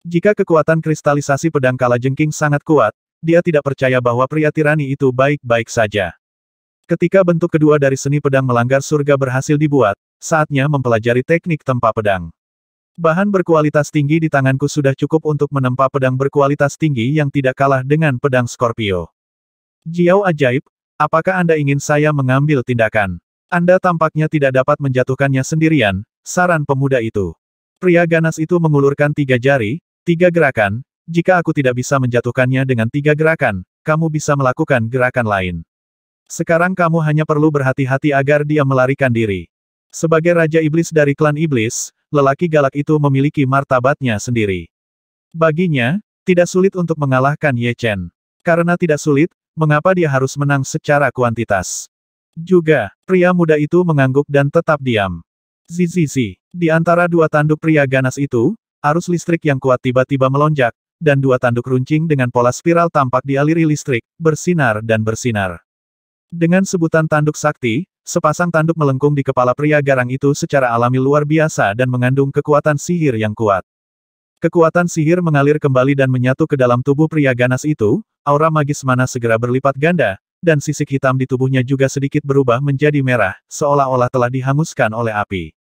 A: Jika kekuatan kristalisasi pedang kalajengking sangat kuat, dia tidak percaya bahwa pria tirani itu baik-baik saja. Ketika bentuk kedua dari seni pedang melanggar surga berhasil dibuat, saatnya mempelajari teknik tempa pedang. Bahan berkualitas tinggi di tanganku sudah cukup untuk menempa pedang berkualitas tinggi yang tidak kalah dengan pedang Scorpio. Jiao ajaib, apakah Anda ingin saya mengambil tindakan? Anda tampaknya tidak dapat menjatuhkannya sendirian, saran pemuda itu. Pria ganas itu mengulurkan 3 jari, 3 gerakan. Jika aku tidak bisa menjatuhkannya dengan 3 gerakan, kamu bisa melakukan gerakan lain. Sekarang kamu hanya perlu berhati-hati agar dia melarikan diri. Sebagai Raja Iblis dari klan Iblis, lelaki galak itu memiliki martabatnya sendiri. Baginya, tidak sulit untuk mengalahkan Ye Chen. Karena tidak sulit, mengapa dia harus menang secara kuantitas? Juga, pria muda itu mengangguk dan tetap diam. Zizizi, di antara dua tanduk pria ganas itu, arus listrik yang kuat tiba-tiba melonjak, dan dua tanduk runcing dengan pola spiral tampak dialiri listrik, bersinar dan bersinar. Dengan sebutan tanduk sakti, sepasang tanduk melengkung di kepala pria garang itu secara alami luar biasa dan mengandung kekuatan sihir yang kuat. Kekuatan sihir mengalir kembali dan menyatu ke dalam tubuh pria ganas itu, aura magis mana segera berlipat ganda, dan sisik hitam di tubuhnya juga sedikit berubah menjadi merah, seolah-olah telah dihanguskan oleh api.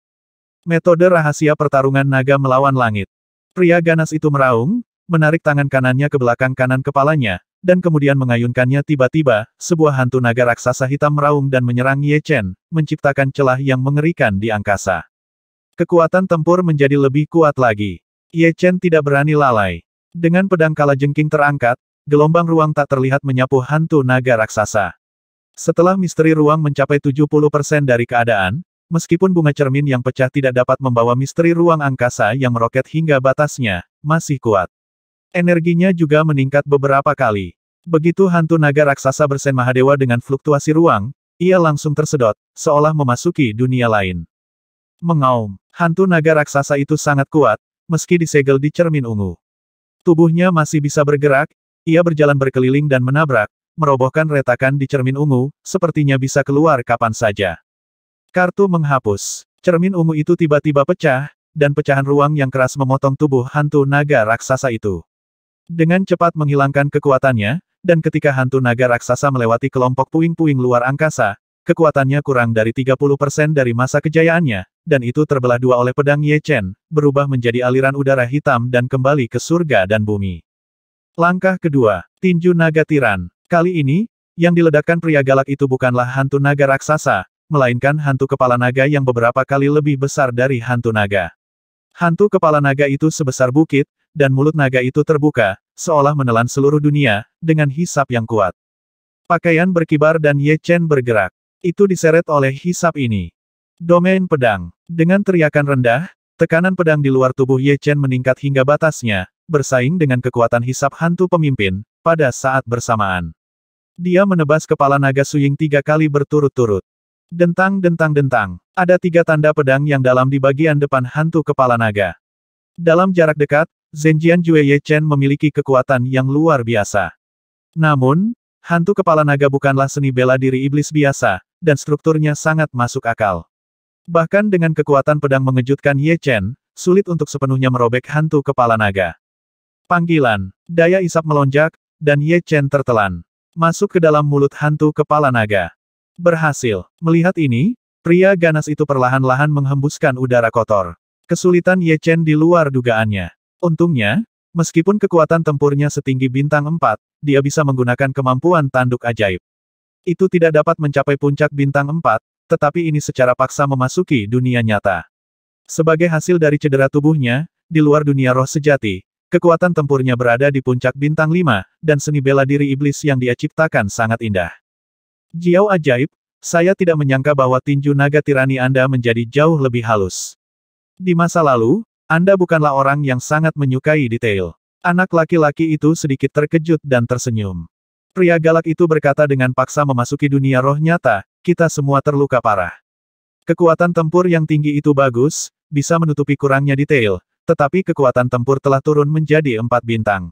A: Metode rahasia pertarungan naga melawan langit. Pria ganas itu meraung, menarik tangan kanannya ke belakang kanan kepalanya, dan kemudian mengayunkannya tiba-tiba, sebuah hantu naga raksasa hitam meraung dan menyerang Ye Chen, menciptakan celah yang mengerikan di angkasa. Kekuatan tempur menjadi lebih kuat lagi. Ye Chen tidak berani lalai. Dengan pedang kalajengking terangkat, gelombang ruang tak terlihat menyapu hantu naga raksasa. Setelah misteri ruang mencapai 70% dari keadaan, meskipun bunga cermin yang pecah tidak dapat membawa misteri ruang angkasa yang meroket hingga batasnya, masih kuat. Energinya juga meningkat beberapa kali. Begitu hantu naga raksasa bersen Mahadewa dengan fluktuasi ruang, ia langsung tersedot, seolah memasuki dunia lain. Mengaum, hantu naga raksasa itu sangat kuat, meski disegel di cermin ungu. Tubuhnya masih bisa bergerak, ia berjalan berkeliling dan menabrak, merobohkan retakan di cermin ungu, sepertinya bisa keluar kapan saja. Kartu menghapus. Cermin ungu itu tiba-tiba pecah, dan pecahan ruang yang keras memotong tubuh hantu naga raksasa itu. Dengan cepat menghilangkan kekuatannya, dan ketika hantu naga raksasa melewati kelompok puing-puing luar angkasa, kekuatannya kurang dari 30% dari masa kejayaannya, dan itu terbelah dua oleh pedang Ye Chen, berubah menjadi aliran udara hitam dan kembali ke surga dan bumi. Langkah kedua, tinju naga tiran. Kali ini, yang diledakkan pria galak itu bukanlah hantu naga raksasa, melainkan hantu kepala naga yang beberapa kali lebih besar dari hantu naga. Hantu kepala naga itu sebesar bukit, dan mulut naga itu terbuka, seolah menelan seluruh dunia, dengan hisap yang kuat. Pakaian berkibar dan Ye Chen bergerak. Itu diseret oleh hisap ini. Domain pedang. Dengan teriakan rendah, tekanan pedang di luar tubuh Ye Chen meningkat hingga batasnya, bersaing dengan kekuatan hisap hantu pemimpin, pada saat bersamaan. Dia menebas kepala naga Suying 3 kali berturut-turut. Dentang. Ada 3 tanda pedang yang dalam di bagian depan hantu kepala naga. Dalam jarak dekat, Zhenjian Jue Ye Chen memiliki kekuatan yang luar biasa. Namun, hantu kepala naga bukanlah seni bela diri iblis biasa, dan strukturnya sangat masuk akal. Bahkan dengan kekuatan pedang mengejutkan Ye Chen, sulit untuk sepenuhnya merobek hantu kepala naga. Panggilan, daya isap melonjak, dan Ye Chen tertelan. Masuk ke dalam mulut hantu kepala naga. Berhasil. Melihat ini, pria ganas itu perlahan-lahan menghembuskan udara kotor. Kesulitan Ye Chen di luar dugaannya. Untungnya, meskipun kekuatan tempurnya setinggi bintang 4, dia bisa menggunakan kemampuan tanduk ajaib. Itu tidak dapat mencapai puncak bintang 4, tetapi ini secara paksa memasuki dunia nyata. Sebagai hasil dari cedera tubuhnya, di luar dunia roh sejati, kekuatan tempurnya berada di puncak bintang 5, dan seni bela diri iblis yang dia ciptakan sangat indah. Jiao ajaib, saya tidak menyangka bahwa tinju naga tirani Anda menjadi jauh lebih halus. Di masa lalu, Anda bukanlah orang yang sangat menyukai detail. Anak laki-laki itu sedikit terkejut dan tersenyum. Pria galak itu berkata dengan paksa memasuki dunia roh nyata, kita semua terluka parah. Kekuatan tempur yang tinggi itu bagus, bisa menutupi kurangnya detail, tetapi kekuatan tempur telah turun menjadi 4 bintang.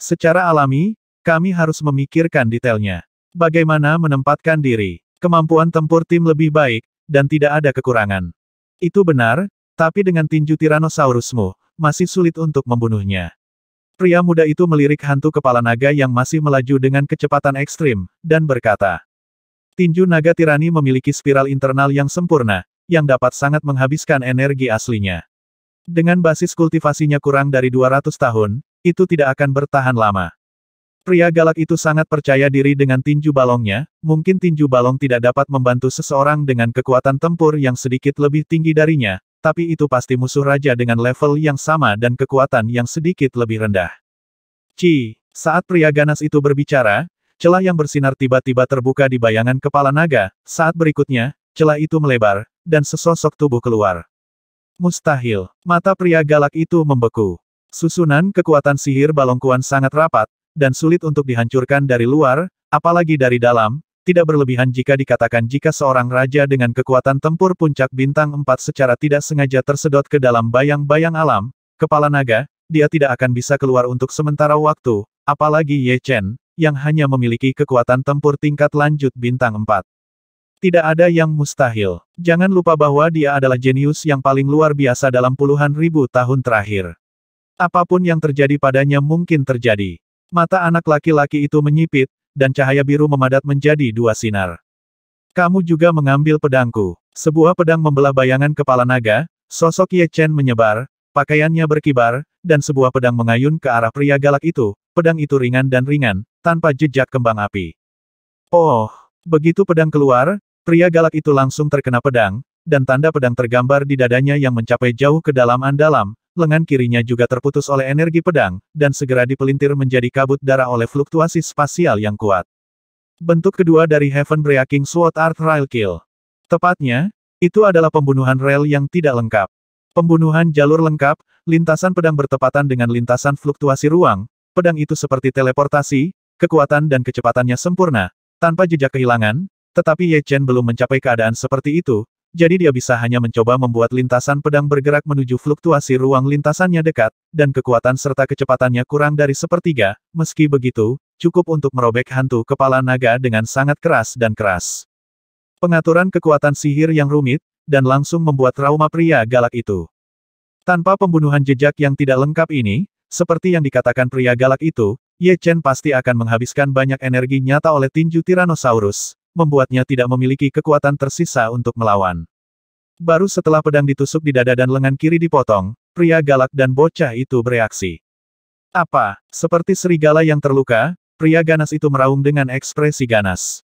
A: Secara alami, kami harus memikirkan detailnya. Bagaimana menempatkan diri. Kemampuan tempur tim lebih baik, dan tidak ada kekurangan. Itu benar, tapi dengan tinju Tyrannosaurusmu, masih sulit untuk membunuhnya. Pria muda itu melirik hantu kepala naga yang masih melaju dengan kecepatan ekstrim, dan berkata, tinju naga tirani memiliki spiral internal yang sempurna, yang dapat sangat menghabiskan energi aslinya. Dengan basis kultivasinya kurang dari 200 tahun, itu tidak akan bertahan lama. Pria galak itu sangat percaya diri dengan tinju balongnya, mungkin tinju balong tidak dapat membantu seseorang dengan kekuatan tempur yang sedikit lebih tinggi darinya, tapi itu pasti musuh raja dengan level yang sama dan kekuatan yang sedikit lebih rendah. Saat pria ganas itu berbicara, celah yang bersinar tiba-tiba terbuka di bayangan kepala naga, saat berikutnya, celah itu melebar, dan sesosok tubuh keluar. Mustahil. Mata pria galak itu membeku. Susunan kekuatan sihir balongkuan sangat rapat, dan sulit untuk dihancurkan dari luar, apalagi dari dalam, tidak berlebihan jika dikatakan jika seorang raja dengan kekuatan tempur puncak bintang 4 secara tidak sengaja tersedot ke dalam bayang-bayang alam, kepala naga, dia tidak akan bisa keluar untuk sementara waktu, apalagi Ye Chen, yang hanya memiliki kekuatan tempur tingkat lanjut bintang 4. Tidak ada yang mustahil. Jangan lupa bahwa dia adalah jenius yang paling luar biasa dalam puluhan ribu tahun terakhir. Apapun yang terjadi padanya mungkin terjadi. Mata anak laki-laki itu menyipit, dan cahaya biru memadat menjadi 2 sinar. Kamu juga mengambil pedangku. Sebuah pedang membelah bayangan kepala naga, sosok Ye Chen menyebar, pakaiannya berkibar, dan sebuah pedang mengayun ke arah pria galak itu. Pedang itu ringan dan ringan, tanpa jejak kembang api. Oh, begitu pedang keluar, pria galak itu langsung terkena pedang, dan tanda pedang tergambar di dadanya yang mencapai jauh ke dalam, lengan kirinya juga terputus oleh energi pedang, dan segera dipelintir menjadi kabut darah oleh fluktuasi spasial yang kuat. Bentuk kedua dari Heaven Breaking Sword Art Rail Kill. Tepatnya, itu adalah pembunuhan rel yang tidak lengkap. Pembunuhan jalur lengkap, lintasan pedang bertepatan dengan lintasan fluktuasi ruang, pedang itu seperti teleportasi, kekuatan dan kecepatannya sempurna, tanpa jejak kehilangan. Tetapi Ye Chen belum mencapai keadaan seperti itu, jadi dia bisa hanya mencoba membuat lintasan pedang bergerak menuju fluktuasi ruang lintasannya dekat, dan kekuatan serta kecepatannya kurang dari sepertiga, meski begitu, cukup untuk merobek hantu kepala naga dengan sangat keras dan keras. Pengaturan kekuatan sihir yang rumit, dan langsung membuat trauma pria galak itu. Tanpa pembunuhan jejak yang tidak lengkap ini, seperti yang dikatakan pria galak itu, Ye Chen pasti akan menghabiskan banyak energi nyata oleh tinju Tyrannosaurus, membuatnya tidak memiliki kekuatan tersisa untuk melawan. Baru setelah pedang ditusuk di dada dan lengan kiri dipotong, pria galak dan bocah itu bereaksi. Apa? Seperti serigala yang terluka, pria ganas itu meraung dengan ekspresi ganas.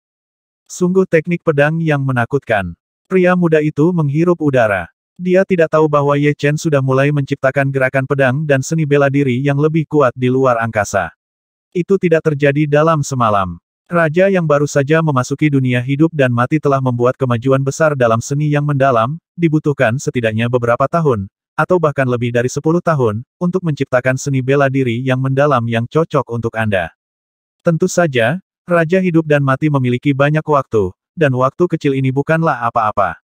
A: Sungguh teknik pedang yang menakutkan. Pria muda itu menghirup udara. Dia tidak tahu bahwa Ye Chen sudah mulai menciptakan gerakan pedang dan seni bela diri yang lebih kuat di luar angkasa. Itu tidak terjadi dalam semalam. Raja yang baru saja memasuki dunia hidup dan mati telah membuat kemajuan besar dalam seni yang mendalam, dibutuhkan setidaknya beberapa tahun, atau bahkan lebih dari 10 tahun, untuk menciptakan seni bela diri yang mendalam yang cocok untuk Anda. Tentu saja, Raja hidup dan mati memiliki banyak waktu, dan waktu kecil ini bukanlah apa-apa.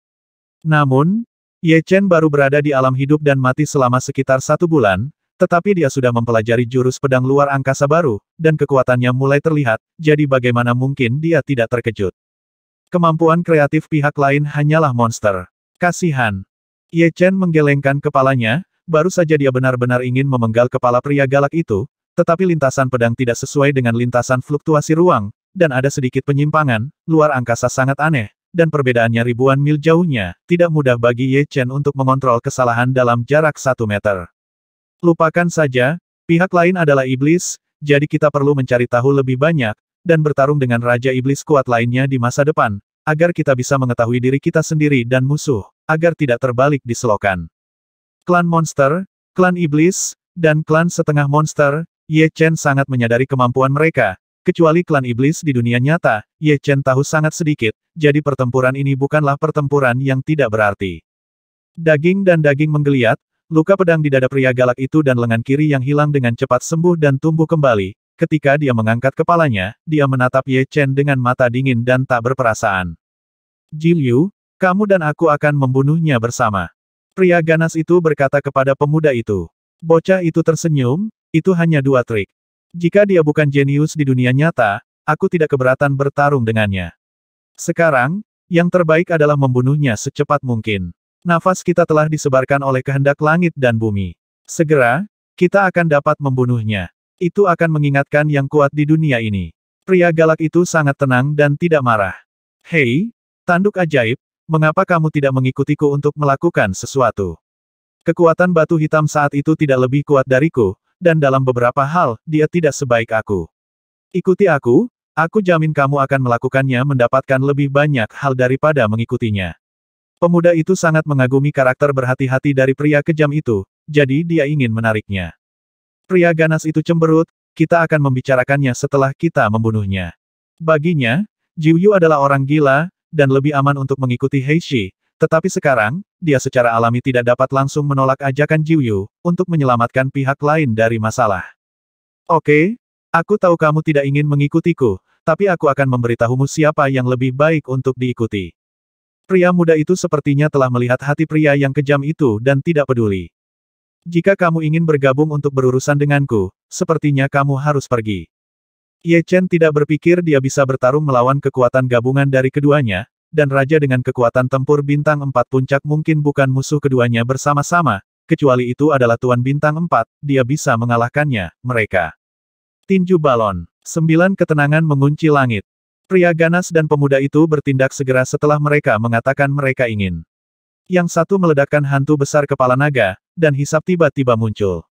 A: Namun, Ye Chen baru berada di alam hidup dan mati selama sekitar 1 bulan, tetapi dia sudah mempelajari jurus pedang luar angkasa baru, dan kekuatannya mulai terlihat, jadi bagaimana mungkin dia tidak terkejut. Kemampuan kreatif pihak lain hanyalah monster. Kasihan. Ye Chen menggelengkan kepalanya, baru saja dia benar-benar ingin memenggal kepala pria galak itu, tetapi lintasan pedang tidak sesuai dengan lintasan fluktuasi ruang, dan ada sedikit penyimpangan, luar angkasa sangat aneh, dan perbedaannya ribuan mil jauhnya, tidak mudah bagi Ye Chen untuk mengontrol kesalahan dalam jarak 1 meter. Lupakan saja, pihak lain adalah iblis, jadi kita perlu mencari tahu lebih banyak, dan bertarung dengan Raja Iblis kuat lainnya di masa depan, agar kita bisa mengetahui diri kita sendiri dan musuh, agar tidak terbalik di selokan. Klan monster, klan iblis, dan klan setengah monster, Ye Chen sangat menyadari kemampuan mereka, kecuali klan iblis di dunia nyata, Ye Chen tahu sangat sedikit, jadi pertempuran ini bukanlah pertempuran yang tidak berarti. Daging dan daging menggeliat, luka pedang di dada pria galak itu dan lengan kiri yang hilang dengan cepat sembuh dan tumbuh kembali. Ketika dia mengangkat kepalanya, dia menatap Ye Chen dengan mata dingin dan tak berperasaan. Ji Liu, kamu dan aku akan membunuhnya bersama. Pria ganas itu berkata kepada pemuda itu. Bocah itu tersenyum, itu hanya 2 trik. Jika dia bukan jenius di dunia nyata, aku tidak keberatan bertarung dengannya. Sekarang, yang terbaik adalah membunuhnya secepat mungkin. Nafas kita telah disebarkan oleh kehendak langit dan bumi. Segera, kita akan dapat membunuhnya. Itu akan mengingatkan yang kuat di dunia ini. Pria galak itu sangat tenang dan tidak marah. Hei, tanduk ajaib, mengapa kamu tidak mengikutiku untuk melakukan sesuatu? Kekuatan batu hitam saat itu tidak lebih kuat dariku, dan dalam beberapa hal, dia tidak sebaik aku. Ikuti aku jamin kamu akan melakukannya mendapatkan lebih banyak hal daripada mengikutinya. Pemuda itu sangat mengagumi karakter berhati-hati dari pria kejam itu, jadi dia ingin menariknya. Pria ganas itu cemberut, kita akan membicarakannya setelah kita membunuhnya. Baginya, Ji Yu adalah orang gila, dan lebih aman untuk mengikuti Heishi, tetapi sekarang, dia secara alami tidak dapat langsung menolak ajakan Ji Yu, untuk menyelamatkan pihak lain dari masalah. Oke, aku tahu kamu tidak ingin mengikutiku, tapi aku akan memberitahumu siapa yang lebih baik untuk diikuti. Pria muda itu sepertinya telah melihat hati pria yang kejam itu dan tidak peduli. Jika kamu ingin bergabung untuk berurusan denganku, sepertinya kamu harus pergi. Ye Chen tidak berpikir dia bisa bertarung melawan kekuatan gabungan dari keduanya, dan Raja dengan kekuatan tempur bintang 4 puncak mungkin bukan musuh keduanya bersama-sama, kecuali itu adalah Tuan Bintang 4, dia bisa mengalahkannya, mereka. Tinju balon. 9 ketenangan mengunci langit. Pria ganas dan pemuda itu bertindak segera setelah mereka mengatakan mereka ingin. Yang satu meledakkan hantu besar kepala naga, dan hisap tiba-tiba muncul.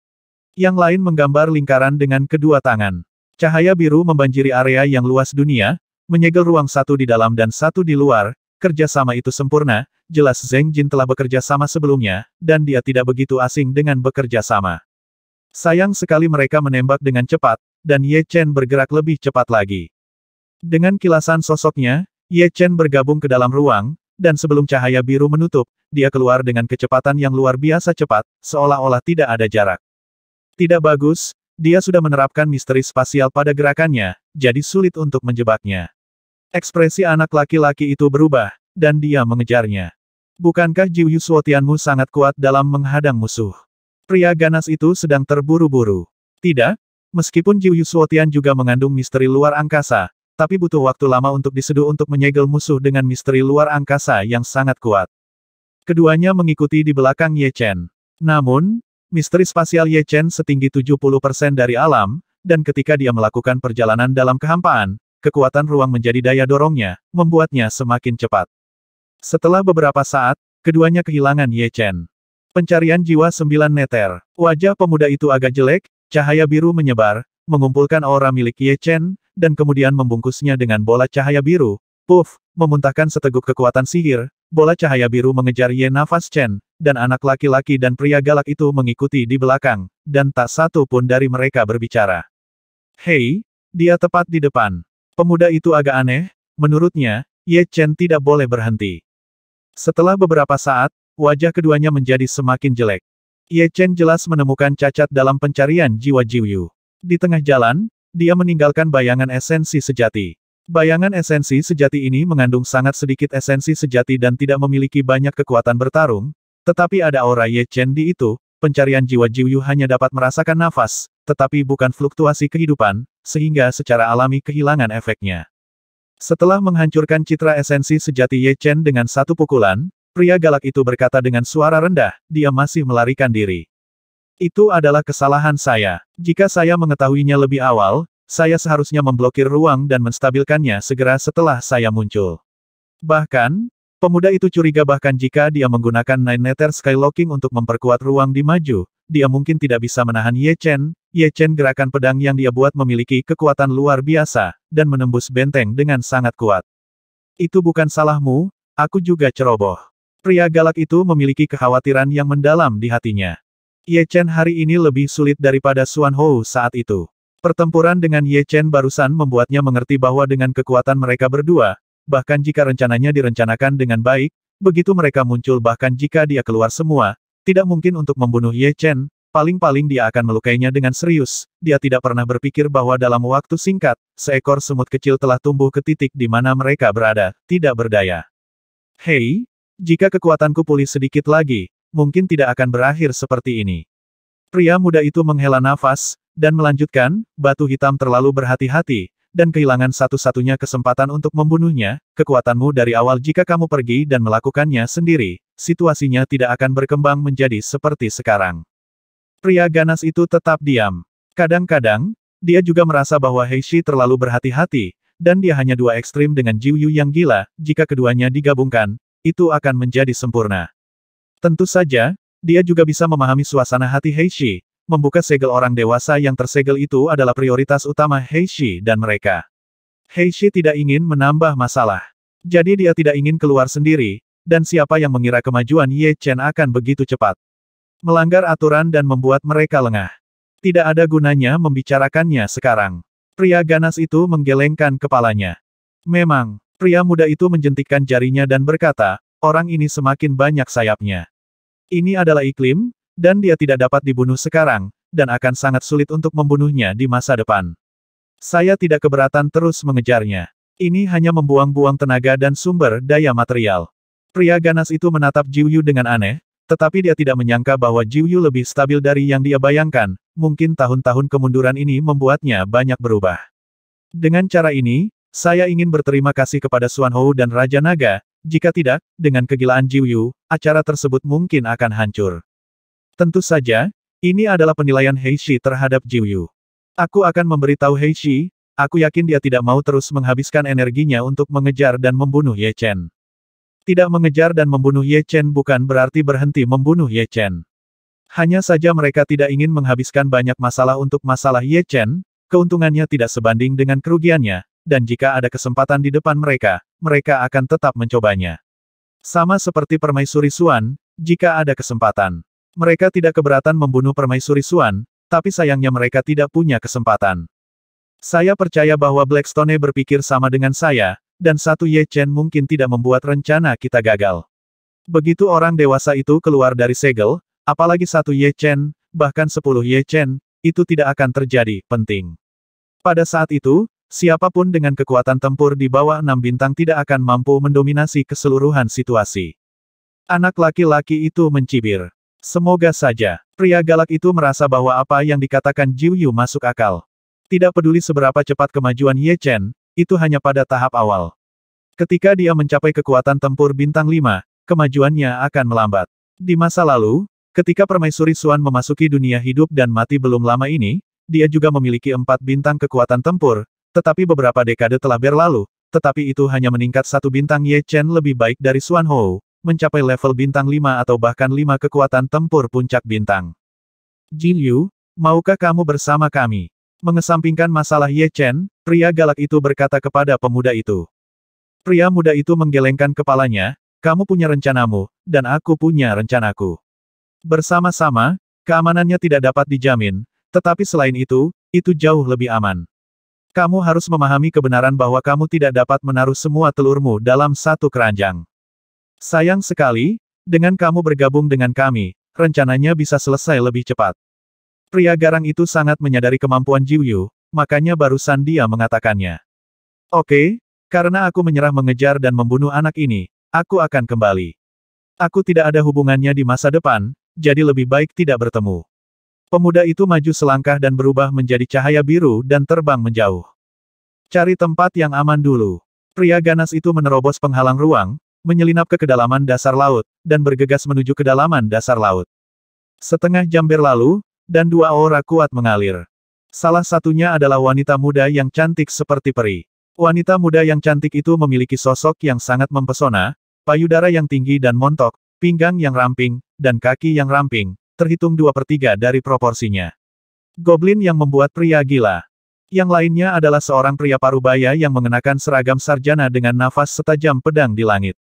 A: Yang lain menggambar lingkaran dengan kedua tangan. Cahaya biru membanjiri area yang luas dunia, menyegel ruang satu di dalam dan satu di luar, kerjasama itu sempurna, jelas Zheng Jin telah bekerja sama sebelumnya, dan dia tidak begitu asing dengan bekerja sama. Sayang sekali mereka menembak dengan cepat, dan Ye Chen bergerak lebih cepat lagi. Dengan kilasan sosoknya, Ye Chen bergabung ke dalam ruang, dan sebelum cahaya biru menutup, dia keluar dengan kecepatan yang luar biasa cepat, seolah-olah tidak ada jarak. Tidak bagus, dia sudah menerapkan misteri spasial pada gerakannya, jadi sulit untuk menjebaknya. Ekspresi anak laki-laki itu berubah, dan dia mengejarnya. Bukankah Jiu Suotianmu sangat kuat dalam menghadang musuh? Pria ganas itu sedang terburu-buru. Tidak, meskipun Jiu Suotian juga mengandung misteri luar angkasa, tapi butuh waktu lama untuk diseduh untuk menyegel musuh dengan misteri luar angkasa yang sangat kuat. Keduanya mengikuti di belakang Ye Chen. Namun, misteri spasial Ye Chen setinggi 70% dari alam, dan ketika dia melakukan perjalanan dalam kehampaan, kekuatan ruang menjadi daya dorongnya, membuatnya semakin cepat. Setelah beberapa saat, keduanya kehilangan Ye Chen. Pencarian jiwa 9 meter. Wajah pemuda itu agak jelek, cahaya biru menyebar, mengumpulkan aura milik Ye Chen, dan kemudian membungkusnya dengan bola cahaya biru. Puff, memuntahkan seteguk kekuatan sihir, bola cahaya biru mengejar Ye Nafas Chen, dan anak laki-laki dan pria galak itu mengikuti di belakang, dan tak satu pun dari mereka berbicara. Hei, dia tepat di depan. Pemuda itu agak aneh, menurutnya, Ye Chen tidak boleh berhenti. Setelah beberapa saat, wajah keduanya menjadi semakin jelek. Ye Chen jelas menemukan cacat dalam pencarian jiwa Jiu. Di tengah jalan, dia meninggalkan bayangan esensi sejati. Bayangan esensi sejati ini mengandung sangat sedikit esensi sejati dan tidak memiliki banyak kekuatan bertarung, tetapi ada aura Ye Chen di itu, pencarian jiwa Jiu hanya dapat merasakan nafas, tetapi bukan fluktuasi kehidupan, sehingga secara alami kehilangan efeknya. Setelah menghancurkan citra esensi sejati Ye Chen dengan satu pukulan, pria galak itu berkata dengan suara rendah, dia masih melarikan diri. Itu adalah kesalahan saya. Jika saya mengetahuinya lebih awal, saya seharusnya memblokir ruang dan menstabilkannya segera setelah saya muncul. Bahkan, pemuda itu curiga bahkan jika dia menggunakan Nine Nether Skylocking untuk memperkuat ruang di maju, dia mungkin tidak bisa menahan Ye Chen. Ye Chen gerakan pedang yang dia buat memiliki kekuatan luar biasa, dan menembus benteng dengan sangat kuat. Itu bukan salahmu, aku juga ceroboh. Pria galak itu memiliki kekhawatiran yang mendalam di hatinya. Ye Chen hari ini lebih sulit daripada Xuan Hou saat itu. Pertempuran dengan Ye Chen barusan membuatnya mengerti bahwa dengan kekuatan mereka berdua, bahkan jika rencananya direncanakan dengan baik, begitu mereka muncul bahkan jika dia keluar semua, tidak mungkin untuk membunuh Ye Chen, paling-paling dia akan melukainya dengan serius. Dia tidak pernah berpikir bahwa dalam waktu singkat, seekor semut kecil telah tumbuh ke titik di mana mereka berada, tidak berdaya. Hei, jika kekuatanku pulih sedikit lagi, mungkin tidak akan berakhir seperti ini. Pria muda itu menghela nafas, dan melanjutkan, batu hitam terlalu berhati-hati, dan kehilangan satu-satunya kesempatan untuk membunuhnya, kekuatanmu dari awal jika kamu pergi dan melakukannya sendiri, situasinya tidak akan berkembang menjadi seperti sekarang. Pria ganas itu tetap diam. Kadang-kadang, dia juga merasa bahwa Heishi terlalu berhati-hati, dan dia hanya dua ekstrim dengan Jiu yang gila, jika keduanya digabungkan, itu akan menjadi sempurna. Tentu saja, dia juga bisa memahami suasana hati Heishi. Membuka segel orang dewasa yang tersegel itu adalah prioritas utama Heishi dan mereka. Heishi tidak ingin menambah masalah. Jadi dia tidak ingin keluar sendiri, dan siapa yang mengira kemajuan Ye Chen akan begitu cepat. Melanggar aturan dan membuat mereka lengah. Tidak ada gunanya membicarakannya sekarang. Pria ganas itu menggelengkan kepalanya. Memang, pria muda itu menjentikkan jarinya dan berkata, orang ini semakin banyak sayapnya. Ini adalah iklim, dan dia tidak dapat dibunuh sekarang, dan akan sangat sulit untuk membunuhnya di masa depan. Saya tidak keberatan terus mengejarnya. Ini hanya membuang-buang tenaga dan sumber daya material. Pria ganas itu menatap Jiu dengan aneh, tetapi dia tidak menyangka bahwa Jiu Yu lebih stabil dari yang dia bayangkan, mungkin tahun-tahun kemunduran ini membuatnya banyak berubah. Dengan cara ini, saya ingin berterima kasih kepada Xuan Hou dan Raja Naga, jika tidak, dengan kegilaan Jiu Yu, acara tersebut mungkin akan hancur. Tentu saja, ini adalah penilaian Heishi terhadap Jiu Yu. Aku akan memberitahu Heishi, aku yakin dia tidak mau terus menghabiskan energinya untuk mengejar dan membunuh Ye Chen. Tidak mengejar dan membunuh Ye Chen bukan berarti berhenti membunuh Ye Chen. Hanya saja mereka tidak ingin menghabiskan banyak masalah untuk masalah Ye Chen, keuntungannya tidak sebanding dengan kerugiannya, dan jika ada kesempatan di depan mereka, mereka akan tetap mencobanya. Sama seperti Permaisuri Xuan, jika ada kesempatan. Mereka tidak keberatan membunuh Permaisuri Xuan, tapi sayangnya mereka tidak punya kesempatan. Saya percaya bahwa Blackstone berpikir sama dengan saya, dan satu Ye Chen mungkin tidak membuat rencana kita gagal. Begitu orang dewasa itu keluar dari segel, apalagi satu Ye Chen, bahkan 10 Ye Chen, itu tidak akan terjadi, penting. Pada saat itu, siapapun dengan kekuatan tempur di bawah 6 bintang tidak akan mampu mendominasi keseluruhan situasi. Anak laki-laki itu mencibir. Semoga saja, pria galak itu merasa bahwa apa yang dikatakan Jiu Yu masuk akal. Tidak peduli seberapa cepat kemajuan Ye Chen, itu hanya pada tahap awal. Ketika dia mencapai kekuatan tempur bintang 5, kemajuannya akan melambat. Di masa lalu, ketika Permaisuri Xuan memasuki dunia hidup dan mati belum lama ini, dia juga memiliki 4 bintang kekuatan tempur, tetapi beberapa dekade telah berlalu, tetapi itu hanya meningkat 1 bintang. Ye Chen lebih baik dari Xuan Hou, mencapai level bintang 5 atau bahkan 5 kekuatan tempur puncak bintang. Jiu Yu, maukah kamu bersama kami? Mengesampingkan masalah Ye Chen, pria galak itu berkata kepada pemuda itu. Pria muda itu menggelengkan kepalanya, kamu punya rencanamu, dan aku punya rencanaku. Bersama-sama, keamanannya tidak dapat dijamin, tetapi selain itu jauh lebih aman. Kamu harus memahami kebenaran bahwa kamu tidak dapat menaruh semua telurmu dalam satu keranjang. Sayang sekali, dengan kamu bergabung dengan kami, rencananya bisa selesai lebih cepat. Pria garang itu sangat menyadari kemampuan Jiu Yu, makanya barusan dia mengatakannya. Oke, karena aku menyerah mengejar dan membunuh anak ini, aku akan kembali. Aku tidak ada hubungannya di masa depan, jadi lebih baik tidak bertemu. Pemuda itu maju selangkah dan berubah menjadi cahaya biru dan terbang menjauh. Cari tempat yang aman dulu. Pria ganas itu menerobos penghalang ruang, menyelinap ke kedalaman dasar laut, dan bergegas menuju kedalaman dasar laut. Setengah jam berlalu, dan 2 aura kuat mengalir. Salah satunya adalah wanita muda yang cantik seperti peri. Wanita muda yang cantik itu memiliki sosok yang sangat mempesona, payudara yang tinggi dan montok, pinggang yang ramping, dan kaki yang ramping, terhitung 2/3 dari proporsinya. Goblin yang membuat pria gila. Yang lainnya adalah seorang pria parubaya yang mengenakan seragam sarjana dengan nafas setajam pedang di langit.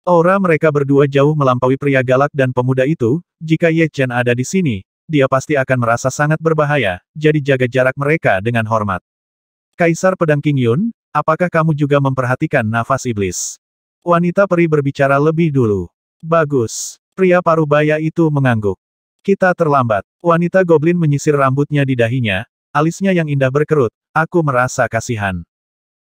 A: Aura mereka berdua jauh melampaui pria galak dan pemuda itu, jika Ye Chen ada di sini, dia pasti akan merasa sangat berbahaya, jadi jaga jarak mereka dengan hormat. Kaisar Pedang King Yun, apakah kamu juga memperhatikan nafas iblis? Wanita peri berbicara lebih dulu. Bagus. Pria parubaya itu mengangguk. Kita terlambat. Wanita goblin menyisir rambutnya di dahinya, alisnya yang indah berkerut, aku merasa kasihan.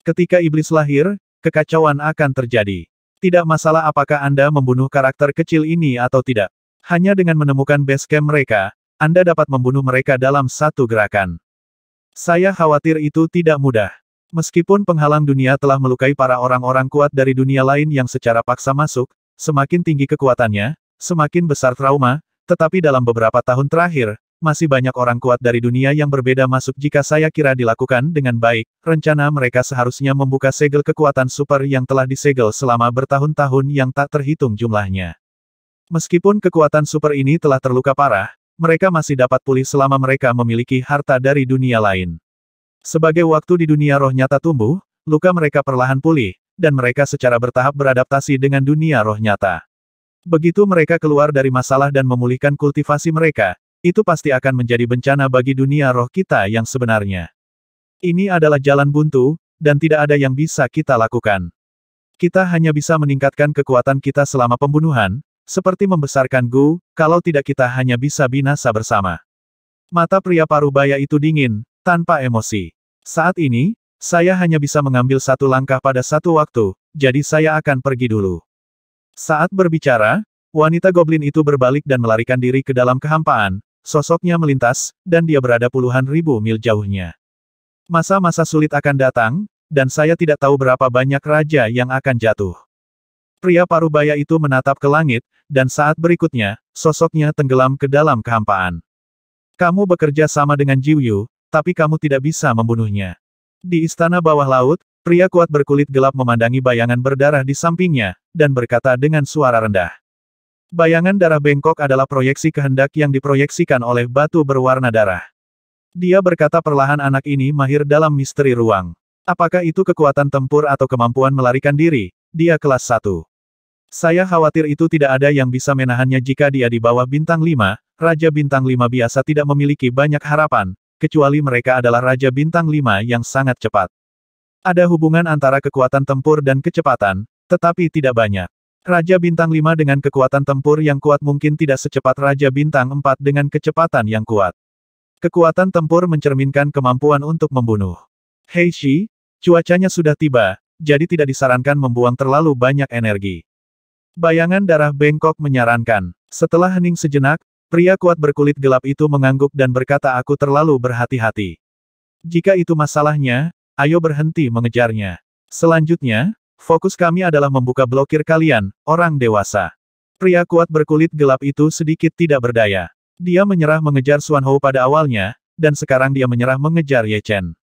A: Ketika iblis lahir, kekacauan akan terjadi. Tidak masalah apakah Anda membunuh karakter kecil ini atau tidak. Hanya dengan menemukan base camp mereka, Anda dapat membunuh mereka dalam satu gerakan. Saya khawatir itu tidak mudah. Meskipun penghalang dunia telah melukai para orang-orang kuat dari dunia lain yang secara paksa masuk, semakin tinggi kekuatannya, semakin besar trauma, tetapi dalam beberapa tahun terakhir, masih banyak orang kuat dari dunia yang berbeda masuk. Jika saya kira dilakukan dengan baik, rencana mereka seharusnya membuka segel kekuatan super yang telah disegel selama bertahun-tahun yang tak terhitung jumlahnya. Meskipun kekuatan super ini telah terluka parah, mereka masih dapat pulih selama mereka memiliki harta dari dunia lain. Sebagai waktu di dunia roh nyata tumbuh, luka mereka perlahan pulih, dan mereka secara bertahap beradaptasi dengan dunia roh nyata. Begitu mereka keluar dari masalah dan memulihkan kultivasi mereka, itu pasti akan menjadi bencana bagi dunia roh kita yang sebenarnya. Ini adalah jalan buntu, dan tidak ada yang bisa kita lakukan. Kita hanya bisa meningkatkan kekuatan kita selama pembunuhan, seperti membesarkan Gu, kalau tidak kita hanya bisa binasa bersama. Mata pria parubaya itu dingin, tanpa emosi. Saat ini, saya hanya bisa mengambil satu langkah pada satu waktu, jadi saya akan pergi dulu. Saat berbicara, wanita goblin itu berbalik dan melarikan diri ke dalam kehampaan, sosoknya melintas, dan dia berada puluhan ribu mil jauhnya. Masa-masa sulit akan datang, dan saya tidak tahu berapa banyak raja yang akan jatuh. Pria parubaya itu menatap ke langit, dan saat berikutnya, sosoknya tenggelam ke dalam kehampaan. Kamu bekerja sama dengan Jiwyu, tapi kamu tidak bisa membunuhnya. Di istana bawah laut, pria kuat berkulit gelap memandangi bayangan berdarah di sampingnya, dan berkata dengan suara rendah. Bayangan darah bengkok adalah proyeksi kehendak yang diproyeksikan oleh batu berwarna darah. Dia berkata perlahan, anak ini mahir dalam misteri ruang. Apakah itu kekuatan tempur atau kemampuan melarikan diri? Dia kelas 1. Saya khawatir itu tidak ada yang bisa menahannya jika dia di bawah bintang 5, Raja Bintang 5 biasa tidak memiliki banyak harapan, kecuali mereka adalah Raja Bintang 5 yang sangat cepat. Ada hubungan antara kekuatan tempur dan kecepatan, tetapi tidak banyak. Raja Bintang 5 dengan kekuatan tempur yang kuat mungkin tidak secepat Raja Bintang 4 dengan kecepatan yang kuat. Kekuatan tempur mencerminkan kemampuan untuk membunuh. Hei Shi, cuacanya sudah tiba, jadi tidak disarankan membuang terlalu banyak energi. Bayangan darah bengkok menyarankan. Setelah hening sejenak, pria kuat berkulit gelap itu mengangguk dan berkata, aku terlalu berhati-hati. Jika itu masalahnya, ayo berhenti mengejarnya. Selanjutnya, fokus kami adalah membuka blokir kalian, orang dewasa. Pria kuat berkulit gelap itu sedikit tidak berdaya. Dia menyerah mengejar Xuan Hou pada awalnya, dan sekarang dia menyerah mengejar Ye Chen.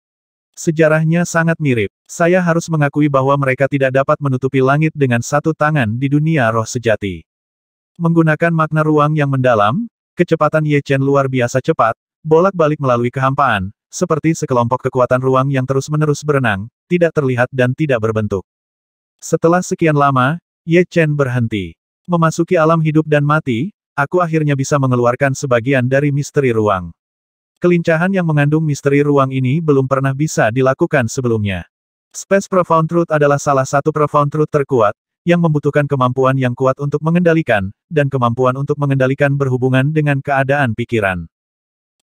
A: Sejarahnya sangat mirip. Saya harus mengakui bahwa mereka tidak dapat menutupi langit dengan satu tangan di dunia roh sejati. Menggunakan makna ruang yang mendalam, kecepatan Ye Chen luar biasa cepat, bolak-balik melalui kehampaan, seperti sekelompok kekuatan ruang yang terus-menerus berenang, tidak terlihat dan tidak berbentuk. Setelah sekian lama, Ye Chen berhenti. Memasuki alam hidup dan mati, aku akhirnya bisa mengeluarkan sebagian dari misteri ruang. Kelincahan yang mengandung misteri ruang ini belum pernah bisa dilakukan sebelumnya. Space Profound Truth adalah salah satu Profound Truth terkuat, yang membutuhkan kemampuan yang kuat untuk mengendalikan, dan kemampuan untuk mengendalikan berhubungan dengan keadaan pikiran.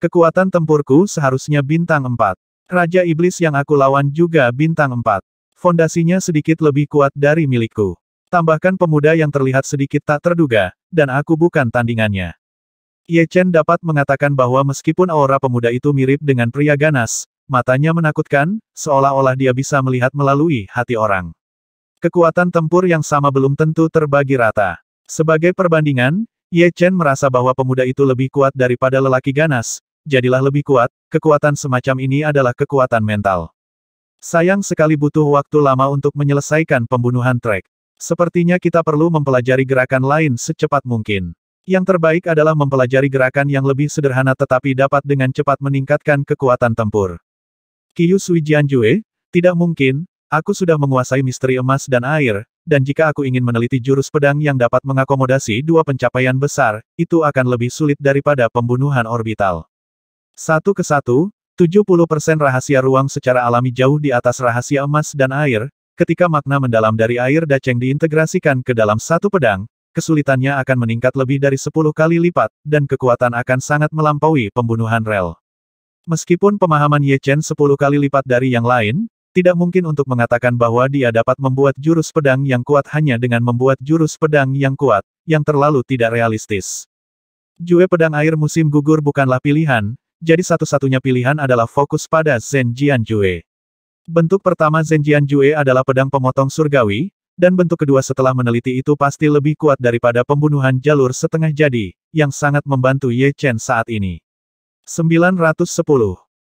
A: Kekuatan tempurku seharusnya bintang 4. Raja Iblis yang aku lawan juga bintang 4. Fondasinya sedikit lebih kuat dari milikku. Tambahkan pemuda yang terlihat sedikit tak terduga, dan aku bukan tandingannya. Ye Chen dapat mengatakan bahwa meskipun aura pemuda itu mirip dengan pria ganas, matanya menakutkan, seolah-olah dia bisa melihat melalui hati orang. Kekuatan tempur yang sama belum tentu terbagi rata. Sebagai perbandingan, Ye Chen merasa bahwa pemuda itu lebih kuat daripada lelaki ganas, jadilah lebih kuat, kekuatan semacam ini adalah kekuatan mental. Sayang sekali butuh waktu lama untuk menyelesaikan pembunuhan Trek. Sepertinya kita perlu mempelajari gerakan lain secepat mungkin. Yang terbaik adalah mempelajari gerakan yang lebih sederhana tetapi dapat dengan cepat meningkatkan kekuatan tempur. Qiyu Sui Jianjue, tidak mungkin, aku sudah menguasai misteri emas dan air, dan jika aku ingin meneliti jurus pedang yang dapat mengakomodasi dua pencapaian besar, itu akan lebih sulit daripada pembunuhan orbital. Satu ke satu, 70% rahasia ruang secara alami jauh di atas rahasia emas dan air, ketika makna mendalam dari air Dacheng diintegrasikan ke dalam satu pedang, kesulitannya akan meningkat lebih dari 10 kali lipat, dan kekuatan akan sangat melampaui pembunuhan rel. Meskipun pemahaman Ye Chen 10 kali lipat dari yang lain, tidak mungkin untuk mengatakan bahwa dia dapat membuat jurus pedang yang kuat hanya dengan membuat jurus pedang yang kuat, yang terlalu tidak realistis. Jue pedang air musim gugur bukanlah pilihan, jadi satu-satunya pilihan adalah fokus pada Zhen Jianjue. Bentuk pertama Zhen Jianjue adalah pedang pemotong surgawi, dan bentuk kedua setelah meneliti itu pasti lebih kuat daripada pembunuhan jalur setengah jadi, yang sangat membantu Ye Chen saat ini. 910.